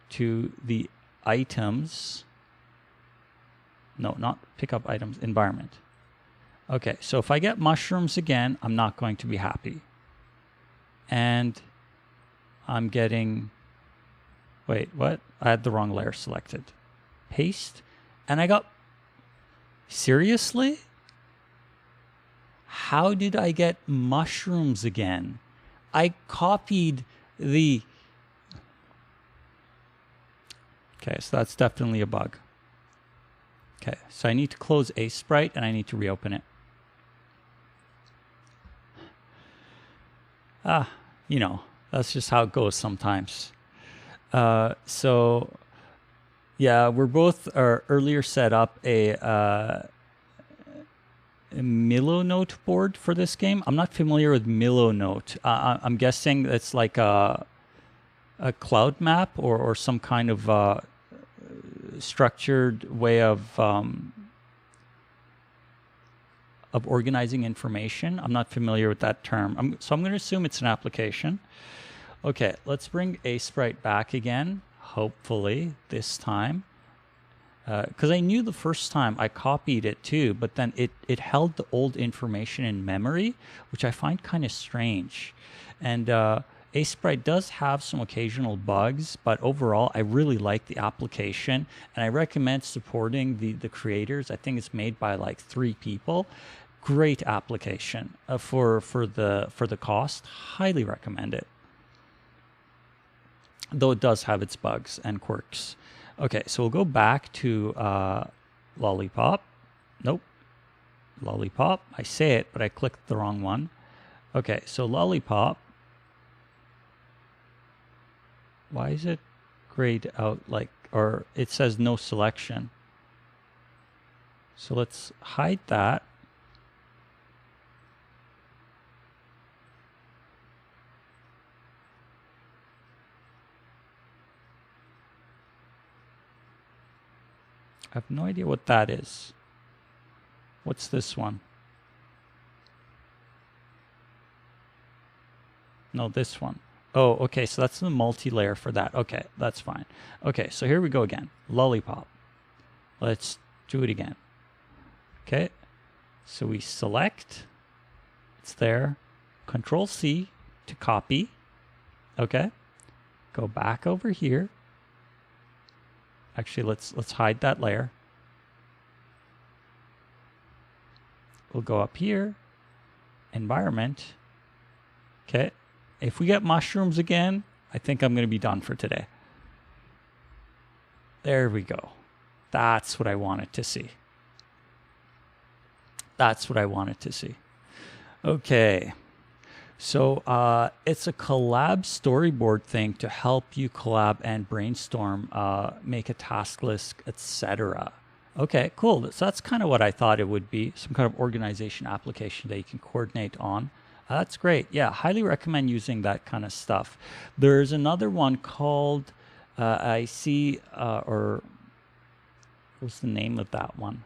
to the items. No, not pick up items, environment. Okay, so if I get mushrooms again, I'm not going to be happy. And I'm getting Wait, what? I had the wrong layer selected. Paste. And I got... Seriously? How did I get mushrooms again? I copied the... Okay, so that's definitely a bug. Okay, so I need to close a sprite and I need to reopen it. You know, that's just how it goes sometimes. So, yeah, we're both earlier set up a Milonote board for this game. I'm not familiar with Milonote. I'm guessing it's like a cloud map or some kind of structured way of organizing information. I'm not familiar with that term. So I'm going to assume it's an application. Okay, let's bring a sprite back again, hopefully this time. Because I knew the first time I copied it too, but then it held the old information in memory, which I find kind of strange. And Sprite does have some occasional bugs, but overall, I really like the application, and I recommend supporting the creators. I think it's made by like 3 people. Great application for the cost. Highly recommend it. Though it does have its bugs and quirks. Okay, so we'll go back to Lollipop. Nope. Lollipop. I say it, but I clicked the wrong one. Okay, so Lollipop. Why is it grayed out like, or it says no selection? So let's hide that. I have no idea what that is. What's this one? No, this one. Oh, okay, so that's the multi-layer for that. Okay, that's fine. Okay, so here we go again. Lollipop. Let's do it again. Okay, so we select. It's there. Control C to copy. Okay, go back over here. Actually, let's hide that layer. We'll go up here. Environment. Okay. If we get mushrooms again, I think I'm going to be done for today. There we go. That's what I wanted to see. That's what I wanted to see. Okay. So it's a collab storyboard thing to help you collab and brainstorm, make a task list, etc. Okay, cool. So that's kind of what I thought it would be, some kind of organization application that you can coordinate on. That's great. Yeah, highly recommend using that kind of stuff. There's another one called, I see, or what's the name of that one?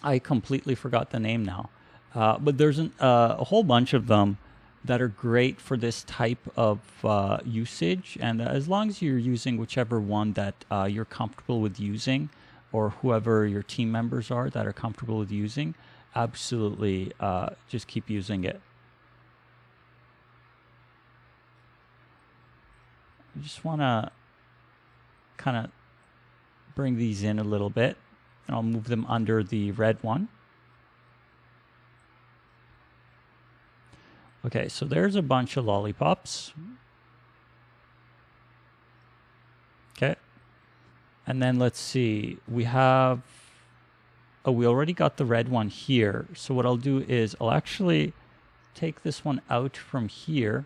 I completely forgot the name now. But there's a whole bunch of them that are great for this type of usage. And as long as you're using whichever one that you're comfortable with using, or whoever your team members are that are comfortable with using, absolutely just keep using it. I just want to kind of bring these in a little bit, and I'll move them under the red one. Okay, so there's a bunch of lollipops. Okay. And then let's see, we have, oh, we already got the red one here. So what I'll do is I'll actually take this one out from here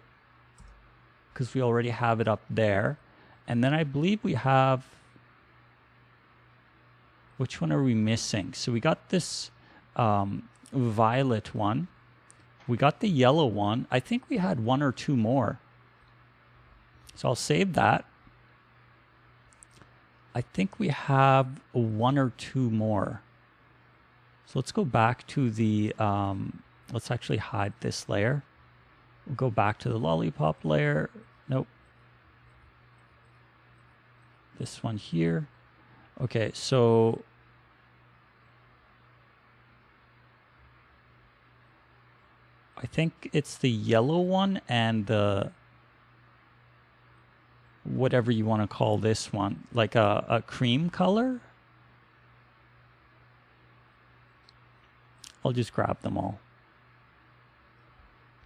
because we already have it up there. And then I believe we have, which one are we missing? So we got this violet one. We got the yellow one. I think we had 1 or 2 more. So I'll save that. I think we have 1 or 2 more. So let's go back to the, let's actually hide this layer. We'll go back to the lollipop layer. Nope. This one here. Okay, so I I think it's the yellow one and the whatever you want to call this one, like a cream color. I'll just grab them all.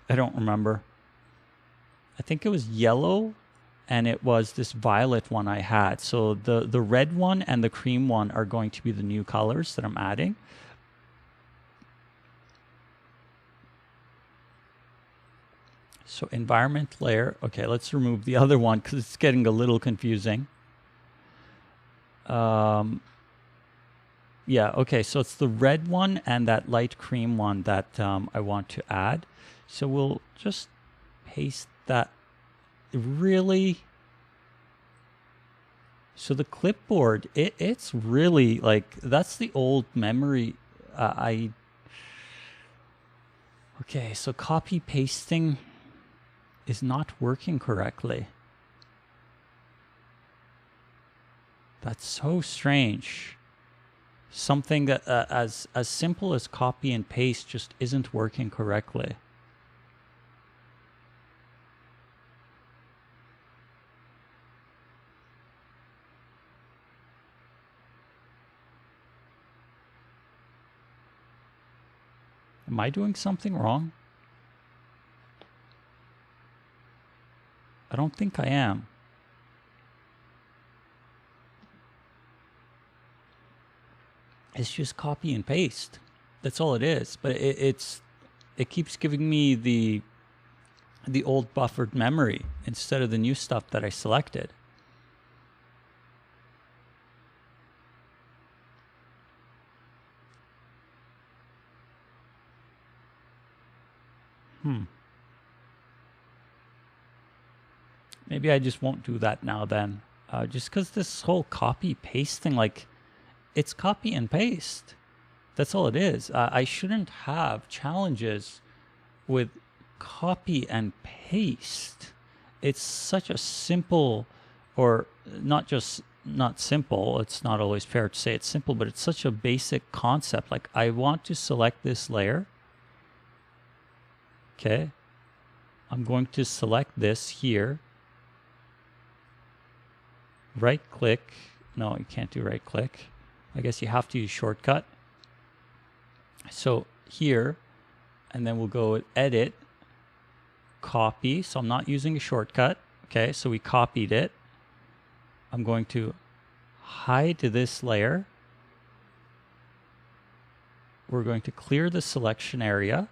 I don't remember. I think it was yellow and it was this violet one I had. So the red one and the cream one are going to be the new colors that I'm adding. So environment layer. Okay, let's remove the other one because it's getting a little confusing. Yeah, okay, so it's the red one and that light cream one that I want to add. So we'll just paste that. Really? So the clipboard, it's really like, that's the old memory. Okay, so copy pasting is not working correctly. That's so strange. Something that as simple as copy and paste just isn't working correctly. Am I doing something wrong? I don't think I am. It's just copy and paste. That's all it is. But it keeps giving me the old buffered memory instead of the new stuff that I selected. Maybe I just won't do that now then. Just because this whole copy paste thing, like, it's copy and paste. That's all it is. I shouldn't have challenges with copy and paste. It's such a simple, or not simple, it's not always fair to say it's simple, but it's such a basic concept. Like, I want to select this layer. Okay. I'm going to select this here. Right click. No, you can't do right click. I guess you have to use shortcut. So here, and then we'll go with edit, copy. So I'm not using a shortcut. Okay, so we copied it. I'm going to hide this layer. We're going to clear the selection area.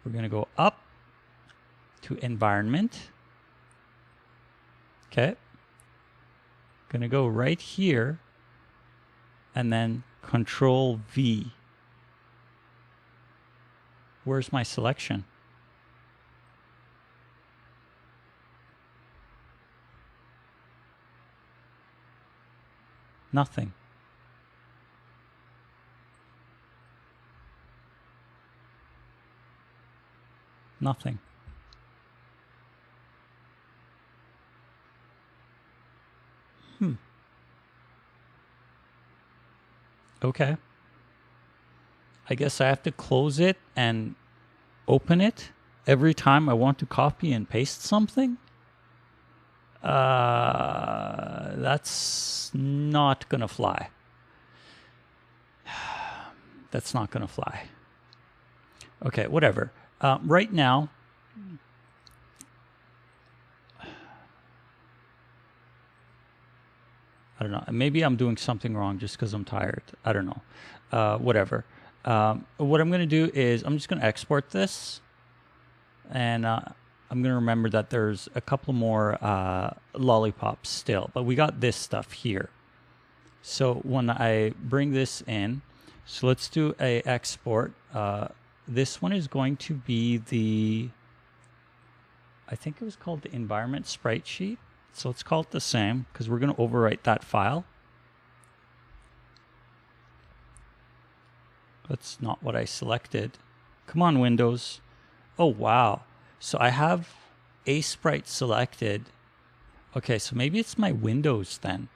We're going to go up to environment. Okay. Going to go right here and then Control V. Where's my selection? Nothing. Nothing. Okay. I guess I have to close it and open it every time I want to copy and paste something. That's not gonna fly. That's not gonna fly. Okay, whatever. Right now, I don't know. Maybe I'm doing something wrong just because I'm tired. I don't know. Whatever. What I'm going to do is I'm just going to export this. And I'm going to remember that there's a couple more lollipops still. But we got this stuff here. So when I bring this in, so let's do a export. This one is going to be the, I think it was called the environment sprite sheet. So let's call it the same because we're going to overwrite that file. That's not what I selected. Come on, Windows. Oh, wow. So I have a sprite selected. Okay, so maybe it's my Windows then.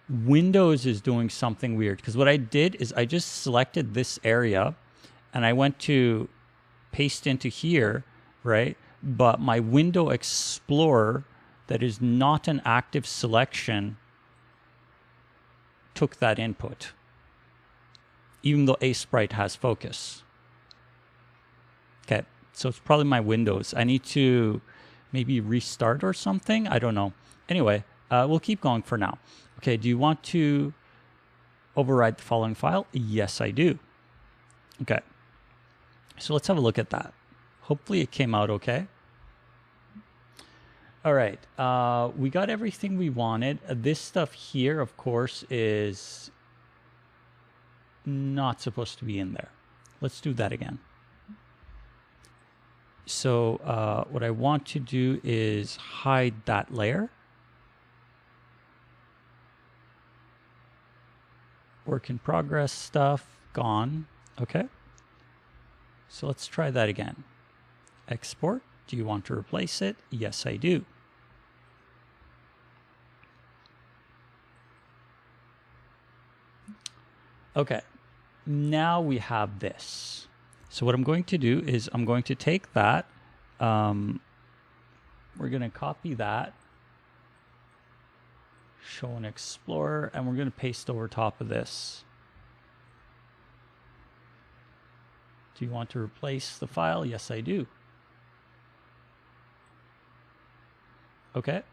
Windows is doing something weird because what I did is I just selected this area and I went to paste into here, right? But my window explorer that is not an active selection took that input, even though Sprite has focus. Okay, so it's probably my windows. I need to maybe restart or something. I don't know. Anyway, we'll keep going for now. Okay, do you want to override the following file? Yes, I do. Okay, so let's have a look at that. Hopefully it came out okay. All right, we got everything we wanted. This stuff here, of course, is not supposed to be in there. Let's do that again. So what I want to do is hide that layer. Work in progress stuff, gone. Okay. So let's try that again. Export. Do you want to replace it? Yes, I do. Okay. Now we have this. So what I'm going to do is I'm going to take that. We're going to copy that. Show in Explorer, and we're going to paste over top of this. Do you want to replace the file? Yes, I do. Okay.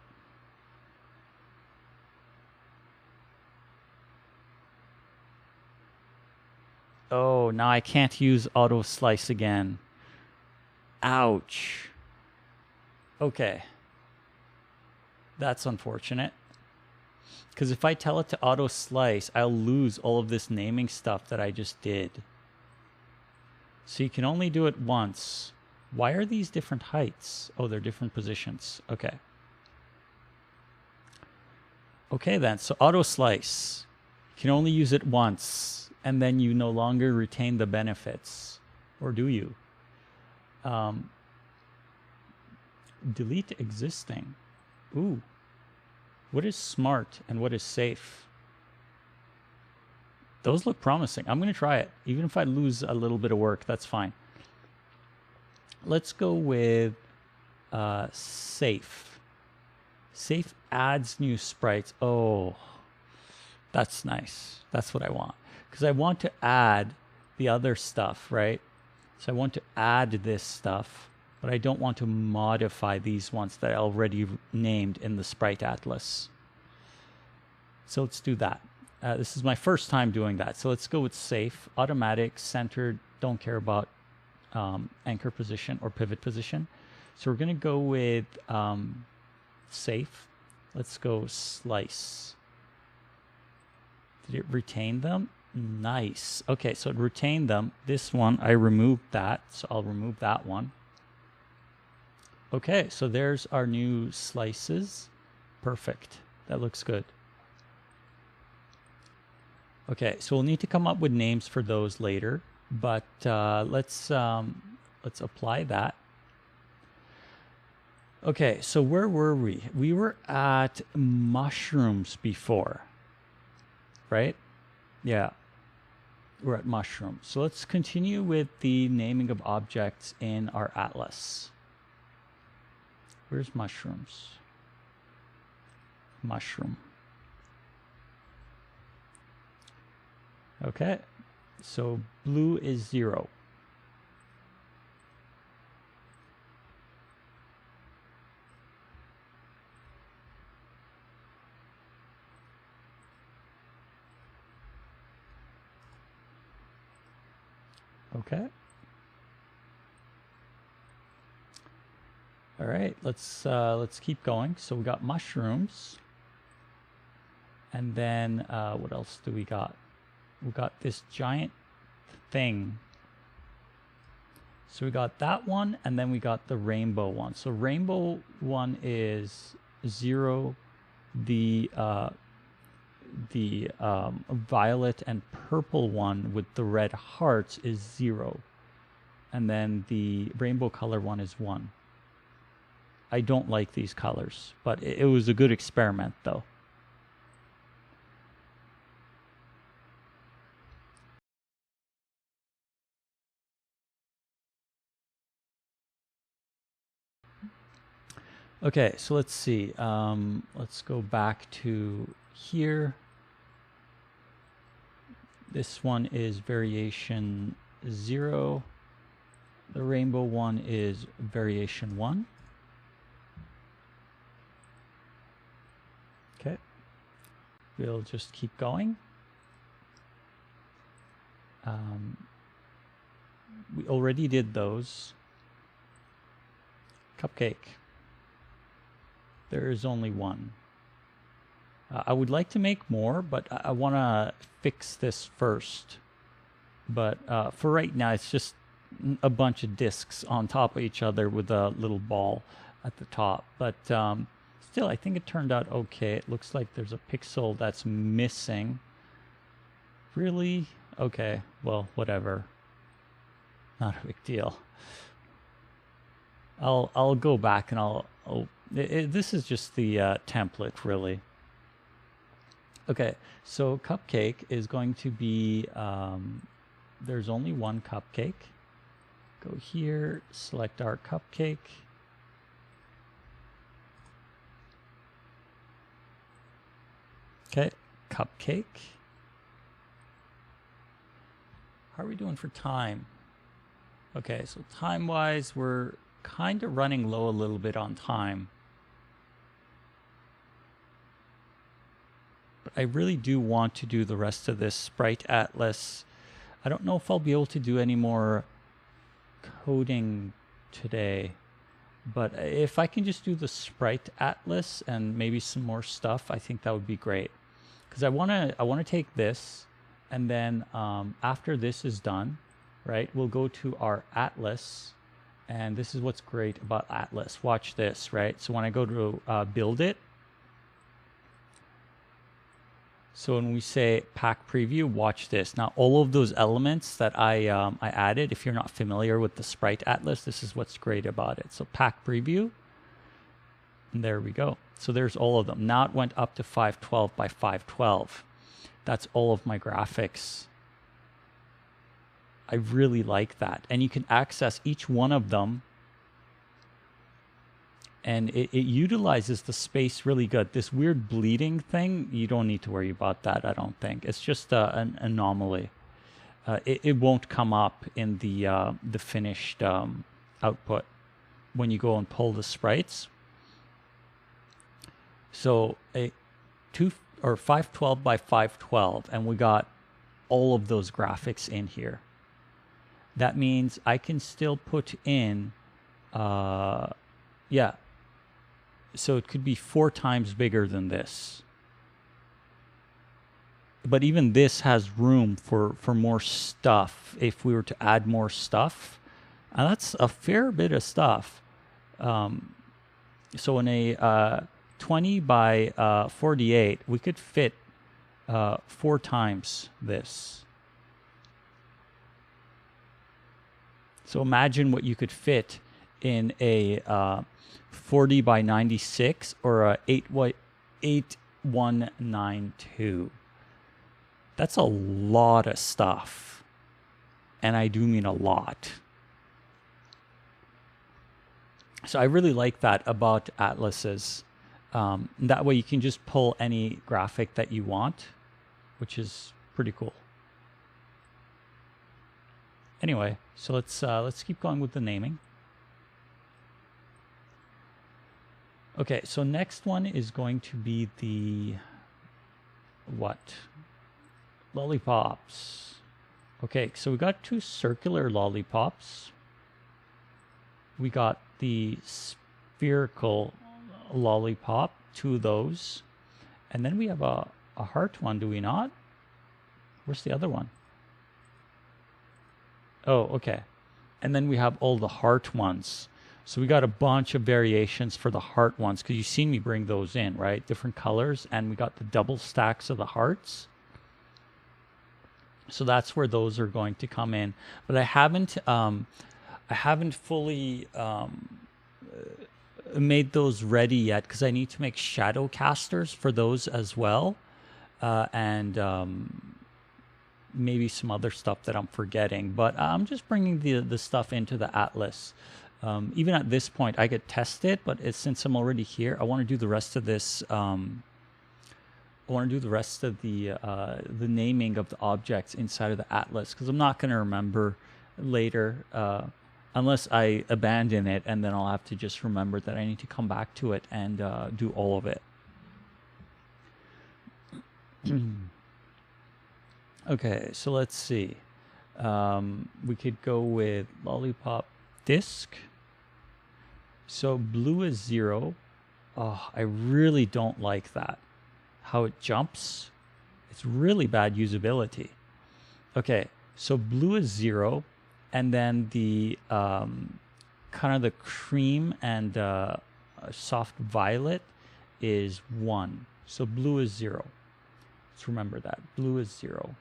Oh, now I can't use auto slice again. Ouch. Okay. That's unfortunate. Because if I tell it to auto slice, I'll lose all of this naming stuff that I just did. So you can only do it once. Why are these different heights? Oh, they're different positions. Okay. Okay then, so auto slice. You can only use it once, and then you no longer retain the benefits. Or do you? Delete existing. Ooh. What is smart and what is safe? Those look promising. I'm going to try it. Even if I lose a little bit of work, that's fine. Let's go with safe. Safe adds new sprites. Oh, that's nice. That's what I want. Because I want to add the other stuff, right? So I want to add this stuff, but I don't want to modify these ones that I already named in the Sprite Atlas. So let's do that. This is my first time doing that. So let's go with safe, automatic, centered, don't care about anchor position or pivot position. So we're going to go with safe. Let's go slice. Did it retain them? Nice. Okay, so it retained them. This one, I removed that, so I'll remove that one. Okay, so there's our new slices. Perfect. That looks good. Okay, so we'll need to come up with names for those later, but let's apply that. Okay, so where were we? We were at mushrooms before, right? Yeah, we're at mushrooms. So let's continue with the naming of objects in our atlas. Where's mushrooms? Mushroom. Okay, so blue is 0. Okay. All right, let's keep going. So we got mushrooms, and then what else do we got? We got this giant thing. So we got that one, and then we got the rainbow one. So rainbow one is 0. The violet and purple one with the red hearts is 0. And then the rainbow color one is 1. I don't like these colors, but it was a good experiment though. Okay, so let's see. Let's go back to here. This one is variation 0. The rainbow one is variation 1. Okay. We'll just keep going. We already did those. Cupcake. There is only one. I would like to make more, but I want to fix this first. But for right now, it's just a bunch of discs on top of each other with a little ball at the top. But still, I think it turned out okay. It looks like there's a pixel that's missing. Really? Okay, well, whatever. Not a big deal. I'll go back and this is just the template, really. Okay, so cupcake is going to be, there's only one cupcake. Go here, select our cupcake. Okay, cupcake. How are we doing for time? Okay, so time-wise, we're kind of running low a little bit on time. But I really do want to do the rest of this Sprite Atlas. I don't know if I'll be able to do any more coding today, but if I can just do the Sprite Atlas and maybe some more stuff, I think that would be great. Because I want to take this, and then after this is done, right, we'll go to our Atlas, and this is what's great about Atlas. Watch this, right? So when I go to build it, so when we say pack preview, watch this. Now, all of those elements that I added, if you're not familiar with the Sprite Atlas, this is what's great about it. So pack preview, and there we go. So there's all of them. Now it went up to 512 by 512. That's all of my graphics. I really like that. And you can access each one of them, and it utilizes the space really good. This weird bleeding thing, you don't need to worry about that, I don't think. It's just an anomaly. It won't come up in the finished output when you go and pull the sprites. So a 512 by 512, and we got all of those graphics in here. That means I can still put in, yeah. So it could be 4 times bigger than this. But even this has room for more stuff if we were to add more stuff. And that's a fair bit of stuff. So in a 20 by 48, we could fit 4 times this. So imagine what you could fit in a 40 by 96 or a 8192. That's a lot of stuff. And I do mean a lot. So I really like that about Atlases. That way you can just pull any graphic that you want, which is pretty cool. Anyway, so let's keep going with the naming. Okay, so next one is going to be the what? Lollipops. Okay, so we got 2 circular lollipops. We got the spherical lollipop, 2 of those. And then we have a heart one, do we not? Where's the other one? Oh, okay. And then we have all the heart ones. So we got a bunch of variations for the heart ones, because you've seen me bring those in, right? Different colors, and we got the double stacks of the hearts. So that's where those are going to come in. But I haven't fully made those ready yet, because I need to make shadow casters for those as well, and maybe some other stuff that I'm forgetting. But I'm just bringing the stuff into the Atlas. Even at this point, I could test it, but since I'm already here, I want to do the rest of this. I want to do the rest of the naming of the objects inside of the atlas, because I'm not going to remember later unless I abandon it, and then I'll have to just remember that I need to come back to it and do all of it. Okay, so let's see. We could go with lollipop disk. So blue is 0. Oh, I really don't like that. How it jumps. It's really bad usability. Okay, so blue is 0, and then the kind of the cream and soft violet is 1. So blue is 0. Let's remember that. Blue is 0.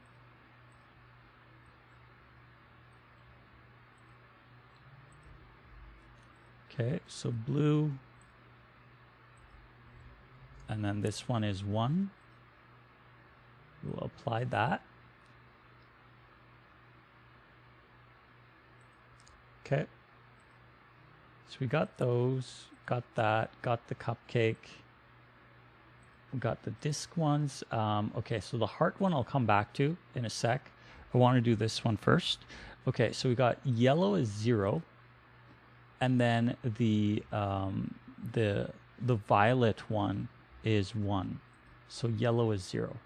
Okay, so blue, and then this one is 1. We'll apply that. Okay, so we got those, got that, got the cupcake, we got the disc ones. Okay, so the heart one I'll come back to in a sec. I want to do this one first. Okay, so we got yellow is 0. And then the violet one is 1. So yellow is 0.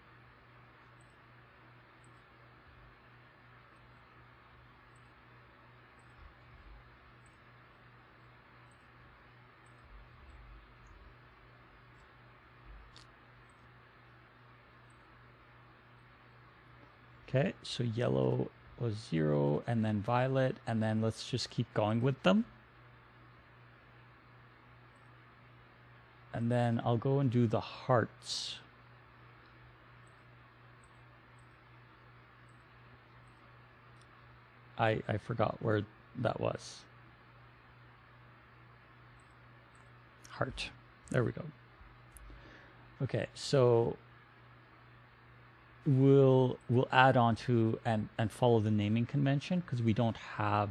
Okay, so yellow was 0, and then violet, and then let's just keep going with them. And then I'll go and do the hearts. I forgot where that was. Heart. There we go. Okay, so we'll add on to and follow the naming convention, because we don't have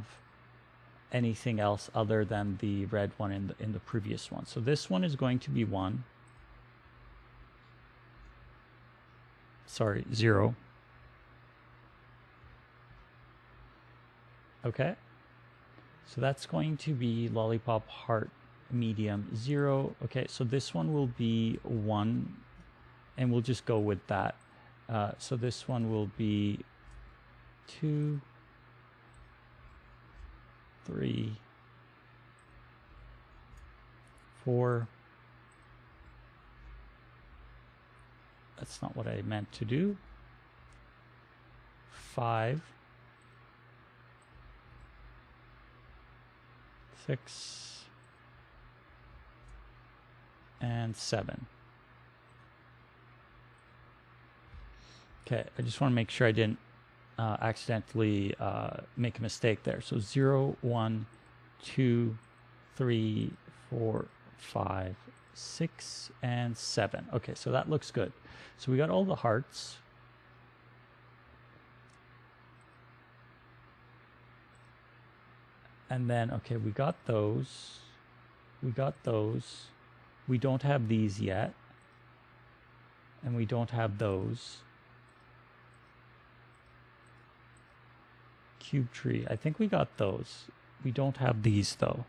anything else other than the red one in the previous one. So this one is going to be 1. Sorry, 0. Okay. So that's going to be lollipop heart medium 0. Okay, so this one will be 1, and we'll just go with that. So this one will be 2, 3, 4. That's not what I meant to do. 5, 6, and 7. Okay, I just want to make sure I didn't accidentally make a mistake there. So 0, 1, 2, 3, 4, 5, 6, and 7. Okay, so that looks good. So we got all the hearts. And then, okay, we got those. We got those. We don't have these yet. And we don't have those. Cube tree. I think we got those. We don't have these though.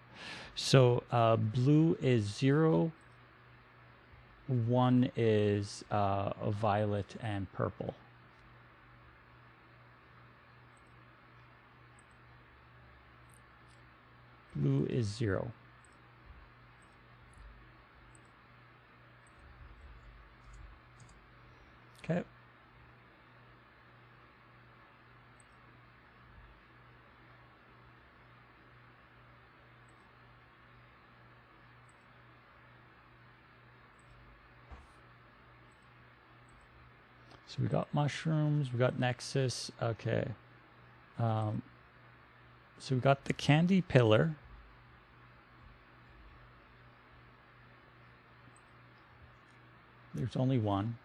So blue is 0. 1 is a violet and purple. Blue is 0. Okay. So we got mushrooms, we got Nexus, okay. So we got the candy pillar. There's only one.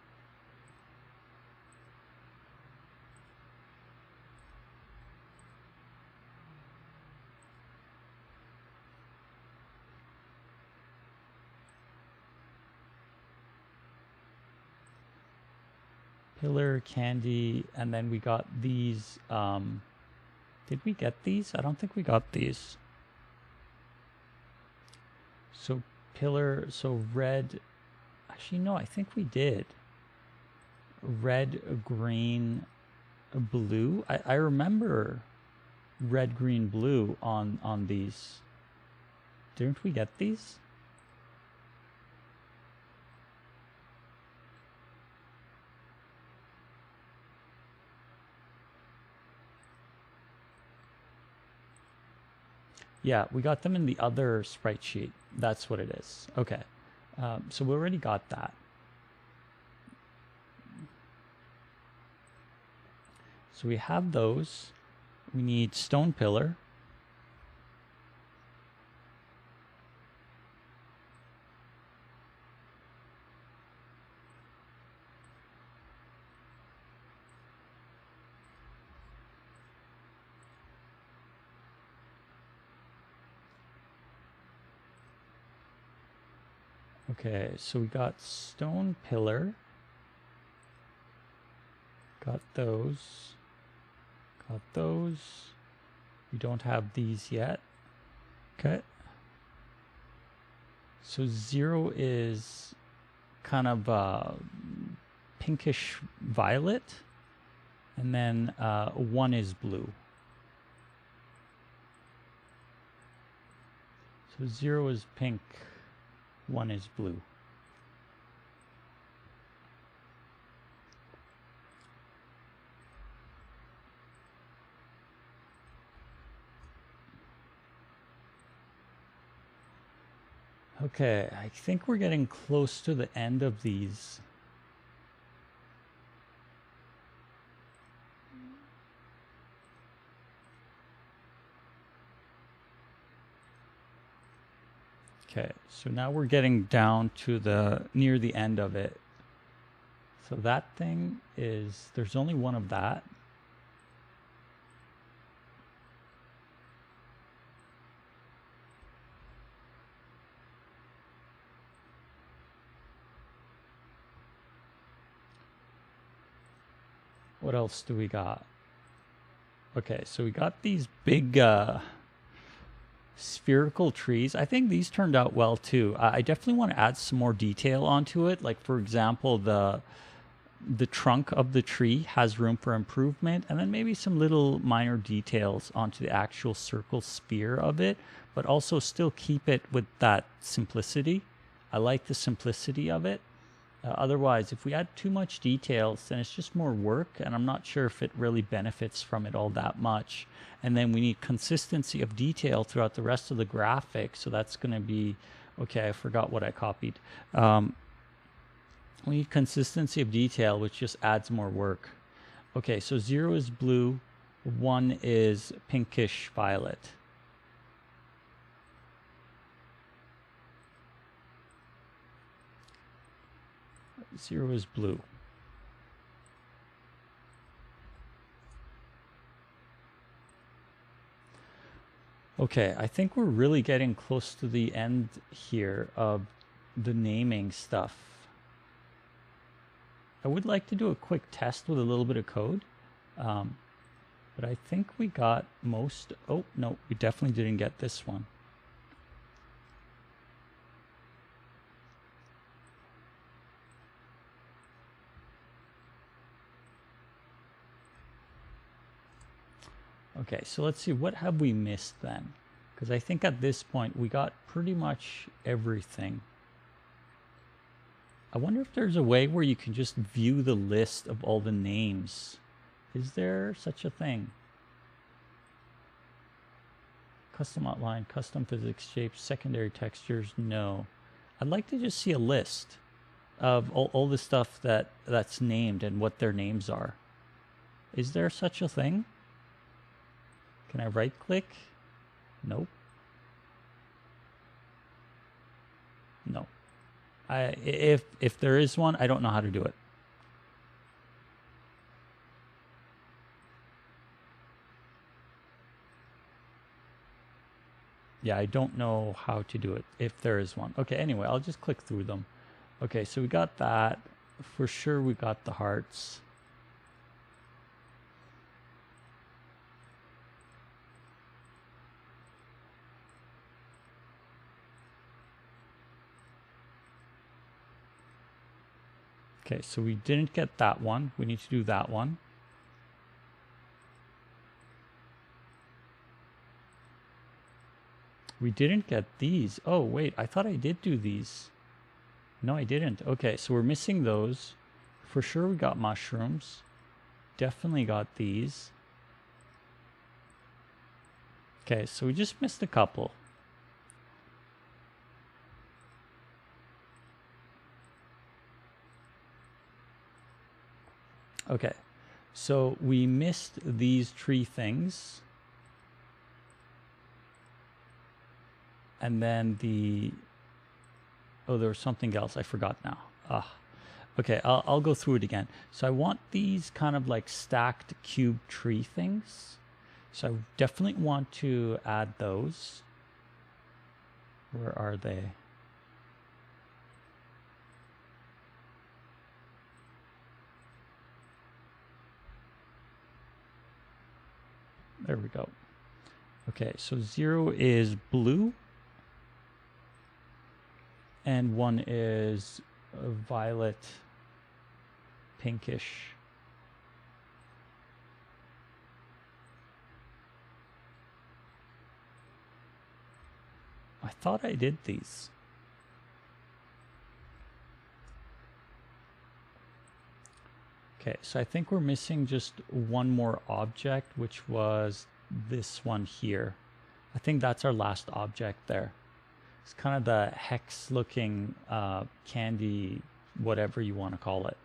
pillar, candy, and then we got these. Did we get these? I don't think we got these. So pillar, so red. Actually, no, I think we did. Red, green, blue. I remember red, green, blue on these. Didn't we get these? Yeah, we got them in the other sprite sheet. That's what it is. Okay. So we already got that. So we have those. We need stone pillar. Okay, so we got stone pillar. Got those. Got those. We don't have these yet. Okay. So 0 is kind of pinkish violet. And then 1 is blue. So 0 is pink. 1 is blue. Okay, I think we're getting close to the end of these. Okay, so now we're getting down to near the end of it. So that thing is, there's only one of that. What else do we got? Okay, so we got these big spherical trees. I think these turned out well too. I definitely want to add some more detail onto it. Like for example, the trunk of the tree has room for improvement, and then maybe some little minor details onto the actual circle sphere of it, but also still keep it with that simplicity. I like the simplicity of it. Otherwise, if we add too much details, then it's just more work, and I'm not sure if it really benefits from it all that much. And then we need consistency of detail throughout the rest of the graphic, so that's going to be, okay, I forgot what I copied. We need consistency of detail, which just adds more work. Okay, so 0 is blue, 1 is pinkish violet. Zero is blue. Okay, I think we're really getting close to the end here of the naming stuff. I would like to do a quick test with a little bit of code, but I think we got most. Oh, no, we definitely didn't get this one. Okay, so let's see, what have we missed then? Because I think at this point we got pretty much everything. I wonder if there's a way where you can just view the list of all the names. Is there such a thing? Custom outline, custom physics shapes, secondary textures, no. I'd like to just see a list of all the stuff that's named and what their names are. Is there such a thing? Can I right click? Nope. No. If there is one, I don't know how to do it. Yeah, I don't know how to do it if there is one. Okay, anyway, I'll just click through them. Okay, so we got that. For sure we got the hearts. Okay, so we didn't get that one. We need to do that one. We didn't get these. Oh, wait, I thought I did do these. No, I didn't. Okay, so we're missing those. For sure we got mushrooms. Definitely got these. Okay, so we just missed a couple. Okay, so we missed these three things. And then oh, there was something else. I forgot now. Okay, I'll go through it again. So I want these kind of like stacked cube tree things. So I definitely want to add those. Where are they? There we go. Okay, so 0 is blue. And 1 is violet, pinkish. I thought I did these. Okay, so I think we're missing just one more object, which was this one here. I think that's our last object there. It's kind of the hex looking candy, whatever you want to call it.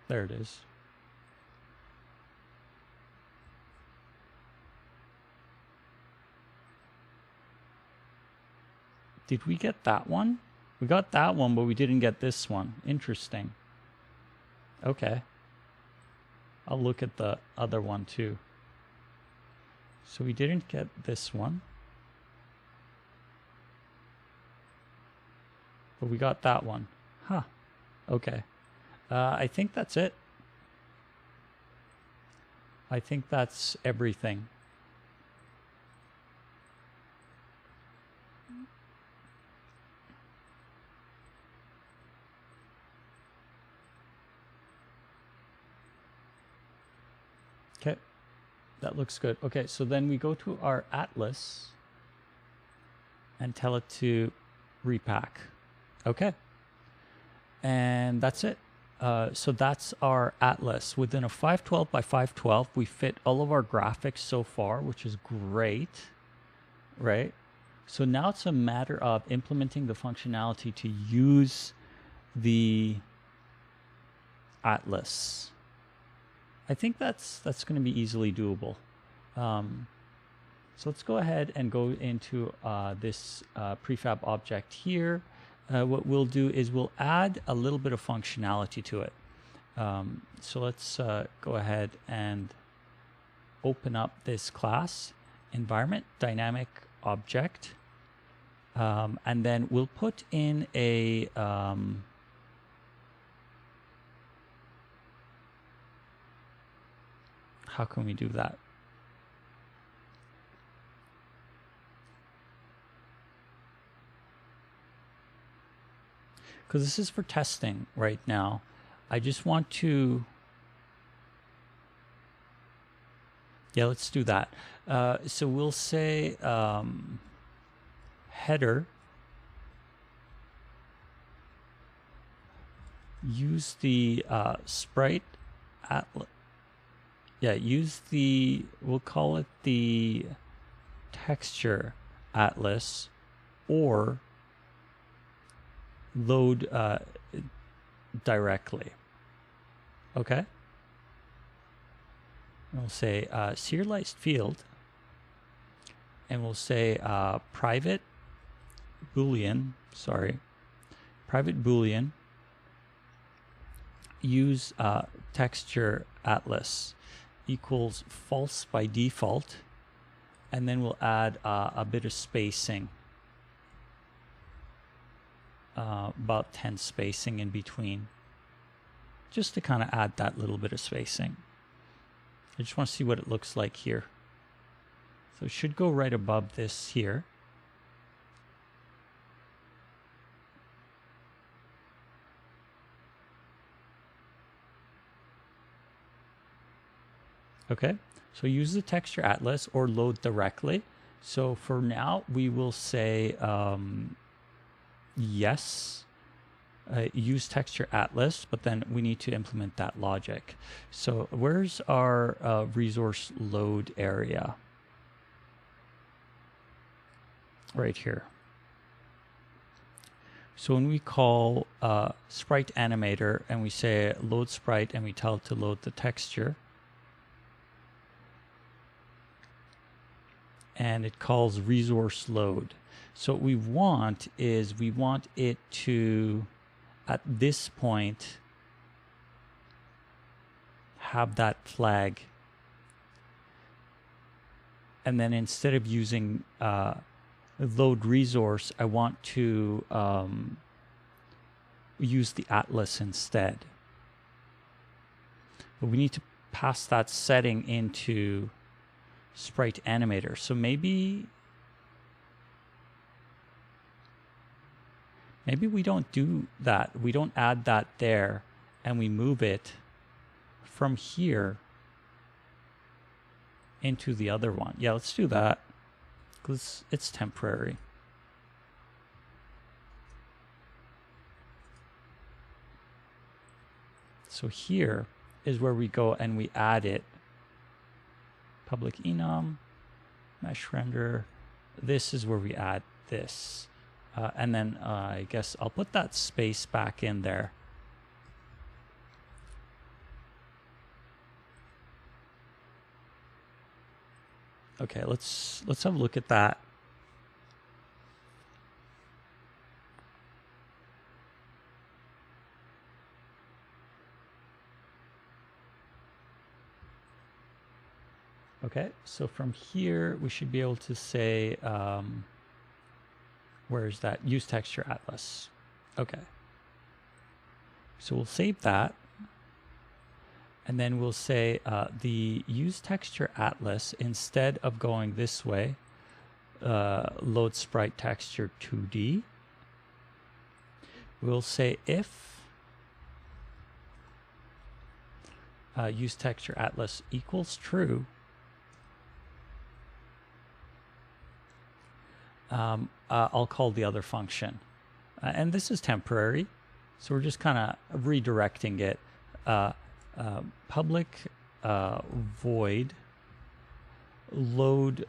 There it is. Did we get that one? We got that one, but we didn't get this one. Interesting. Okay. I'll look at the other one too. So we didn't get this one. But we got that one. Huh. Okay. I think that's it. I think that's everything. Okay, that looks good. Okay, so then we go to our atlas and tell it to repack. Okay, and that's it. So that's our atlas. Within a 512 by 512, we fit all of our graphics so far, which is great, right? So now it's a matter of implementing the functionality to use the atlas. I think that's going to be easily doable. So let's go ahead and go into this prefab object here. What we'll do is we'll add a little bit of functionality to it. So let's go ahead and open up this class, environment dynamic object, and then we'll put in a how can we do that? Because this is for testing right now. I just want to, yeah, let's do that. So we'll say header, use the Sprite Atlas. Yeah, use the, we'll call it the texture atlas, or load directly. Okay. We'll say serialized field, and we'll say private boolean, private boolean, use texture atlas equals false by default, and then we'll add a bit of spacing. about 10 spacing in between, just to kind of add that little bit of spacing. I just want to see what it looks like here. So it should go right above this here. Okay, so use the Texture Atlas or load directly. So for now, we will say yes, use Texture Atlas, but then we need to implement that logic. So where's our resource load area? Right here. So when we call Sprite Animator and we say load sprite and we tell it to load the texture, and it calls resource load. So what we want is we want it to, at this point, have that flag. And then instead of using load resource, I want to use the atlas instead. But we need to pass that setting into Sprite Animator. So maybe we don't do that. We don't add that there, and we move it from here into the other one. Yeah, let's do that, because it's temporary. So here is where we go and we add it. Public enum, mesh render. This is where we add this. And then I guess I'll put that space back in there. Okay, let's have a look at that. Okay, so from here we should be able to say, where's that? Use Texture Atlas. Okay. So we'll save that. And then we'll say the Use Texture Atlas, instead of going this way, load sprite texture 2D, we'll say if Use Texture Atlas equals true, I'll call the other function. And this is temporary, so we're just kind of redirecting it. Public void load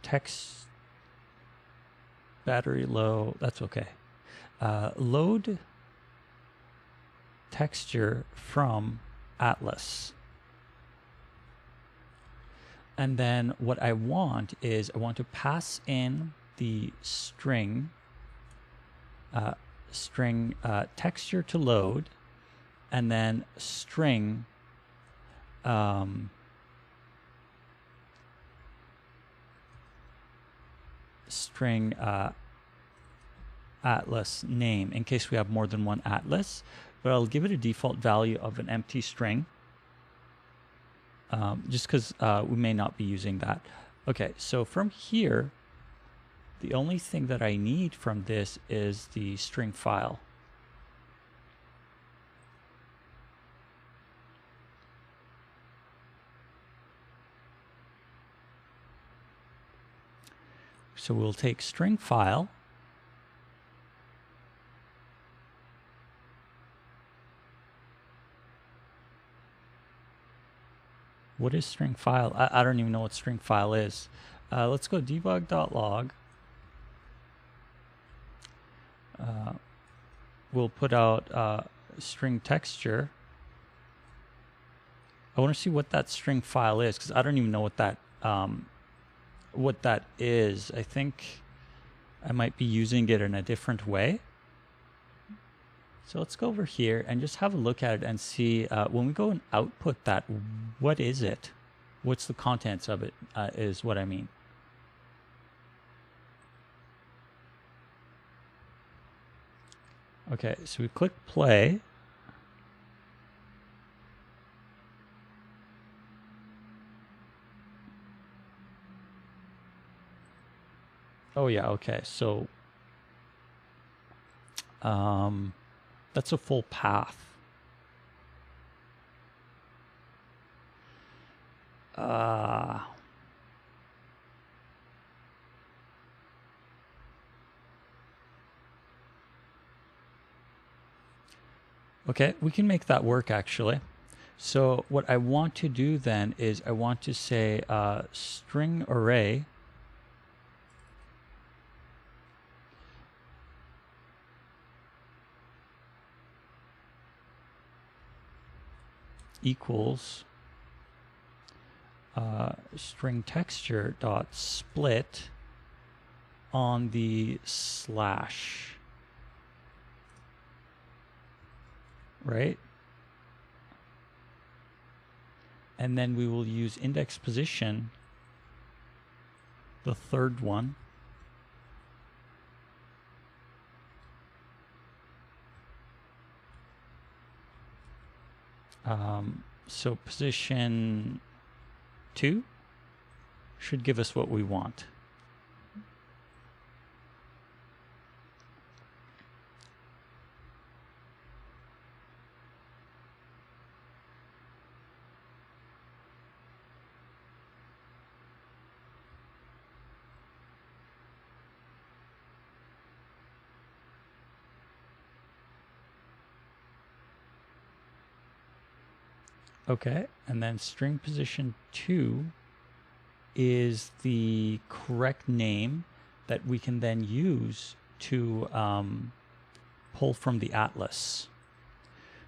text battery low, that's okay. Load texture from Atlas. And then what I want is I want to pass in the string texture to load, and then string atlas name in case we have more than one atlas, but I'll give it a default value of an empty string. Just because we may not be using that. Okay, so from here, the only thing that I need from this is the string file. So we'll take string file, what is string file? I don't even know what string file is. Let's go debug.log. We'll put out string texture. I want to see what that string file is, because I don't even know what that is. I think I might be using it in a different way. So let's go over here and just have a look at it and see when we go and output that, what is it? What's the contents of it is what I mean. Okay, so we click play. Oh yeah, okay, so that's a full path. Okay, we can make that work actually. So what I want to do then is I want to say string array equals string texture dot split on the slash, right? And then we will use index position, the third one, so position 2 should give us what we want. Okay, and then string position 2 is the correct name that we can then use to pull from the atlas.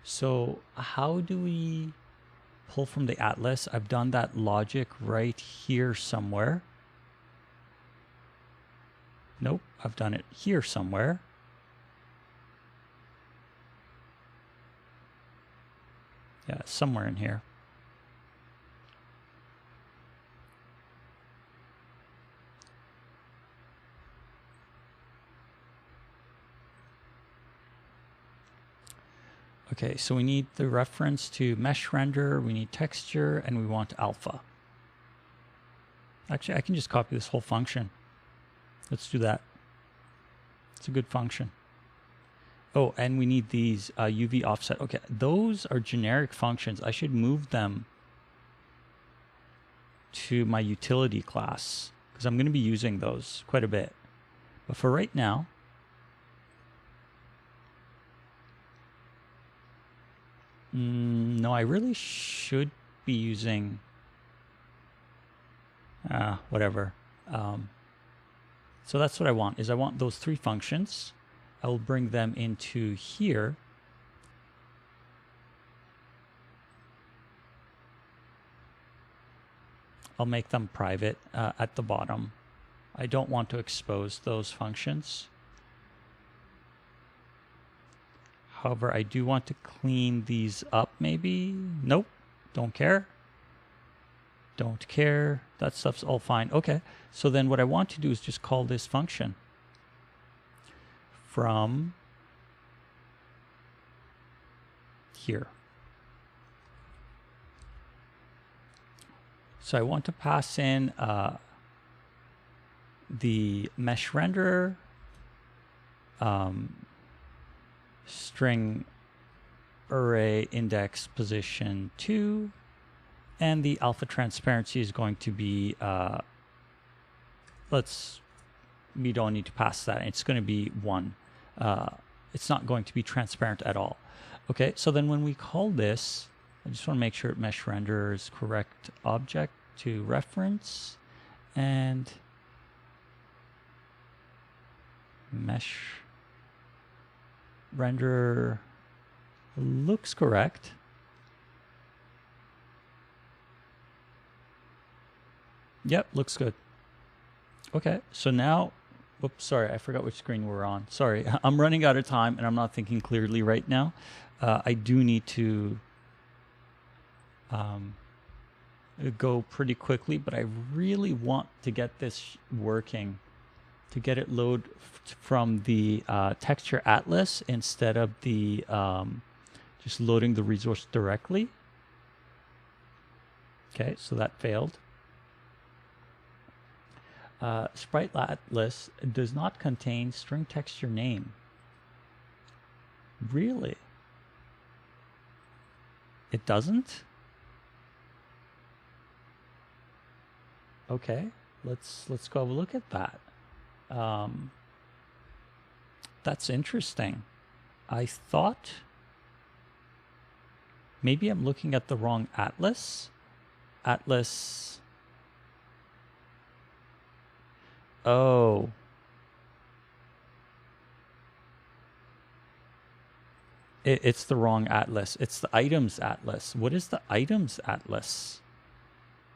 So how do we pull from the atlas? I've done that logic right here somewhere. Nope, I've done it here somewhere. Yeah, somewhere in here. Okay, so we need the reference to mesh render, we need texture, and we want alpha. Actually, I can just copy this whole function. Let's do that. It's a good function. Oh, and we need these UV offset. Okay, those are generic functions. I should move them to my utility class because I'm going to be using those quite a bit. But for right now, no, I really should be using whatever. So that's what I want, is I want those three functions. I will bring them into here. I'll make them private at the bottom. I don't want to expose those functions. However, I do want to clean these up maybe. Nope, don't care. Don't care. That stuff's all fine. Okay, so then what I want to do is just call this function from here. So I want to pass in the mesh renderer, string array index position 2, and the alpha transparency is going to be, we don't need to pass that. It's going to be 1. It's not going to be transparent at all. Okay, so then when we call this, I just want to make sure mesh renderer is correct object to reference, and mesh renderer looks correct. Yep, looks good. Okay, so now, whoops, sorry, I forgot which screen we're on. Sorry, I'm running out of time and I'm not thinking clearly right now. I do need to go pretty quickly, but I really want to get this working to get it load from the texture atlas instead of the just loading the resource directly. Okay, so that failed. Sprite Atlas does not contain string texture name. Really? It doesn't? Okay, let's go have a look at that. That's interesting. I thought maybe I'm looking at the wrong atlas. Atlas. Oh. It's the wrong atlas. It's the items atlas. What is the items atlas?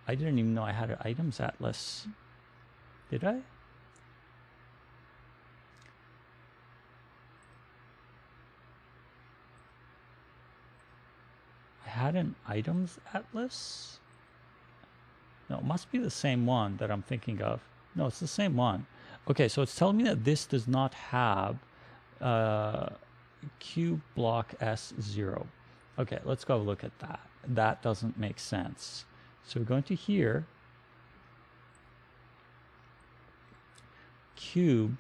I didn't even know I had an items atlas. Did I? I had an items atlas? No, it must be the same one that I'm thinking of. No, it's the same one. Okay, so it's telling me that this does not have cube block S0. Okay, let's go look at that. That doesn't make sense. So we're going to here, cube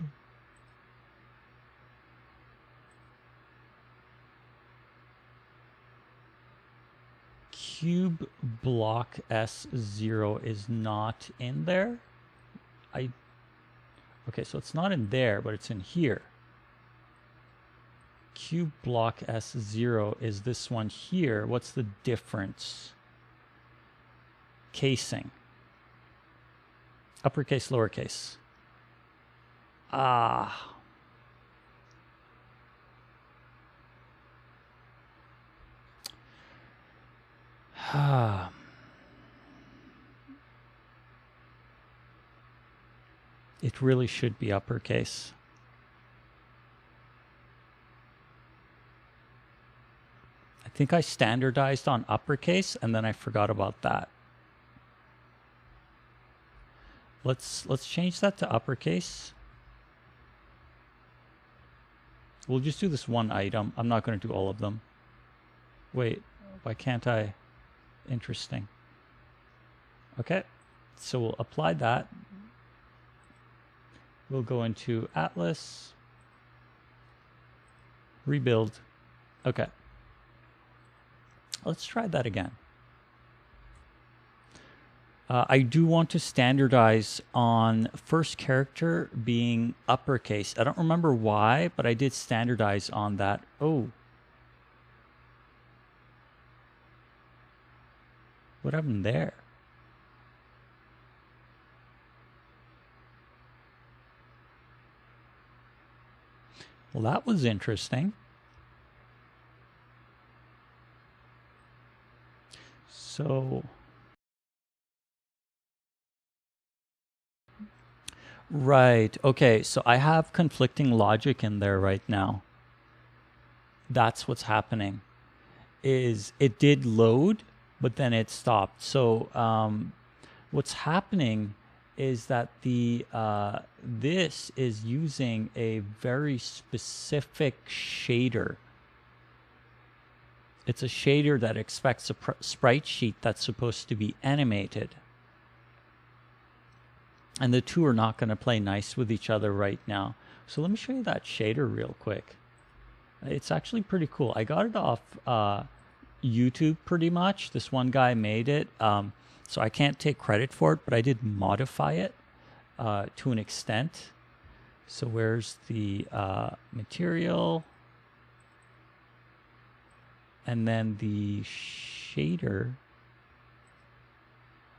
block S0 is not in there. Okay, so it's not in there, but it's in here. Cube block S0 is this one here. What's the difference? Casing. Uppercase, lowercase. Ah. It really should be uppercase. I think I standardized on uppercase and then I forgot about that. Let's change that to uppercase. We'll just do this one item. I'm not going to do all of them. Wait, why can't I? Interesting. Okay, so we'll apply that. We'll go into Atlas, rebuild. Okay. Let's try that again. I do want to standardize on first character being uppercase. I don't remember why, but I did standardize on that. Oh. What happened there? Well, that was interesting. So, right. Okay, so I have conflicting logic in there right now. That's what's happening. Is it did load, but then it stopped. So, what's happening is that the this is using a very specific shader. It's a shader that expects a sprite sheet that's supposed to be animated. And the two are not going to play nice with each other right now. So let me show you that shader real quick. It's actually pretty cool. I got it off YouTube pretty much. This one guy made it. So I can't take credit for it, but I did modify it to an extent. So where's the material? And then the shader.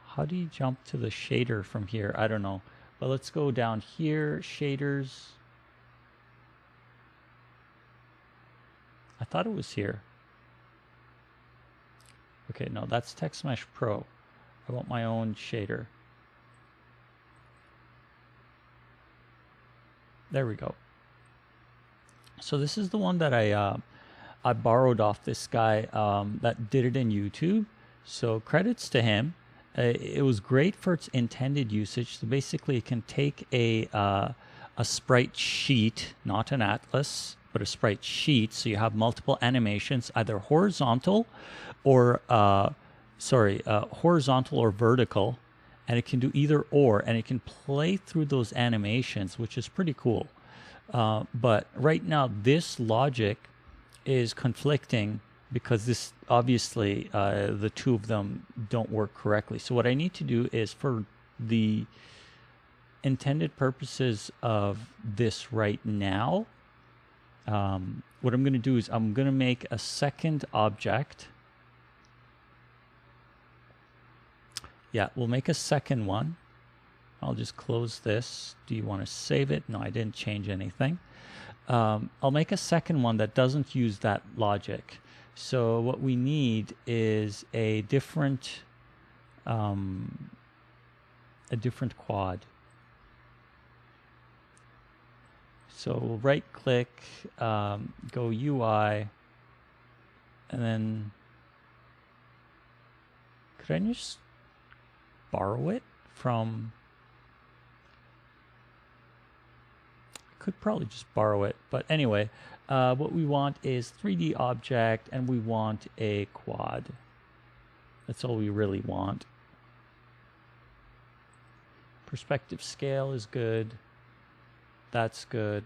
How do you jump to the shader from here? I don't know. But let's go down here, shaders. I thought it was here. Okay, no, that's TextMesh Pro. I want my own shader. There we go. So this is the one that I borrowed off this guy that did it in YouTube. So credits to him. It was great for its intended usage. So basically, it can take a a sprite sheet, not an atlas, but a sprite sheet. So you have multiple animations, either horizontal or horizontal or vertical, and it can do either or, and it can play through those animations, which is pretty cool. But right now, this logic is conflicting because this obviously the two of them don't work correctly. So what I need to do is, for the intended purposes of this right now, what I'm going to do is I'm going to make a second object. Yeah, we'll make a second one. I'll just close this. Do you want to save it? No, I didn't change anything. I'll make a second one that doesn't use that logic. So what we need is a different quad. So we'll right click, go UI, and then could I just borrow it from, I could probably just borrow it, but anyway, what we want is 3D object, and we want a quad. That's all we really want. Perspective scale is good. That's good.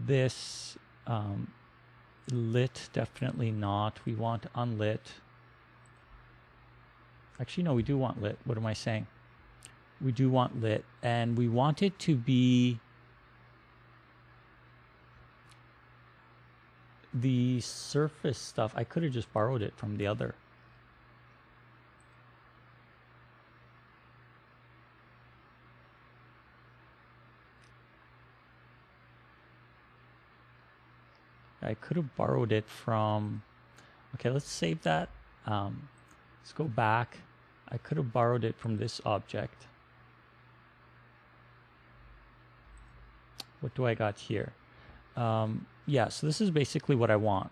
This lit, definitely not. We want unlit. Actually, no, we do want lit. What am I saying? We do want lit, and we want it to be the surface stuff. I could have just borrowed it from the other. I could have borrowed it from, okay, let's save that. Let's go back. I could have borrowed it from this object. What do I got here? Yeah, so this is basically what I want.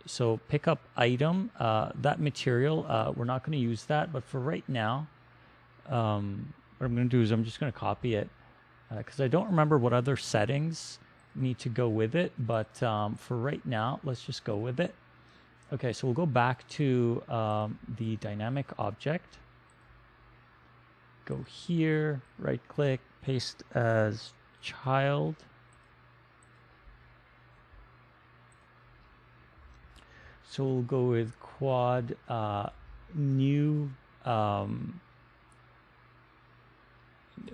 So pick up item, that material, we're not going to use that, but for right now, what I'm going to do is I'm just going to copy it because I don't remember what other settings need to go with it, but for right now, let's just go with it. Okay, so we'll go back to the dynamic object. Go here, right click, paste as child. So we'll go with quad new.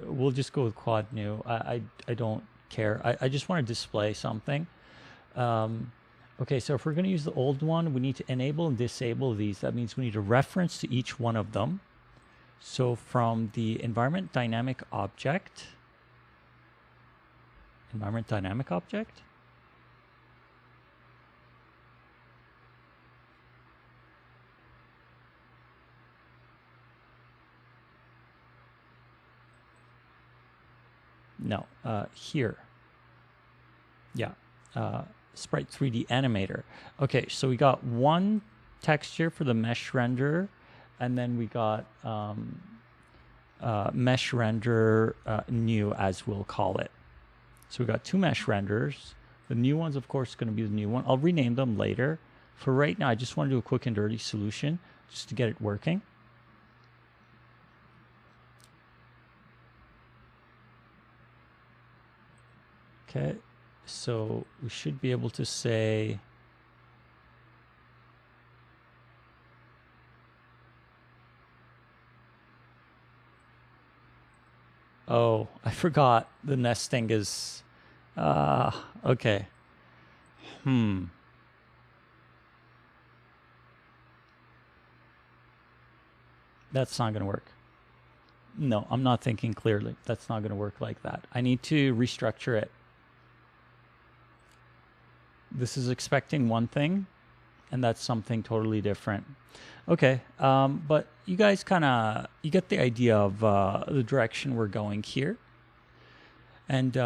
We'll just go with quad new. I don't care. I just want to display something. Okay, so if we're going to use the old one, we need to enable and disable these. That means we need a reference to each one of them. So from the environment dynamic object, no, here. Yeah, Sprite 3D animator. Okay, so we got one texture for the mesh render, and then we got mesh render new, as we'll call it. So we got two mesh renders. The new one's, of course, going to be the new one. I'll rename them later. For right now, I just want to do a quick and dirty solution just to get it working. Okay, so we should be able to say, oh, I forgot the nesting is, okay. That's not going to work. No, I'm not thinking clearly. That's not going to work like that. I need to restructure it. This is expecting one thing, and that's something totally different. Okay, but you guys you get the idea of the direction we're going here. And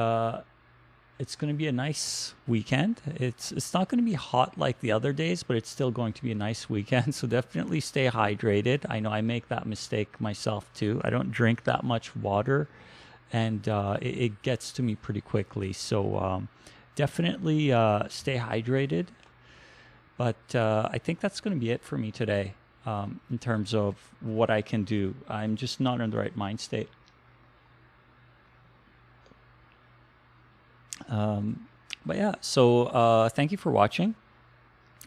it's going to be a nice weekend. It's not going to be hot like the other days, but it's still going to be a nice weekend. So definitely stay hydrated. I know I make that mistake myself too. I don't drink that much water and it gets to me pretty quickly. So definitely stay hydrated. But I think that's going to be it for me today in terms of what I can do. I'm just not in the right mind state. But yeah, so thank you for watching.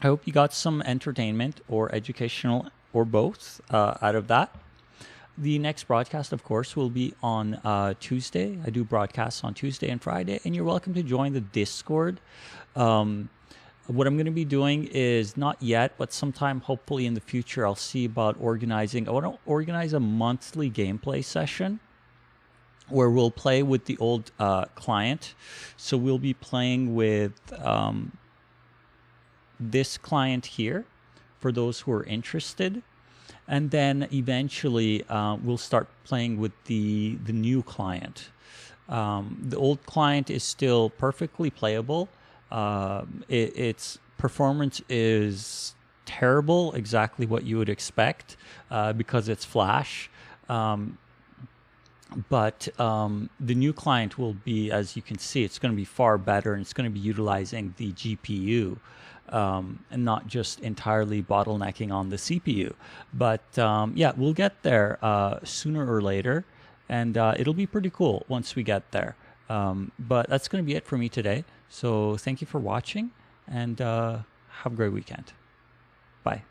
I hope you got some entertainment or educational or both out of that. The next broadcast, of course, will be on Tuesday. I do broadcasts on Tuesday and Friday, and you're welcome to join the Discord. What I'm going to be doing is not yet, but sometime hopefully in the future, I'll see about organizing. I want to organize a monthly gameplay session where we'll play with the old client. So we'll be playing with this client here for those who are interested. And then eventually we'll start playing with the new client. The old client is still perfectly playable. Its performance is terrible, exactly what you would expect because it's Flash. But the new client will be, as you can see, it's going to be far better, and it's going to be utilizing the GPU and not just entirely bottlenecking on the CPU. But yeah, we'll get there sooner or later, and it'll be pretty cool once we get there. But that's going to be it for me today. So thank you for watching, and have a great weekend. Bye.